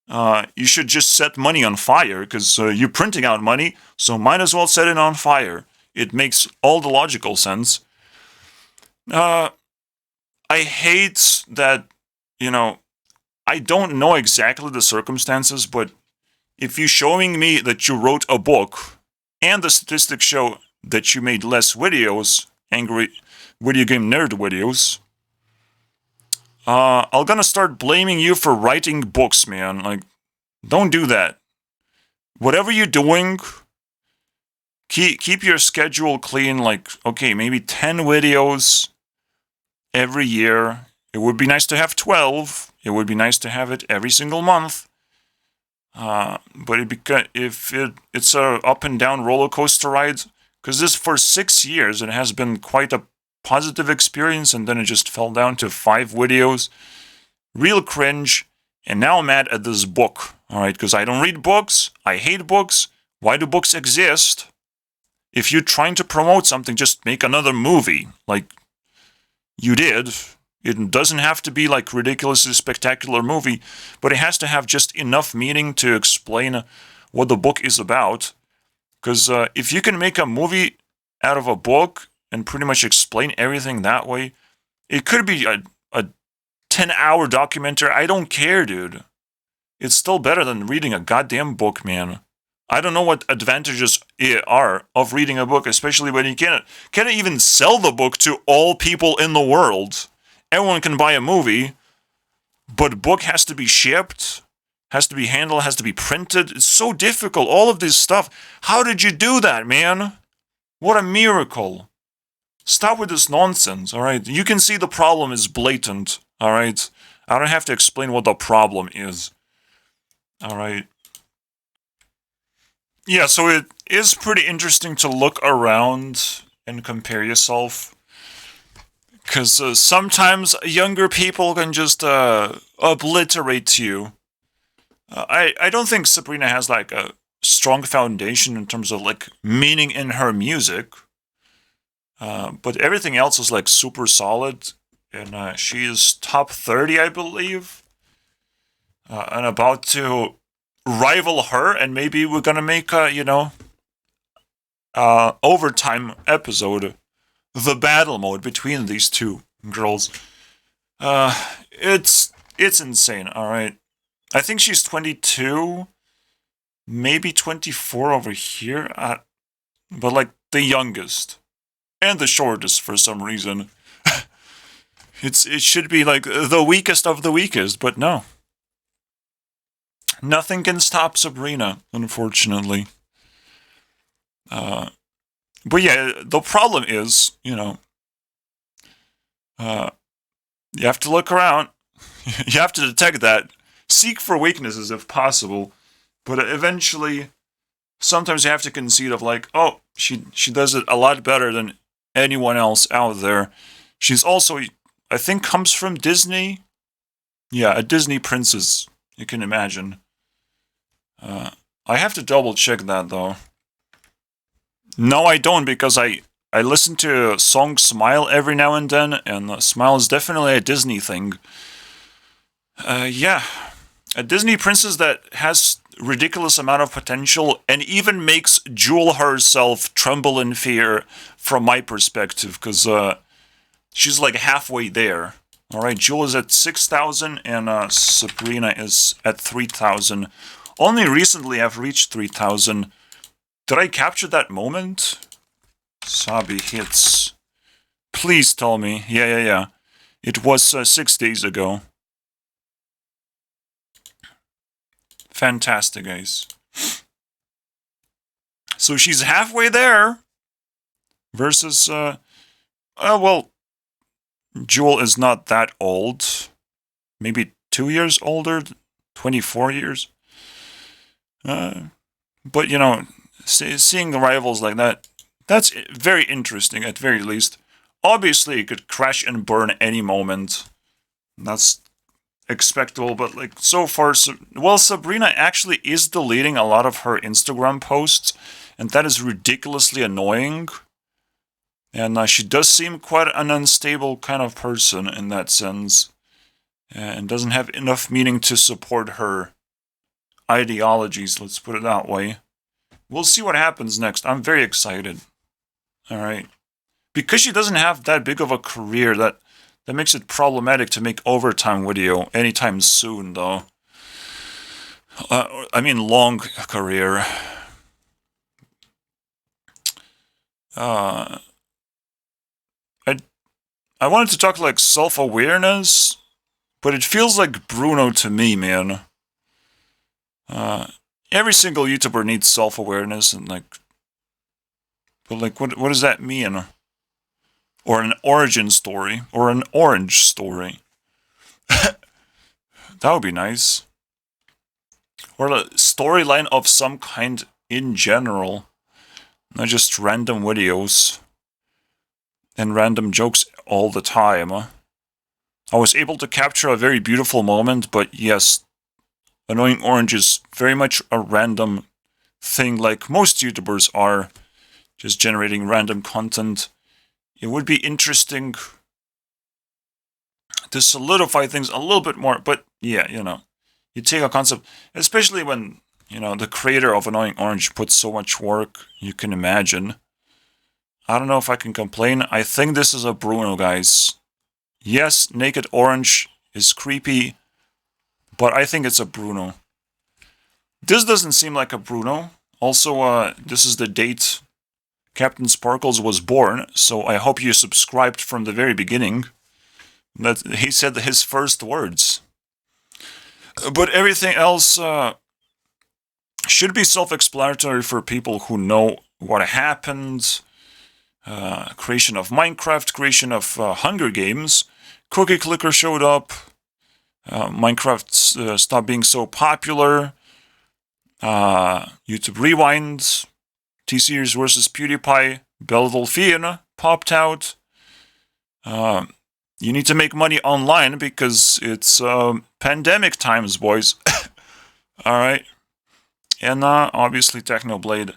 You should just set money on fire, because you're printing out money, so might as well set it on fire. It makes all the logical sense. I hate that, you know, I don't know exactly the circumstances, but if you're showing me that you wrote a book and the statistics show that you made less videos, angry video game nerd videos, I'm gonna start blaming you for writing books, man. Like, don't do that. Whatever you're doing, keep your schedule clean. Like, okay, maybe 10 videos every year. It would be nice to have 12. It would be nice to have it every single month. But it's a up and down roller coaster ride, because this for 6 years it has been quite a positive experience, and then it just fell down to 5 videos. Real cringe. And now I'm mad at this book. All right, because I don't read books. I hate books. Why do books exist? If you're trying to promote something, just make another movie, like you did. It doesn't have to be like ridiculously spectacular movie, but it has to have just enough meaning to explain what the book is about. Because if you can make a movie out of a book and pretty much explain everything that way, it could be a 10-hour documentary. I don't care, dude. It's still better than reading a goddamn book, man. I don't know what advantages are of reading a book, especially when you can't even sell the book to all people in the world. Everyone can buy a movie, but book has to be shipped, has to be handled, has to be printed. It's so difficult, all of this stuff. How did you do that, man? What a miracle. Stop with this nonsense, alright? You can see the problem is blatant, alright? I don't have to explain what the problem is. Alright. Yeah, so it is pretty interesting to look around and compare yourself. Because sometimes younger people can just obliterate you. I don't think Sabrina has like a strong foundation in terms of like meaning in her music. But everything else is like super solid. And she is top 30, I believe. And about to rival her, and maybe we're gonna make a, overtime episode. The battle mode between these two girls. It's insane, alright. I think she's 22, maybe 24 over here, but like the youngest. And the shortest for some reason. It should be like the weakest of the weakest, but no. Nothing can stop Sabrina, unfortunately. But yeah, the problem is, you have to look around. You have to detect that. Seek for weaknesses if possible. But eventually, sometimes you have to concede of like, oh, she does it a lot better than anyone else out there. She's also, I think, comes from Disney. Yeah, a Disney princess, you can imagine. I have to double check that though. No, I don't, because I listen to song Smile every now and then, and Smile is definitely a Disney thing. Yeah. A Disney princess that has ridiculous amount of potential and even makes Jewel herself tremble in fear from my perspective, because she's like halfway there. Alright, Jewel is at 6,000 and Sabrina is at 3,000. Only recently I've reached 3,000. Did I capture that moment? Sabi hits. Please tell me. Yeah. It was 6 days ago. Fantastic, guys. So she's halfway there. Versus, well, Jewel is not that old. Maybe 2 years older. 24 years. But, seeing the rivals like that, that's very interesting, at very least. Obviously, it could crash and burn any moment. That's expectable, but like so far, Sabrina actually is deleting a lot of her Instagram posts, and that is ridiculously annoying. And she does seem quite an unstable kind of person in that sense, and doesn't have enough meaning to support her ideologies, let's put it that way. We'll see what happens next. I'm very excited. Alright. Because she doesn't have that big of a career, that That makes it problematic to make overtime video anytime soon, though. I mean, long career. I wanted to talk like self-awareness, but it feels like Bruno to me, man. Every single YouTuber needs self-awareness, and like, but like, what does that mean? Or an origin story, or an orange story. That would be nice. Or a storyline of some kind in general, not just random videos and random jokes all the time. I was able to capture a very beautiful moment, but yes, Annoying Orange is very much a random thing, like most YouTubers are, just generating random content. It would be interesting to solidify things a little bit more, but yeah, you know, you take a concept, especially when, you know, the creator of Annoying Orange puts so much work, you can imagine. I don't know if I can complain. I think this is a Bruno, guys. Yes, Naked Orange is creepy, but I think it's a Bruno. This doesn't seem like a Bruno. Also, this is the date Captain Sparkles was born, so I hope you subscribed from the very beginning. That he said his first words. But everything else should be self-explanatory for people who know what happened. Creation of Minecraft, creation of Hunger Games. Cookie Clicker showed up. Minecraft stopped being so popular. YouTube Rewind. T-Series versus PewDiePie. Belle Delphine popped out. You need to make money online because it's pandemic times, boys. Alright. And obviously Technoblade.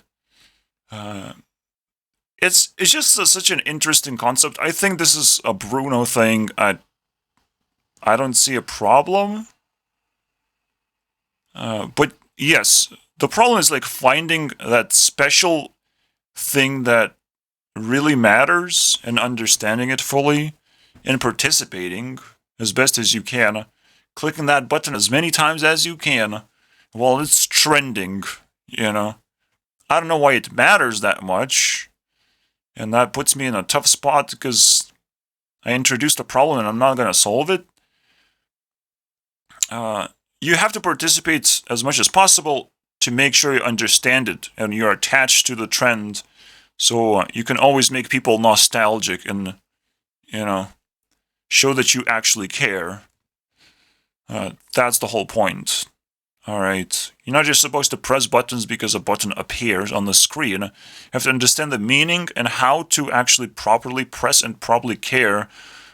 It's just such an interesting concept. I think this is a Bruno thing. I don't see a problem. But yes, the problem is like finding that special thing that really matters and understanding it fully and participating as best as you can. Clicking that button as many times as you can while it's trending, you know. I don't know why it matters that much. And that puts me in a tough spot because I introduced a problem and I'm not going to solve it. You have to participate as much as possible to make sure you understand it and you're attached to the trend. So you can always make people nostalgic and, you know, show that you actually care. That's the whole point. Alright. You're not just supposed to press buttons because a button appears on the screen. You have to understand the meaning and how to actually properly press and properly care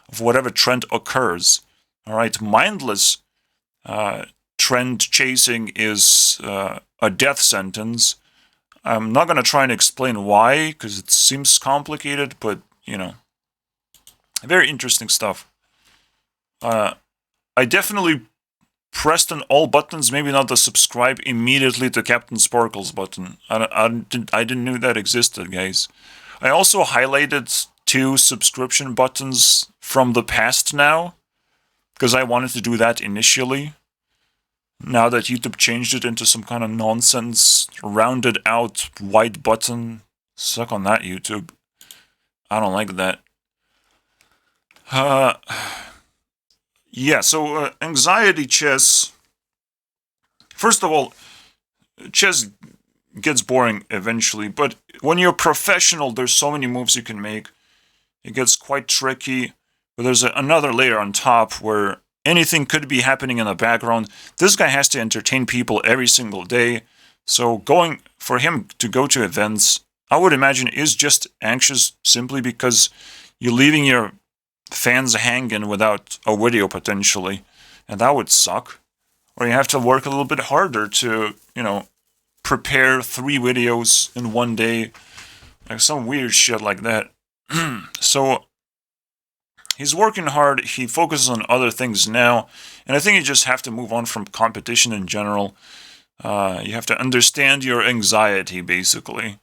of whatever trend occurs. Alright. Mindless trend chasing is a death sentence. I'm not going to try and explain why, because it seems complicated, but, you know, very interesting stuff. I definitely pressed on all buttons, maybe not the subscribe immediately to Captain Sparkles button. I didn't know that existed, guys. I also highlighted 2 subscription buttons from the past now, because I wanted to do that initially. Now that YouTube changed it into some kind of nonsense, rounded out white button. Suck on that, YouTube. I don't like that. Yeah, so anxiety chess. First of all, chess gets boring eventually, but when you're a professional, there's so many moves you can make. It gets quite tricky, but there's another layer on top where anything could be happening in the background. This guy has to entertain people every single day, so going for him to go to events, I would imagine, is just anxious simply because you're leaving your fans hanging without a video potentially, and that would suck. Or you have to work a little bit harder to, you know, prepare 3 videos in one day, like some weird shit like that. So he's working hard, he focuses on other things now, and I think you just have to move on from competition in general. You have to understand your anxiety, basically.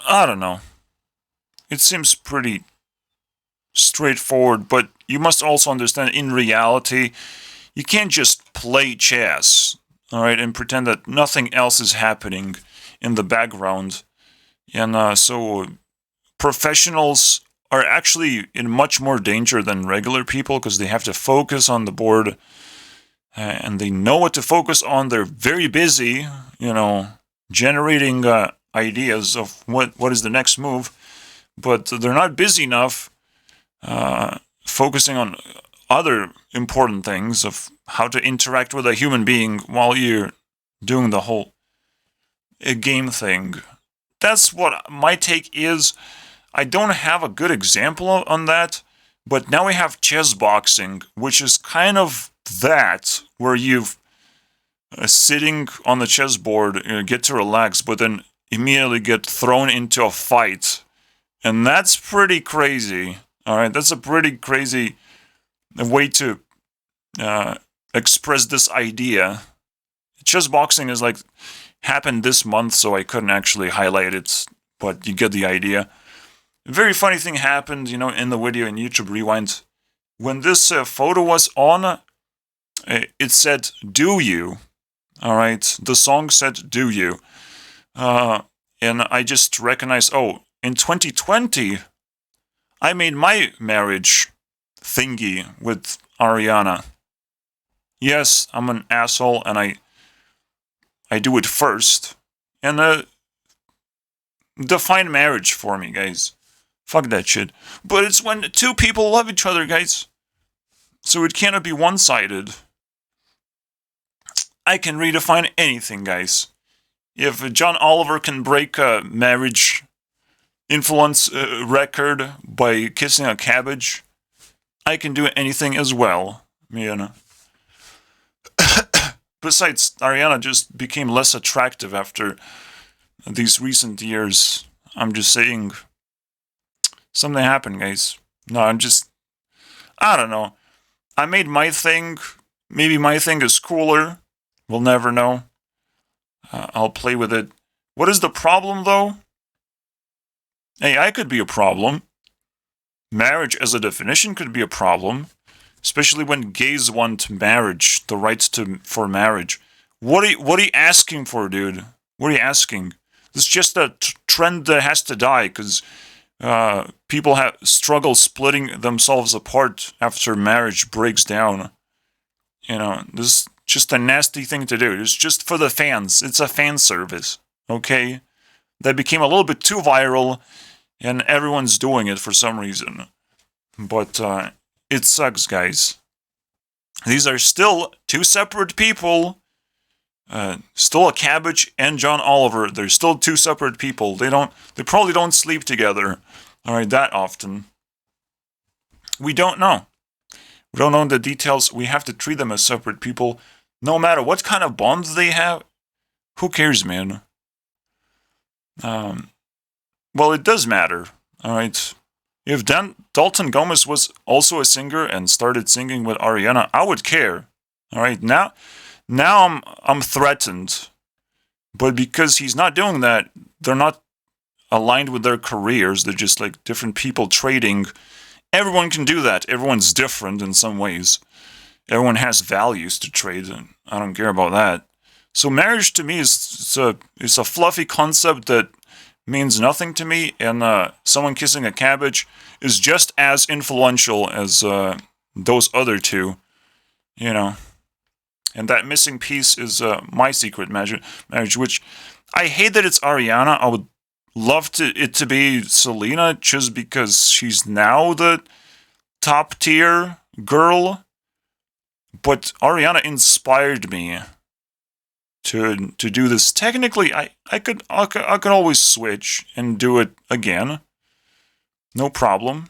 I don't know. it seems pretty straightforward, but you must also understand in reality, you can't just play chess, all right, and pretend that nothing else is happening in the background. And so professionals are actually in much more danger than regular people because they have to focus on the board and they know what to focus on. They're very busy, generating ideas of what is the next move, but they're not busy enough focusing on other important things of how to interact with a human being while you're doing the whole game thing. That's what my take is. I don't have a good example on that, but now we have chess boxing, which is kind of that, where you've sitting on the chessboard, get to relax, but then immediately get thrown into a fight. And that's pretty crazy. All right, that's a pretty crazy way to express this idea. Chess boxing is like happened this month, so I couldn't actually highlight it, but you get the idea. A very funny thing happened, in the video in YouTube Rewind. When this photo was on, it said, "Do you?" All right, the song said, "Do you?" And I just recognized, in 2020, I made my marriage thingy with Ariana. Yes, I'm an asshole, and I do it first. And define marriage for me, guys. Fuck that shit. But it's when two people love each other, guys. So it cannot be one-sided. I can redefine anything, guys. If John Oliver can break a marriage influence record by kissing a cabbage, I can do anything as well. Besides, Ariana just became less attractive after these recent years. I'm just saying, something happened, guys. No, I don't know. I made my thing. Maybe my thing is cooler. We'll never know. I'll play with it. What is the problem, though? AI could be a problem. Marriage as a definition could be a problem. Especially when gays want marriage, the rights for marriage. What are you asking for, dude? What are you asking? This is just a trend that has to die, because people struggle splitting themselves apart after marriage breaks down. This is just a nasty thing to do. It's just for the fans. It's a fan service, okay? That became a little bit too viral, and everyone's doing it for some reason. But it sucks, guys. These are still two separate people. Still a cabbage and John Oliver. They're still two separate people. They probably don't sleep together, all right, that often. We don't know. We don't know the details. We have to treat them as separate people, no matter what kind of bonds they have. Who cares, man? Well, it does matter, all right. If Dalton Gomez was also a singer and started singing with Ariana, I would care. All right, now I'm threatened, but because he's not doing that, they're not aligned with their careers. They're just like different people trading. Everyone can do that. Everyone's different in some ways. Everyone has values to trade, and I don't care about that. So marriage to me is a fluffy concept that means nothing to me, and someone kissing a cabbage is just as influential as those other two, And that missing piece is my secret marriage, which I hate that it's Ariana. I would love it to be Selena, just because she's now the top tier girl. But Ariana inspired me to do this. Technically, I could always switch and do it again. No problem.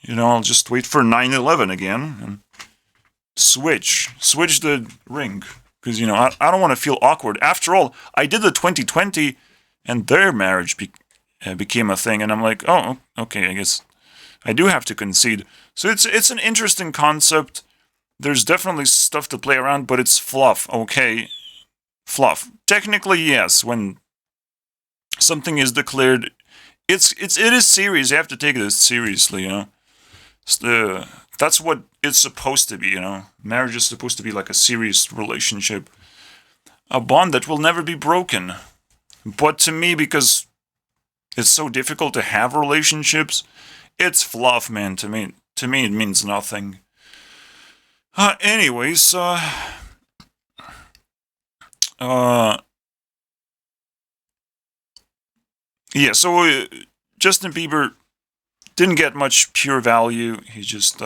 I'll just wait for 9/11 again and switch the ring, because I don't want to feel awkward. After all, I did the 2020 and their marriage became a thing, and I'm like, oh, okay, I guess I do have to concede. So it's an interesting concept. There's definitely stuff to play around, but it's fluff, okay? Fluff. Technically, yes, when something is declared it is serious. You have to take this seriously, you know. That's what it's supposed to be, you know. Marriage is supposed to be like a serious relationship, a bond that will never be broken. But to me, because it's so difficult to have relationships, it's fluff, man. To me, it means nothing. Anyways, uh, yeah. So Justin Bieber didn't get much pure value. He just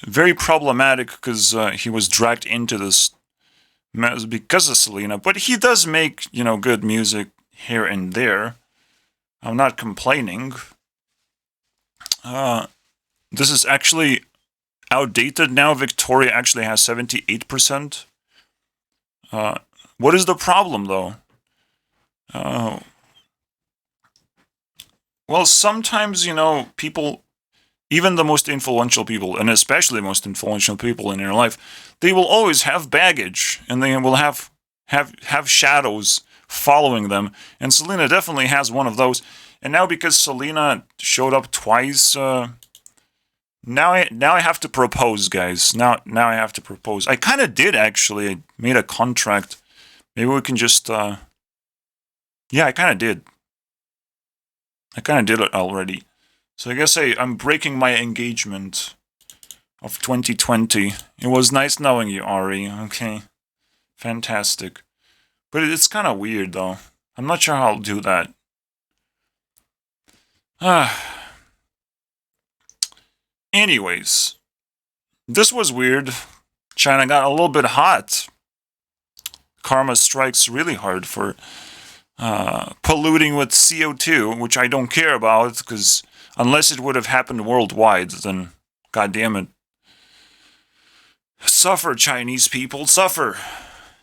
very problematic because he was dragged into this mess because of Selena. But he does make, you know, good music here and there. I'm not complaining. This is actually outdated now. Victoria actually has 78%. What is the problem, though? Well, sometimes, you know, people, even the most influential people, and especially the most influential people in your life, they will always have baggage, and they will have shadows following them. And Selena definitely has one of those. And now because Selena showed up twice, now I have to propose, guys. Now I have to propose. I kind of did, actually. I made a contract. Maybe we can just, yeah, I kind of did. I kind of did it already. So I guess I'm breaking my engagement of 2020. It was nice knowing you, Ari. Okay. Fantastic. But it's kind of weird, though. I'm not sure how I'll do that. Anyways. This was weird. China got a little bit hot. Karma strikes really hard for polluting with CO2, which I don't care about, because unless it would have happened worldwide, then goddamn it. Suffer, Chinese people, suffer.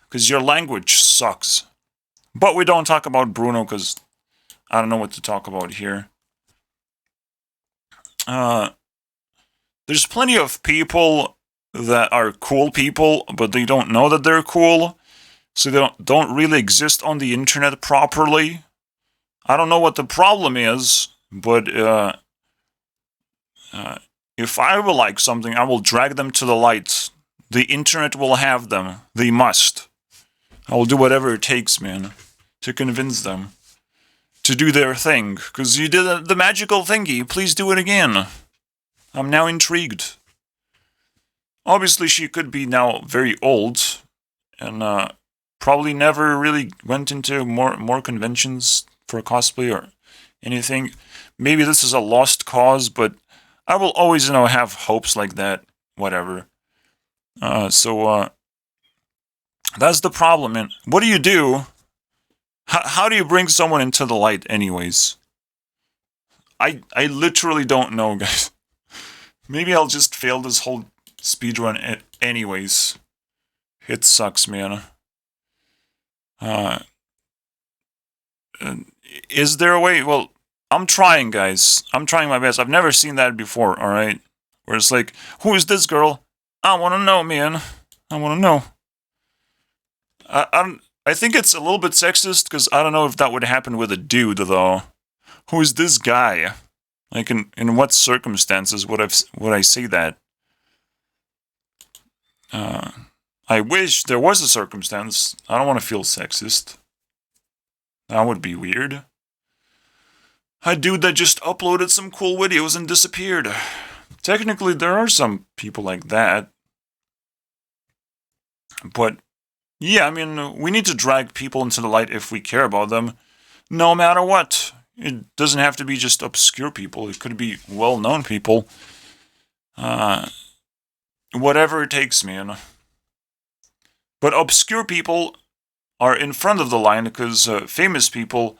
Because your language sucks. But we don't talk about Bruno, because I don't know what to talk about here. There's plenty of people that are cool people, but they don't know that they're cool. So they don't really exist on the internet properly. I don't know what the problem is, but if I will like something, I will drag them to the light. The internet will have them. They must. I will do whatever it takes, man, to convince them to do their thing. Because you did the magical thingy. Please do it again. I'm now intrigued. Obviously, she could be now very old, and probably never really went into more conventions for cosplay or anything. Maybe this is a lost cause, but I will always, you know, have hopes like that. Whatever. So that's the problem. And what do you do? How do you bring someone into the light, anyways? I literally don't know, guys. Maybe I'll just fail this whole speedrun anyways. It sucks, man. Is there a way? Well, I'm trying, guys. I'm trying my best. I've never seen that before, alright? Where it's like, who is this girl? I want to know, man. I want to know. I think it's a little bit sexist, because I don't know if that would happen with a dude, though. Who is this guy? Like, in what circumstances would I say that? I wish there was a circumstance. I don't want to feel sexist. That would be weird. A dude that just uploaded some cool videos and disappeared. Technically, there are some people like that. But, yeah, I mean, we need to drag people into the light if we care about them. No matter what. It doesn't have to be just obscure people. It could be well-known people. Whatever it takes, man. But obscure people are in front of the line because famous people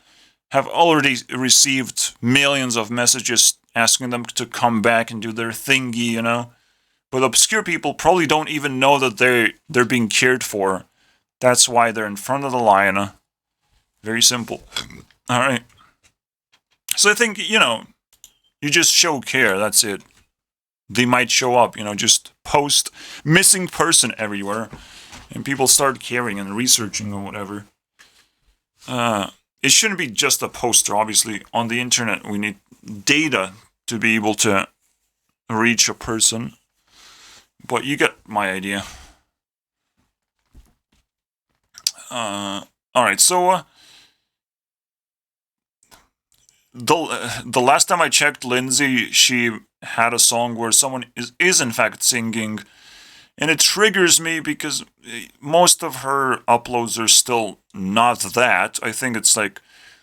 have already received millions of messages asking them to come back and do their thingy, you know? But obscure people probably don't even know that they're being cared for. That's why they're in front of the line. Very simple. Alright. So I think, you know, you just show care, that's it. They might show up, you know, just post missing person everywhere. And people start caring and researching or whatever. it shouldn't be just a poster. Obviously, on the internet, we need data to be able to reach a person. But you get my idea. Alright, so the last time I checked Lindsay, she had a song where someone is in fact singing, and it triggers me because most of her uploads are still not that. I think it's like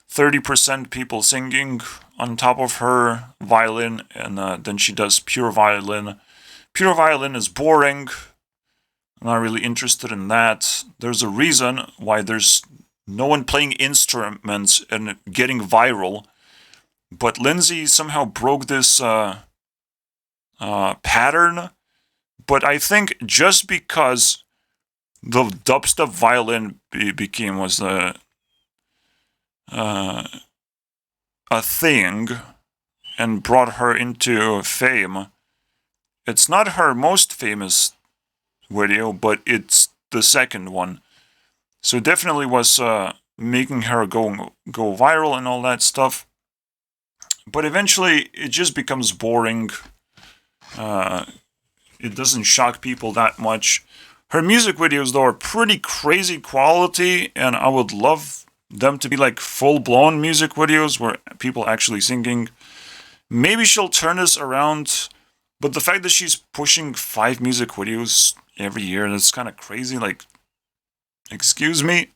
30% people singing on top of her violin, and then she does pure violin. Pure violin is boring. I'm not really interested in that. There's a reason why there's no one playing instruments and getting viral. But Lindsay somehow broke this pattern. But I think just because the dubstep violin was a thing and brought her into fame, it's not her most famous video, but it's the second one. So it definitely was making her go viral and all that stuff. But eventually, it just becomes boring. It doesn't shock people that much. Her music videos, though, are pretty crazy quality, and I would love them to be like full-blown music videos where people actually singing. Maybe she'll turn this around, but the fact that she's pushing 5 music videos every year, that's kind of crazy. Like, excuse me?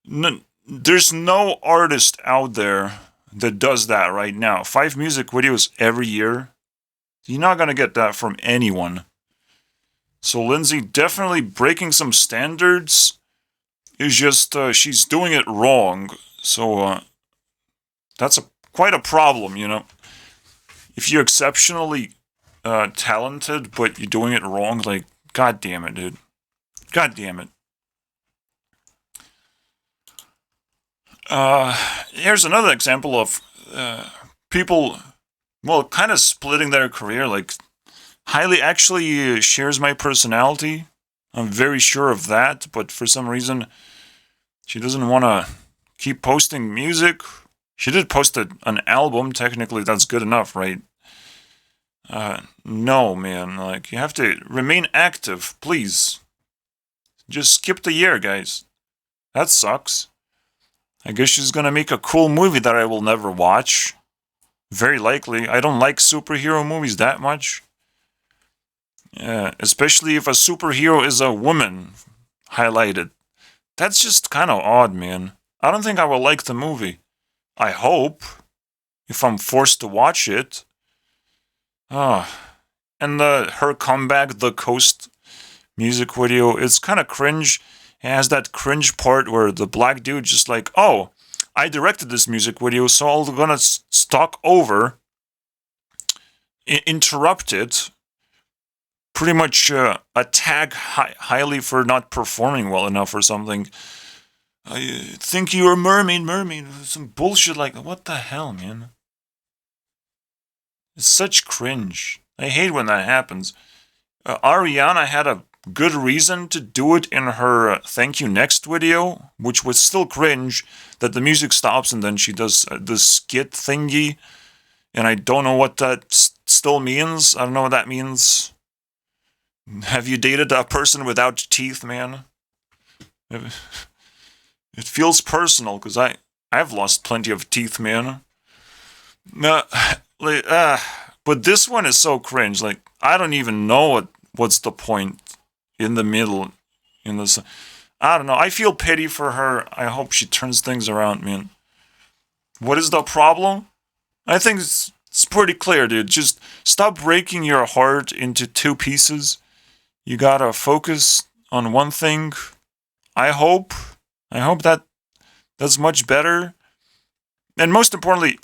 No, there's no artist out there that does that right now. 5 music videos every year. You're not gonna get that from anyone. So Lindsay definitely breaking some standards. Is just she's doing it wrong. So that's quite a problem, you know. If you're exceptionally talented, but you're doing it wrong, like, god damn it, dude. God damn it. Here's another example of people, well, kind of splitting their career. Like, Hailey actually shares my personality. I'm very sure of that, but for some reason, she doesn't want to keep posting music. She did post an album. Technically, that's good enough, right? No, man. Like, you have to remain active, please. Just skip the year, guys. That sucks. I guess she's gonna make a cool movie that I will never watch. Very likely. I don't like superhero movies that much. Especially if a superhero is a woman highlighted. That's just kind of odd, man. I don't think I will like the movie. I hope. If I'm forced to watch it. And her comeback, the Coast music video, it's kind of cringe. It has that cringe part where the black dude just like, oh, I directed this music video, so I'm gonna talk over, interrupt it, pretty much attack Hailey for not performing well enough or something. I think you're a mermaid, some bullshit like that. What the hell, man? It's such cringe. I hate when that happens. Ariana had a good reason to do it in her Thank You Next video, which was still cringe, that the music stops and then she does the skit thingy, and I don't know what that still means. I don't know what that means. Have you dated a person without teeth, man? It feels personal, because I've lost plenty of teeth, man. But this one is so cringe. Like, I don't even know what's the point in the middle. In this, I don't know. I feel pity for her. I hope she turns things around, man. What is the problem? I think it's pretty clear, dude. Just stop breaking your heart into 2 pieces. You gotta focus on one thing. I hope that's much better. And most importantly,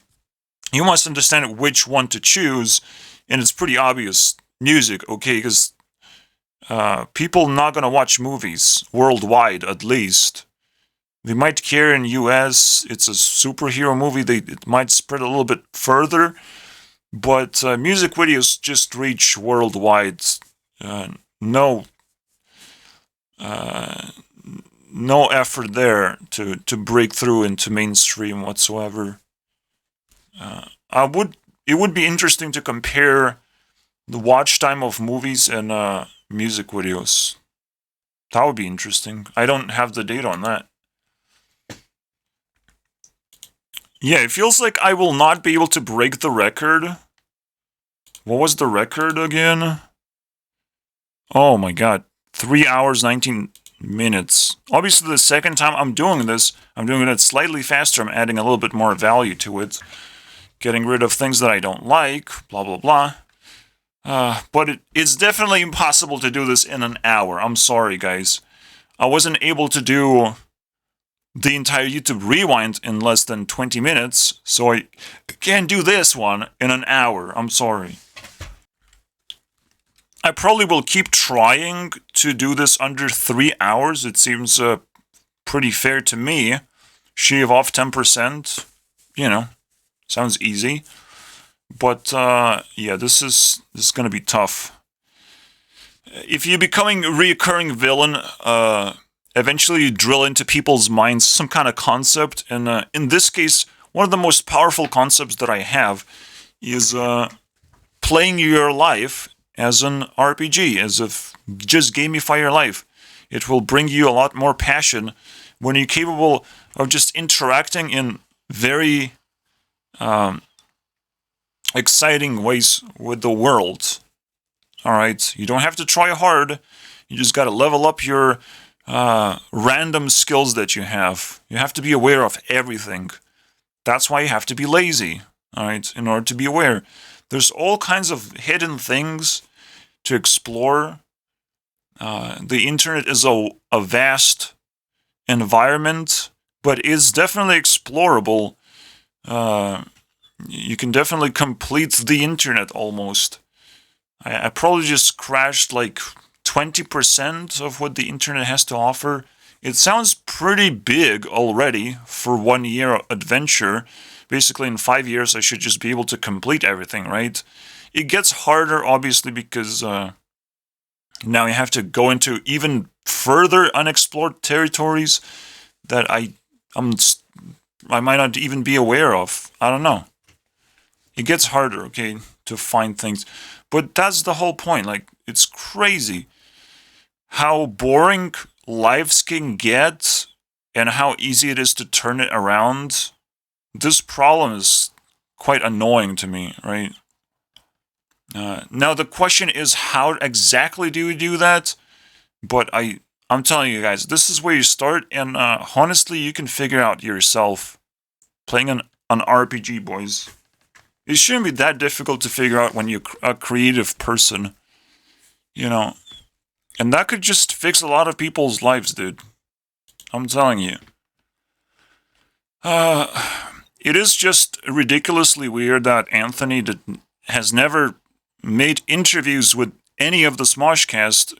you must understand which one to choose, and it's pretty obvious. Music, okay, because people not gonna watch movies worldwide, at least. They might care in US. It's a superhero movie. It might spread a little bit further, but music videos just reach worldwide. No no effort there to break through into mainstream whatsoever. It would be interesting to compare the watch time of movies and music videos. That would be interesting. I don't have the data on that. Yeah, it feels like I will not be able to break the record. What was the record again? Oh my god. 3 hours, 19 minutes. Obviously, the second time I'm doing this, I'm doing it slightly faster. I'm adding a little bit more value to it. Getting rid of things that I don't like, blah, blah, blah. But it's definitely impossible to do this in an hour. I'm sorry, guys. I wasn't able to do the entire YouTube rewind in less than 20 minutes, so I can't do this one in an hour. I'm sorry. I probably will keep trying to do this under 3 hours. It seems pretty fair to me. Shave off 10%, you know, sounds easy. But yeah, this is gonna be tough. If you're becoming a reoccurring villain, eventually you drill into people's minds some kind of concept, and in this case, one of the most powerful concepts that I have is playing your life as an RPG, as if just gamify your life. It will bring you a lot more passion when you're capable of just interacting in very exciting ways with the world. Alright, you don't have to try hard, you just gotta level up your random skills that you have. You have to be aware of everything. That's why you have to be lazy, alright, in order to be aware. There's all kinds of hidden things to explore. The internet is a vast environment, but it's definitely explorable. You can definitely complete the internet almost. I probably just crashed like 20% of what the internet has to offer. It sounds pretty big already for 1 year adventure. Basically, in 5 years, I should just be able to complete everything, right? It gets harder, obviously, because now you have to go into even further unexplored territories that I might not even be aware of. I don't know. It gets harder, okay, to find things. But that's the whole point. Like, it's crazy how boring lives can get and how easy it is to turn it around. This problem is quite annoying to me, right? Now, the question is, how exactly do you do that? But I'm telling you guys, this is where you start, and honestly, you can figure out yourself playing an RPG, boys. It shouldn't be that difficult to figure out when you're a creative person, you know. And that could just fix a lot of people's lives, dude. I'm telling you. It is just ridiculously weird that Anthony has never made interviews with any of the Smoshcast,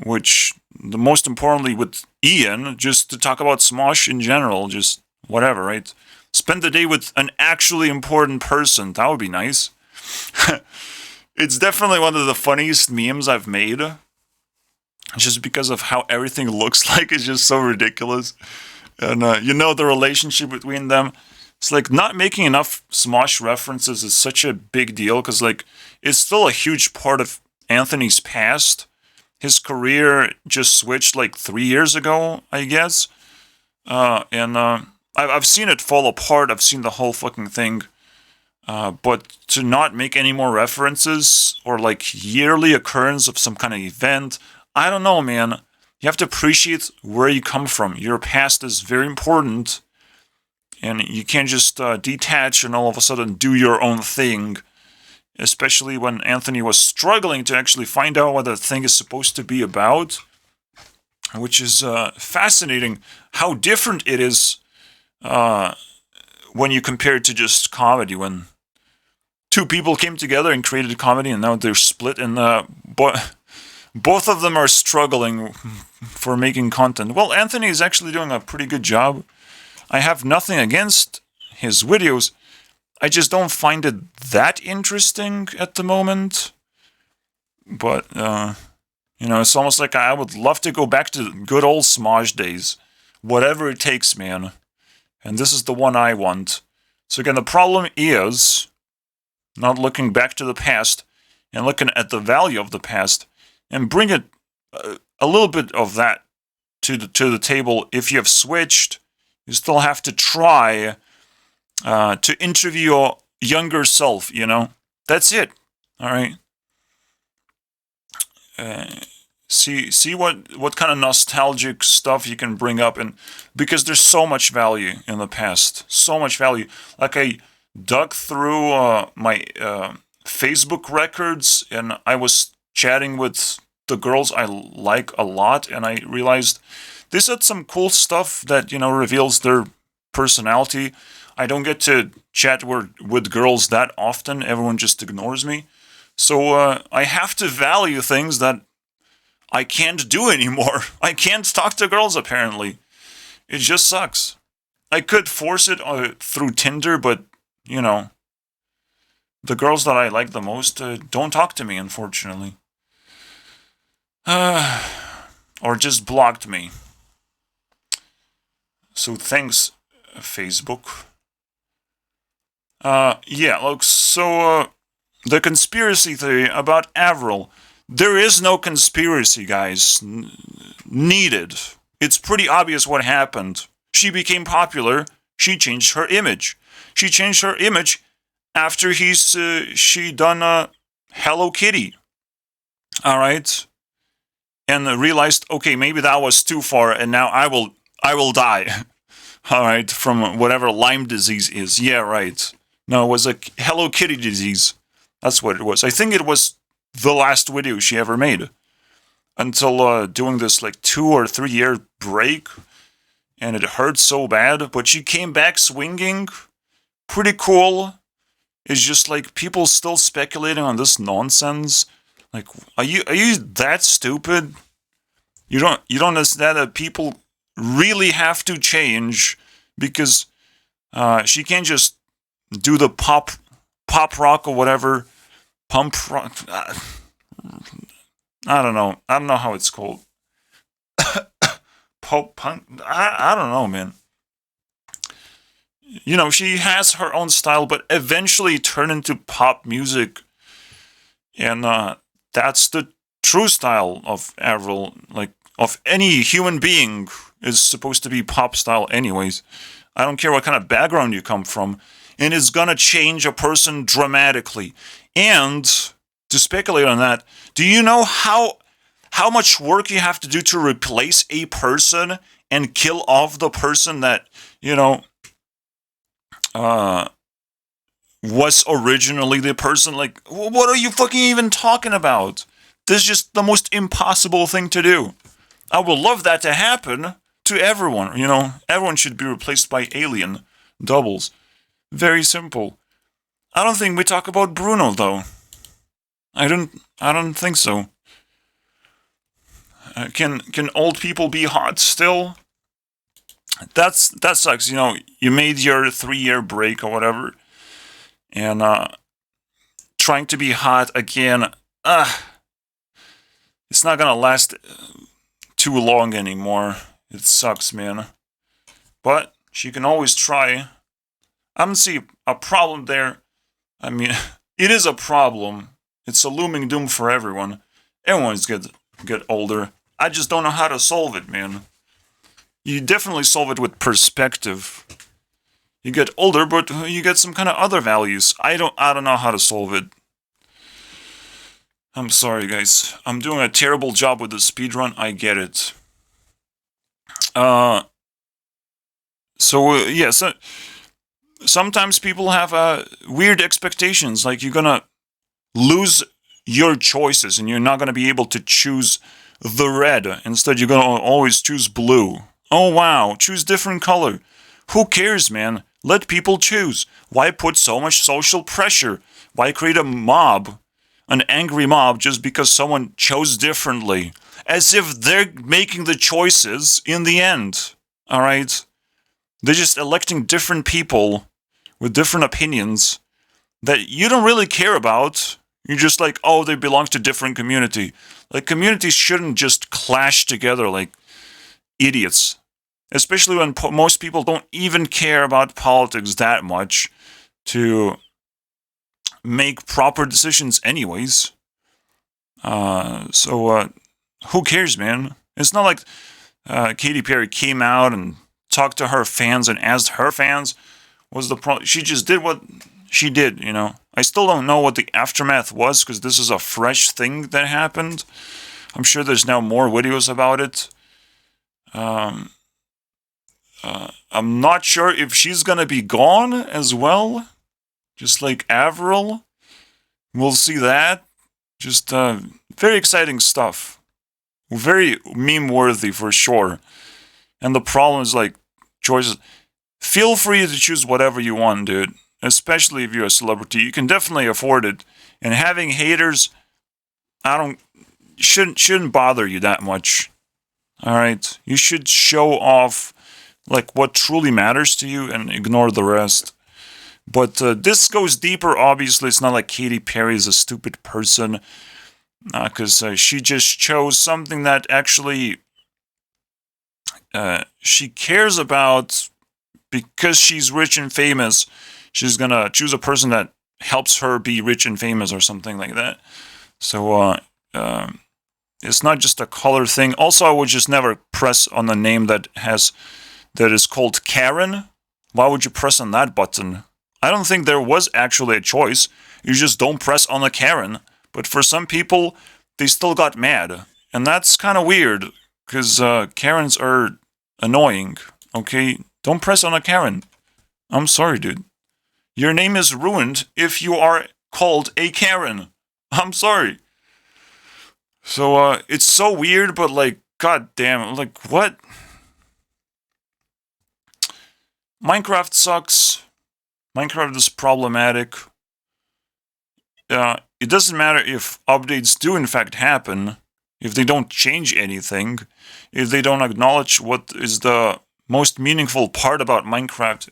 which, the most importantly with Ian, just to talk about Smosh in general, just whatever, right? Spend the day with an actually important person. That would be nice. It's definitely one of the funniest memes I've made. Just because of how everything looks like. It's just so ridiculous. And you know, the relationship between them. It's like not making enough Smosh references is such a big deal. Because like, it's still a huge part of Anthony's past. His career just switched like 3 years ago, I guess. I've seen it fall apart. I've seen the whole fucking thing. But to not make any more references or like yearly occurrence of some kind of event, I don't know, man. You have to appreciate where you come from. Your past is very important. And you can't just detach and all of a sudden do your own thing. Especially when Anthony was struggling to actually find out what the thing is supposed to be about. Which is fascinating how different it is when you compare it to just comedy. When two people came together and created a comedy and now they're split and both of them are struggling for making content. Well, Anthony is actually doing a pretty good job. I have nothing against his videos. I just don't find it that interesting at the moment. But, You know, it's almost like I would love to go back to good old Smosh days. Whatever it takes, man. And this is the one I want. So again, the problem is not looking back to the past and looking at the value of the past and bring it a little bit of that to the table. If you have switched, you still have to try to interview your younger self, you know? That's it. All right. See what kind of nostalgic stuff you can bring up, and because there's so much value in the past, so much value. Like I dug through my Facebook records, and I was chatting with the girls I like a lot, and I realized they said some cool stuff that, you know, reveals their personality. I don't get to chat with girls that often. Everyone just ignores me. So I have to value things that I can't do anymore. I can't talk to girls, apparently. It just sucks. I could force it through Tinder, but, you know, the girls that I like the most don't talk to me, unfortunately. Or just blocked me. So thanks, Facebook. Yeah, look, so, the conspiracy theory about Avril. There is no conspiracy, guys. Needed. It's pretty obvious what happened. She became popular. She changed her image. She changed her image after she done Hello Kitty. All right, and realized, okay, maybe that was too far, and now I will die. All right, from whatever Lyme disease is. Yeah, right. No, it was a Hello Kitty disease. That's what it was. I think it was the last video she ever made. Until doing this like 2 or 3 year break. And it hurt so bad. But she came back swinging. Pretty cool. It's just like people still speculating on this nonsense. Like, are you that stupid? You don't understand that people really have to change, because she can't just do the pop rock or whatever, pump rock. I don't know. I don't know how it's called. Pop punk. I don't know, man. You know, she has her own style, but eventually turn into pop music, and that's the true style of Avril. Like, of any human being is supposed to be pop style, anyways. I don't care what kind of background you come from. And it's gonna change a person dramatically. And to speculate on that, do you know how much work you have to do to replace a person and kill off the person that, you know, was originally the person? Like, what are you fucking even talking about? This is just the most impossible thing to do. I would love that to happen to everyone, you know. Everyone should be replaced by alien doubles. Very simple. I don't think we talk about Bruno, though. I don't think so. Can old people be hot still? That sucks. You know, you made your 3-year break or whatever, and trying to be hot again. It's not gonna last too long anymore. It sucks, man. But she can always try. I don't see a problem there. I mean, it is a problem. It's a looming doom for everyone. Everyone's get older. I just don't know how to solve it, man. You definitely solve it with perspective. You get older, but you get some kind of other values. I don't know how to solve it. I'm sorry, guys. I'm doing a terrible job with the speedrun. I get it. So sometimes people have weird expectations, like you're gonna lose your choices and you're not gonna be able to choose the red. Instead, you're gonna always choose blue. Oh wow, choose different color. Who cares, man? Let people choose. Why put so much social pressure? Why create a mob, an angry mob, just because someone chose differently? As if they're making the choices in the end. Alright? They're just electing different people with different opinions that you don't really care about. You're just like, oh, they belong to different community. Like, communities shouldn't just clash together like idiots. Especially when most people don't even care about politics that much to make proper decisions anyways. So who cares, man? It's not like Katy Perry came out and talked to her fans and asked her fans was the problem. She just did what she did, you know. I still don't know what the aftermath was because this is a fresh thing that happened. I'm sure there's now more videos about it. I'm not sure if she's gonna be gone as well, just like Avril. We'll see that. Just very exciting stuff. Very meme-worthy for sure. And the problem is like choices. Feel free to choose whatever you want, dude. Especially if you're a celebrity, you can definitely afford it. And having haters, shouldn't bother you that much. All right, you should show off like what truly matters to you and ignore the rest. But this goes deeper. Obviously, it's not like Katy Perry is a stupid person, because she just chose something that actually she cares about because she's rich and famous. She's gonna choose a person that helps her be rich and famous or something like that. So it's not just a color thing. Also, I would just never press on a name that is called Karen. Why would you press on that button? I don't think there was actually a choice. You just don't press on a Karen. But for some people, they still got mad. And that's kind of weird, because Karens are annoying, okay? Don't press on a Karen. I'm sorry, dude. Your name is ruined if you are called a Karen. I'm sorry. So, it's so weird, but like, god damn, like, what? Minecraft sucks. Minecraft is problematic. It doesn't matter if updates do in fact happen, if they don't change anything, if they don't acknowledge what is the most meaningful part about Minecraft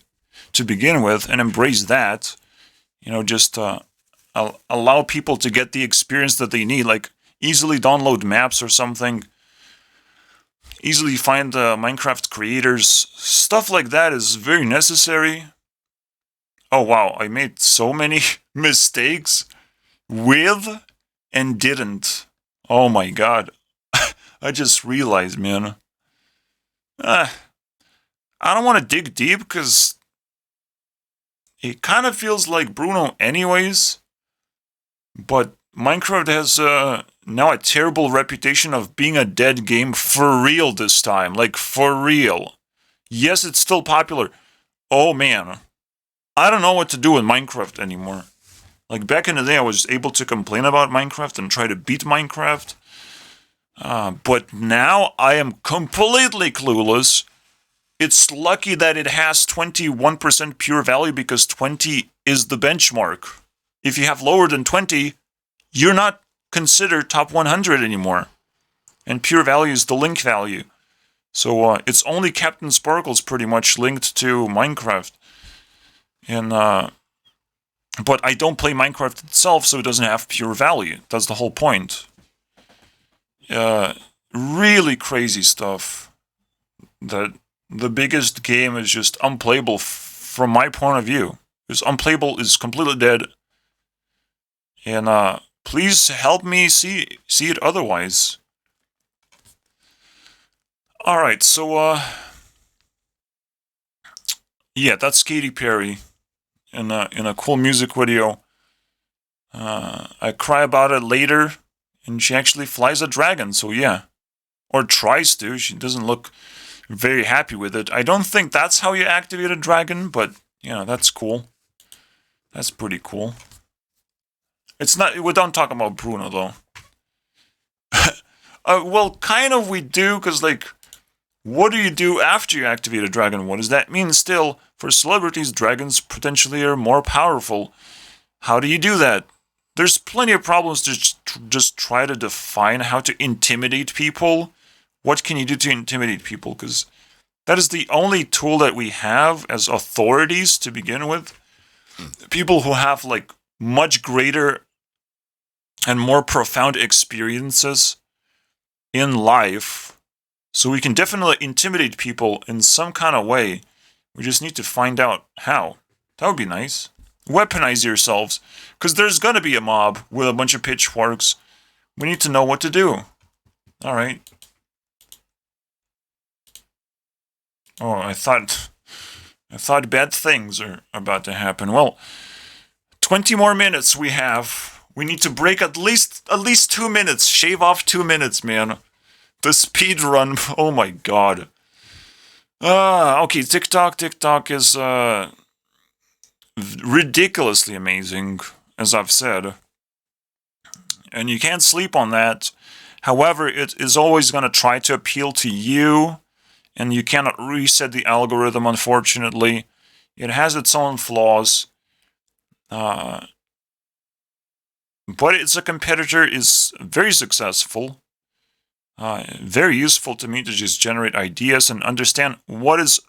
to begin with and embrace that, you know, just allow people to get the experience that they need, like easily download maps or something, easily find Minecraft creators, stuff like that is very necessary. Oh wow, I made so many mistakes with and didn't. Oh my god. I just realized, man. I don't want to dig deep because it kind of feels like Bruno anyways. But Minecraft has now a terrible reputation of being a dead game for real this time. Like, for real. Yes, it's still popular. Oh man. I don't know what to do with Minecraft anymore. Like, back in the day, I was able to complain about Minecraft and try to beat Minecraft. But now I am completely clueless. It's lucky that it has 21% pure value because 20 is the benchmark. If you have lower than 20, you're not considered top 100 anymore. And pure value is the link value. So it's only Captain Sparkle's pretty much linked to Minecraft. And but I don't play Minecraft itself, so it doesn't have pure value. That's the whole point. Really crazy stuff. That the biggest game is just unplayable from my point of view. Because unplayable is completely dead. And please help me see it otherwise. Alright, so yeah, that's Katy Perry in a cool music video. I cry about it later, and she actually flies a dragon, so yeah. Or tries to. She doesn't look very happy with it. I don't think that's how you activate a dragon, but, you know, that's cool. That's pretty cool. It's not... We don't talk about Bruno, though. Well, kind of we do, because, like, what do you do after you activate a dragon? What does that mean? Still, for celebrities, dragons potentially are more powerful. How do you do that? There's plenty of problems to just try to define how to intimidate people. What can you do to intimidate people? Because that is the only tool that we have as authorities to begin with. People who have, like, much greater and more profound experiences in life. So we can definitely intimidate people in some kind of way. We just need to find out how. That would be nice. Weaponize yourselves. Because there's gonna be a mob with a bunch of pitchforks. We need to know what to do. Alright. Oh, I thought bad things are about to happen. Well, 20 more minutes we have. We need to break at least 2 minutes. Shave off 2 minutes, man. The speed run. Oh my god. Okay, TikTok is ridiculously amazing, as I've said. And you can't sleep on that. However, it is always going to try to appeal to you, and you cannot reset the algorithm, unfortunately. It has its own flaws. But it's a competitor, is very successful. Very useful to me to just generate ideas and understand what is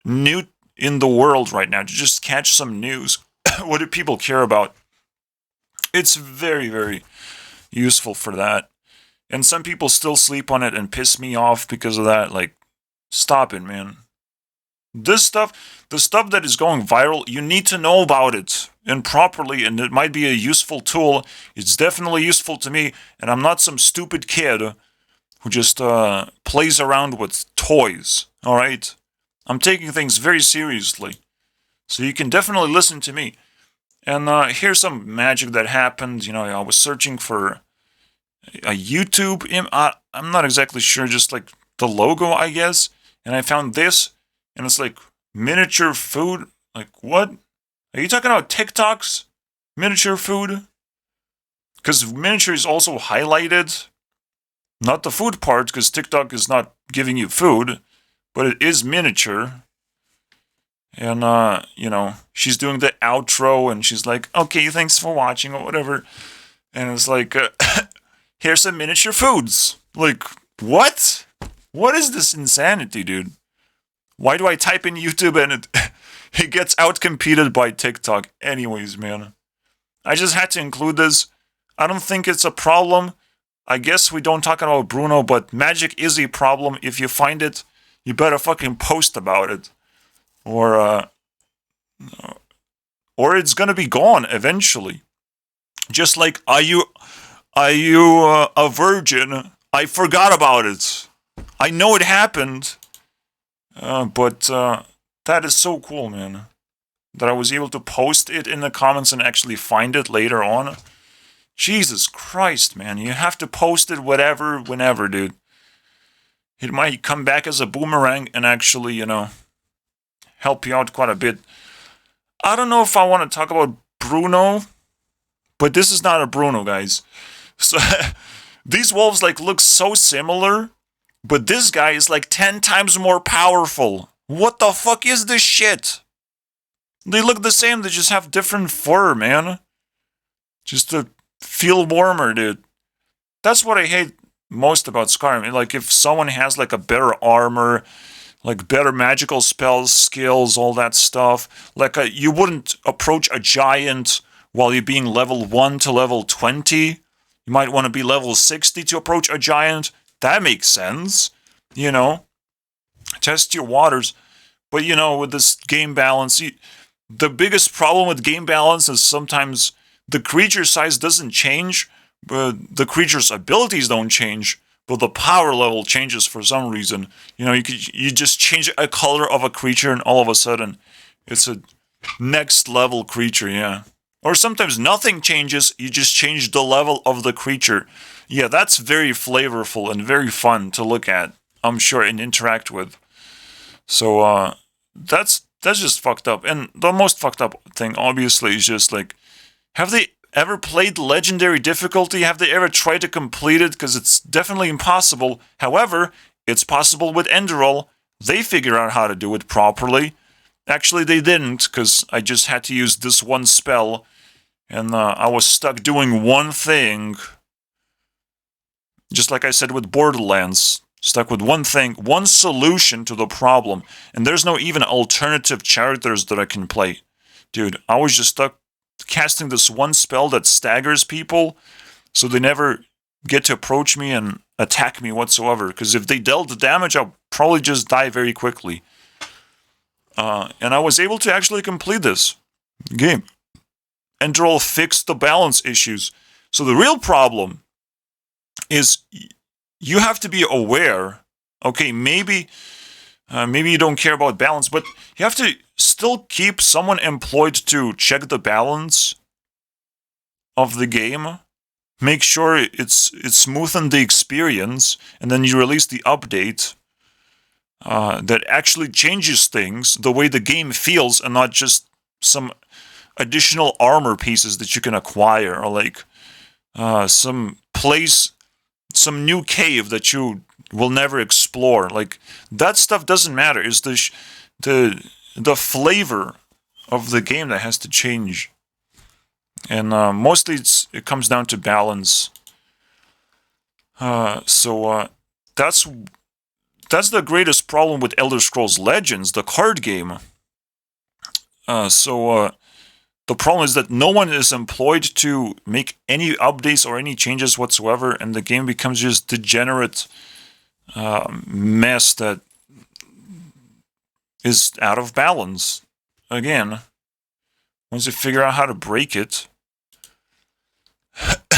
new in the world right now, to just catch some news. What do people care about? It's very, very useful for that. And some people still sleep on it and piss me off because of that. Like, stop it, man. This stuff, the stuff that is going viral, you need to know about it and properly, and it might be a useful tool. It's definitely useful to me, and I'm not some stupid kid who just plays around with toys, alright? I'm taking things very seriously. So you can definitely listen to me. And here's some magic that happened. You know, I was searching for a YouTube. I'm not exactly sure, just like the logo, I guess. And I found this, and it's like miniature food. Like, what? Are you talking about TikTok's miniature food? Because miniature is also highlighted. Not the food part, because TikTok is not giving you food, but it is miniature. And, you know, she's doing the outro, and she's like, okay, thanks for watching, or whatever. And it's like, here's some miniature foods. Like, what? What is this insanity, dude? Why do I type in YouTube and it gets outcompeted by TikTok? Anyways, man. I just had to include this. I don't think it's a problem. I guess we don't talk about Bruno, but magic is a problem. If you find it, you better fucking post about it. Or it's gonna be gone eventually. Just like, are you a virgin? I forgot about it. I know it happened. But that is so cool, man. That I was able to post it in the comments and actually find it later on. Jesus Christ, man. You have to post it whenever, dude. It might come back as a boomerang and actually, you know, help you out quite a bit. I don't know if I want to talk about Bruno, but this is not a Bruno, guys. So, these wolves, like, look so similar, but this guy is, like, 10 times more powerful. What the fuck is this shit? They look the same, they just have different fur, man. Just to feel warmer, dude. That's what I hate most about Skyrim. Like, if someone has, like, a better armor, like, better magical spells, skills, all that stuff. Like, you wouldn't approach a giant while you're being level 1 to level 20. You might want to be level 60 to approach a giant. That makes sense. You know? Test your waters. But, you know, with this game balance, the biggest problem with game balance is sometimes the creature size doesn't change, but the creature's abilities don't change. But the power level changes for some reason. You know, you just change a color of a creature and all of a sudden it's a next level creature, yeah. Or sometimes nothing changes, you just change the level of the creature. Yeah, that's very flavorful and very fun to look at, I'm sure, and interact with. So, that's just fucked up. And the most fucked up thing, obviously, is just like, have they ever played Legendary difficulty? Have they ever tried to complete it? Because it's definitely impossible. However, it's possible with Enderroll. They figure out how to do it properly. Actually, they didn't, because I just had to use this one spell, and I was stuck doing one thing. Just like I said with Borderlands. Stuck with one thing, one solution to the problem. And there's no even alternative characters that I can play. Dude, I was just stuck casting this one spell that staggers people, so they never get to approach me and attack me whatsoever. Because if they dealt the damage, I'll probably just die very quickly. And I was able to actually complete this game. Enderal fixed the balance issues. So the real problem is you have to be aware. Okay, maybe you don't care about balance, but you have to still keep someone employed to check the balance of the game. Make sure it's smoothen the experience, and then you release the update that actually changes things, the way the game feels, and not just some additional armor pieces that you can acquire, or like some new cave that you will never explore. Like, that stuff doesn't matter. It's the flavor of the game that has to change. And mostly it comes down to balance. So that's the greatest problem with Elder Scrolls Legends, the card game. The problem is that no one is employed to make any updates or any changes whatsoever, and the game becomes just degenerate mess that is out of balance. Again, once you figure out how to break it,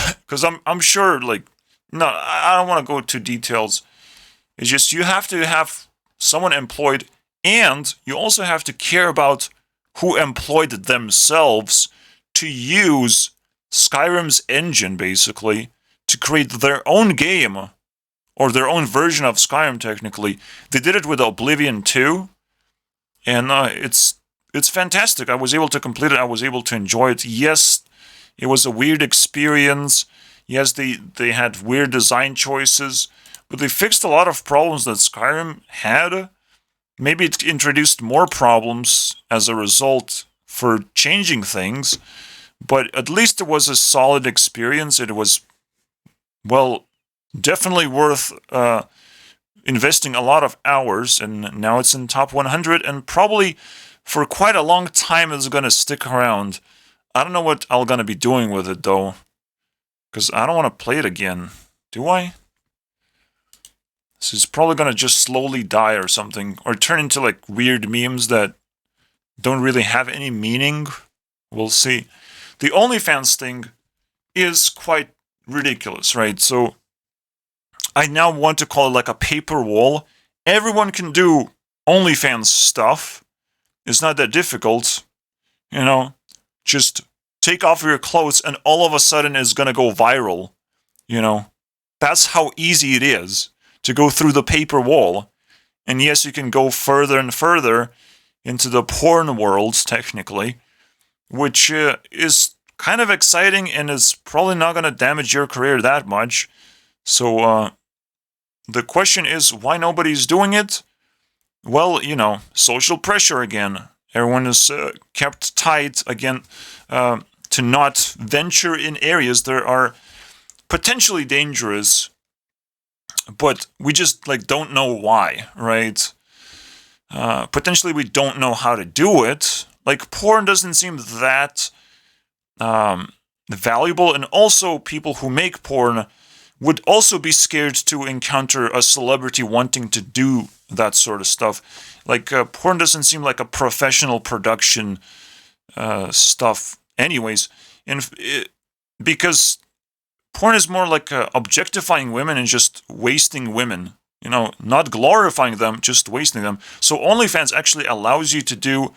because I'm sure, like, no, I don't want to go into details. It's just you have to have someone employed, and you also have to care about who employed themselves to use Skyrim's engine, basically, to create their own game, or their own version of Skyrim, technically. They did it with Oblivion 2, and it's fantastic. I was able to complete it. I was able to enjoy it. Yes, it was a weird experience. Yes, they had weird design choices, but they fixed a lot of problems that Skyrim had. Maybe it introduced more problems as a result for changing things, but at least it was a solid experience. It was, well, definitely worth investing a lot of hours, and now it's in top 100, and probably for quite a long time it's going to stick around. I don't know what I'm going to be doing with it, though, because I don't want to play it again. Do I? So it's probably going to just slowly die or something, or turn into like weird memes that don't really have any meaning. We'll see. The OnlyFans thing is quite ridiculous, right? So I now want to call it like a paper wall. Everyone can do OnlyFans stuff. It's not that difficult. You know, just take off your clothes and all of a sudden it's going to go viral. You know, that's how easy it is to go through the paper wall. And yes, you can go further and further into the porn world, technically, which is kind of exciting and is probably not going to damage your career that much. So the question is, why nobody's doing it? Well, you know, social pressure again. Everyone is kept tight again to not venture in areas that are potentially dangerous, but we just like don't know why, right? Potentially we don't know how to do it. Like, porn doesn't seem that valuable, and also people who make porn would also be scared to encounter a celebrity wanting to do that sort of stuff. Like, porn doesn't seem like a professional production stuff anyways, and because porn is more like objectifying women and just wasting women, you know, not glorifying them, just wasting them. So OnlyFans actually allows you to do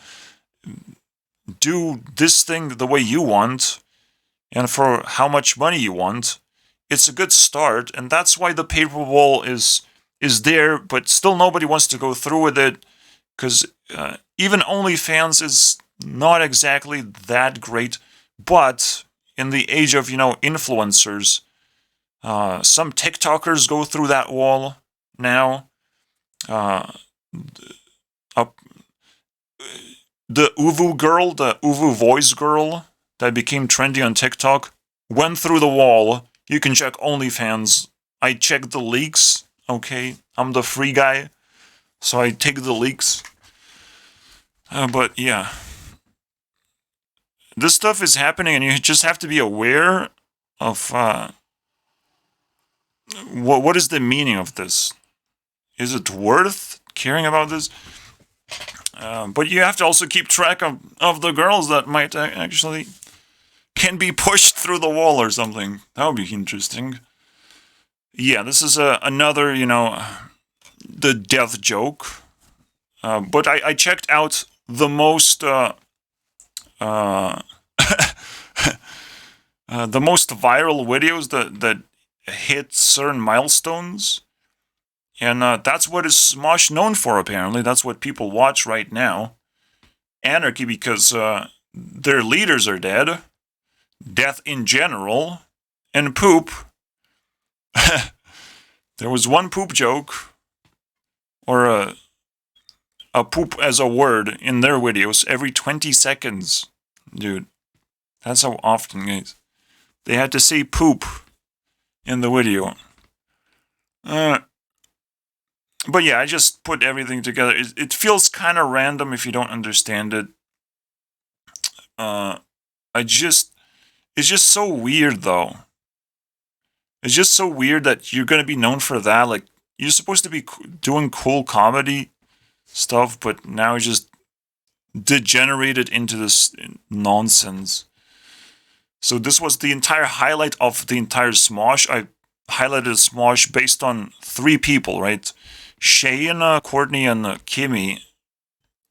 this thing the way you want, and for how much money you want. It's a good start, and that's why the paper wall is there, but still nobody wants to go through with it, because even OnlyFans is not exactly that great. But in the age of, you know, influencers, some TikTokers go through that wall now. The Uvu girl, the Uvu voice girl that became trendy on TikTok, went through the wall. You can check OnlyFans. I checked the leaks, okay? I'm the free guy, so I take the leaks. But yeah. This stuff is happening, and you just have to be aware of what is the meaning of this? Is it worth caring about this? But you have to also keep track of the girls that might actually can be pushed through the wall or something. That would be interesting. Yeah, this is another, the death joke. But I checked out the most the most viral videos that hit certain milestones. And that's what is Smosh known for, apparently. That's what people watch right now. Anarchy, because their leaders are dead. Death in general. And poop. There was one poop joke. Or a poop as a word in their videos every 20 seconds. Dude. That's how often, guys. They had to say poop in the video. But yeah, I just put everything together. It feels kind of random if you don't understand it. It's just so weird though. It's just so weird that you're gonna be known for that. Like, you're supposed to be doing cool comedy stuff, but now it's just degenerated into this nonsense. So this was the entire highlight of the entire Smosh. I highlighted Smosh based on 3 people, right? Shane, Courtney, and Kimmy,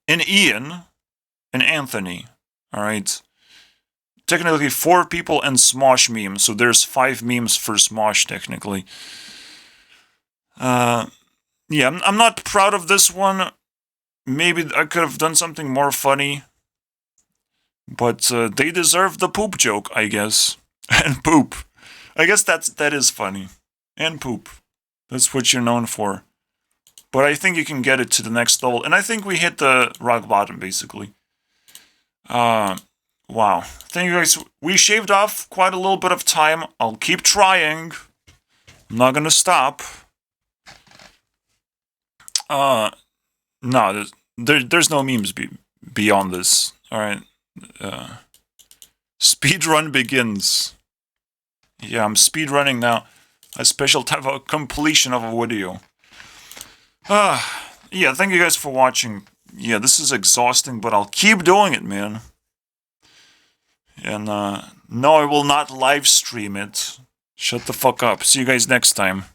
and Ian, and Anthony. Alright. Technically 4 people and Smosh memes, so there's 5 memes for Smosh, technically. Yeah, I'm not proud of this one. Maybe I could have done something more funny. But they deserve the poop joke, I guess. And poop. I guess that is funny. And poop. That's what you're known for. But I think you can get it to the next level. And I think we hit the rock bottom, basically. Wow. Thank you guys. We shaved off quite a little bit of time. I'll keep trying. I'm not gonna stop. No, there's no memes beyond this. Alright. Speedrun begins. Yeah, I'm speedrunning now. A special type of completion of a video. Yeah, thank you guys for watching. Yeah, this is exhausting, but I'll keep doing it, man. And, no, I will not live stream it. Shut the fuck up. See you guys next time.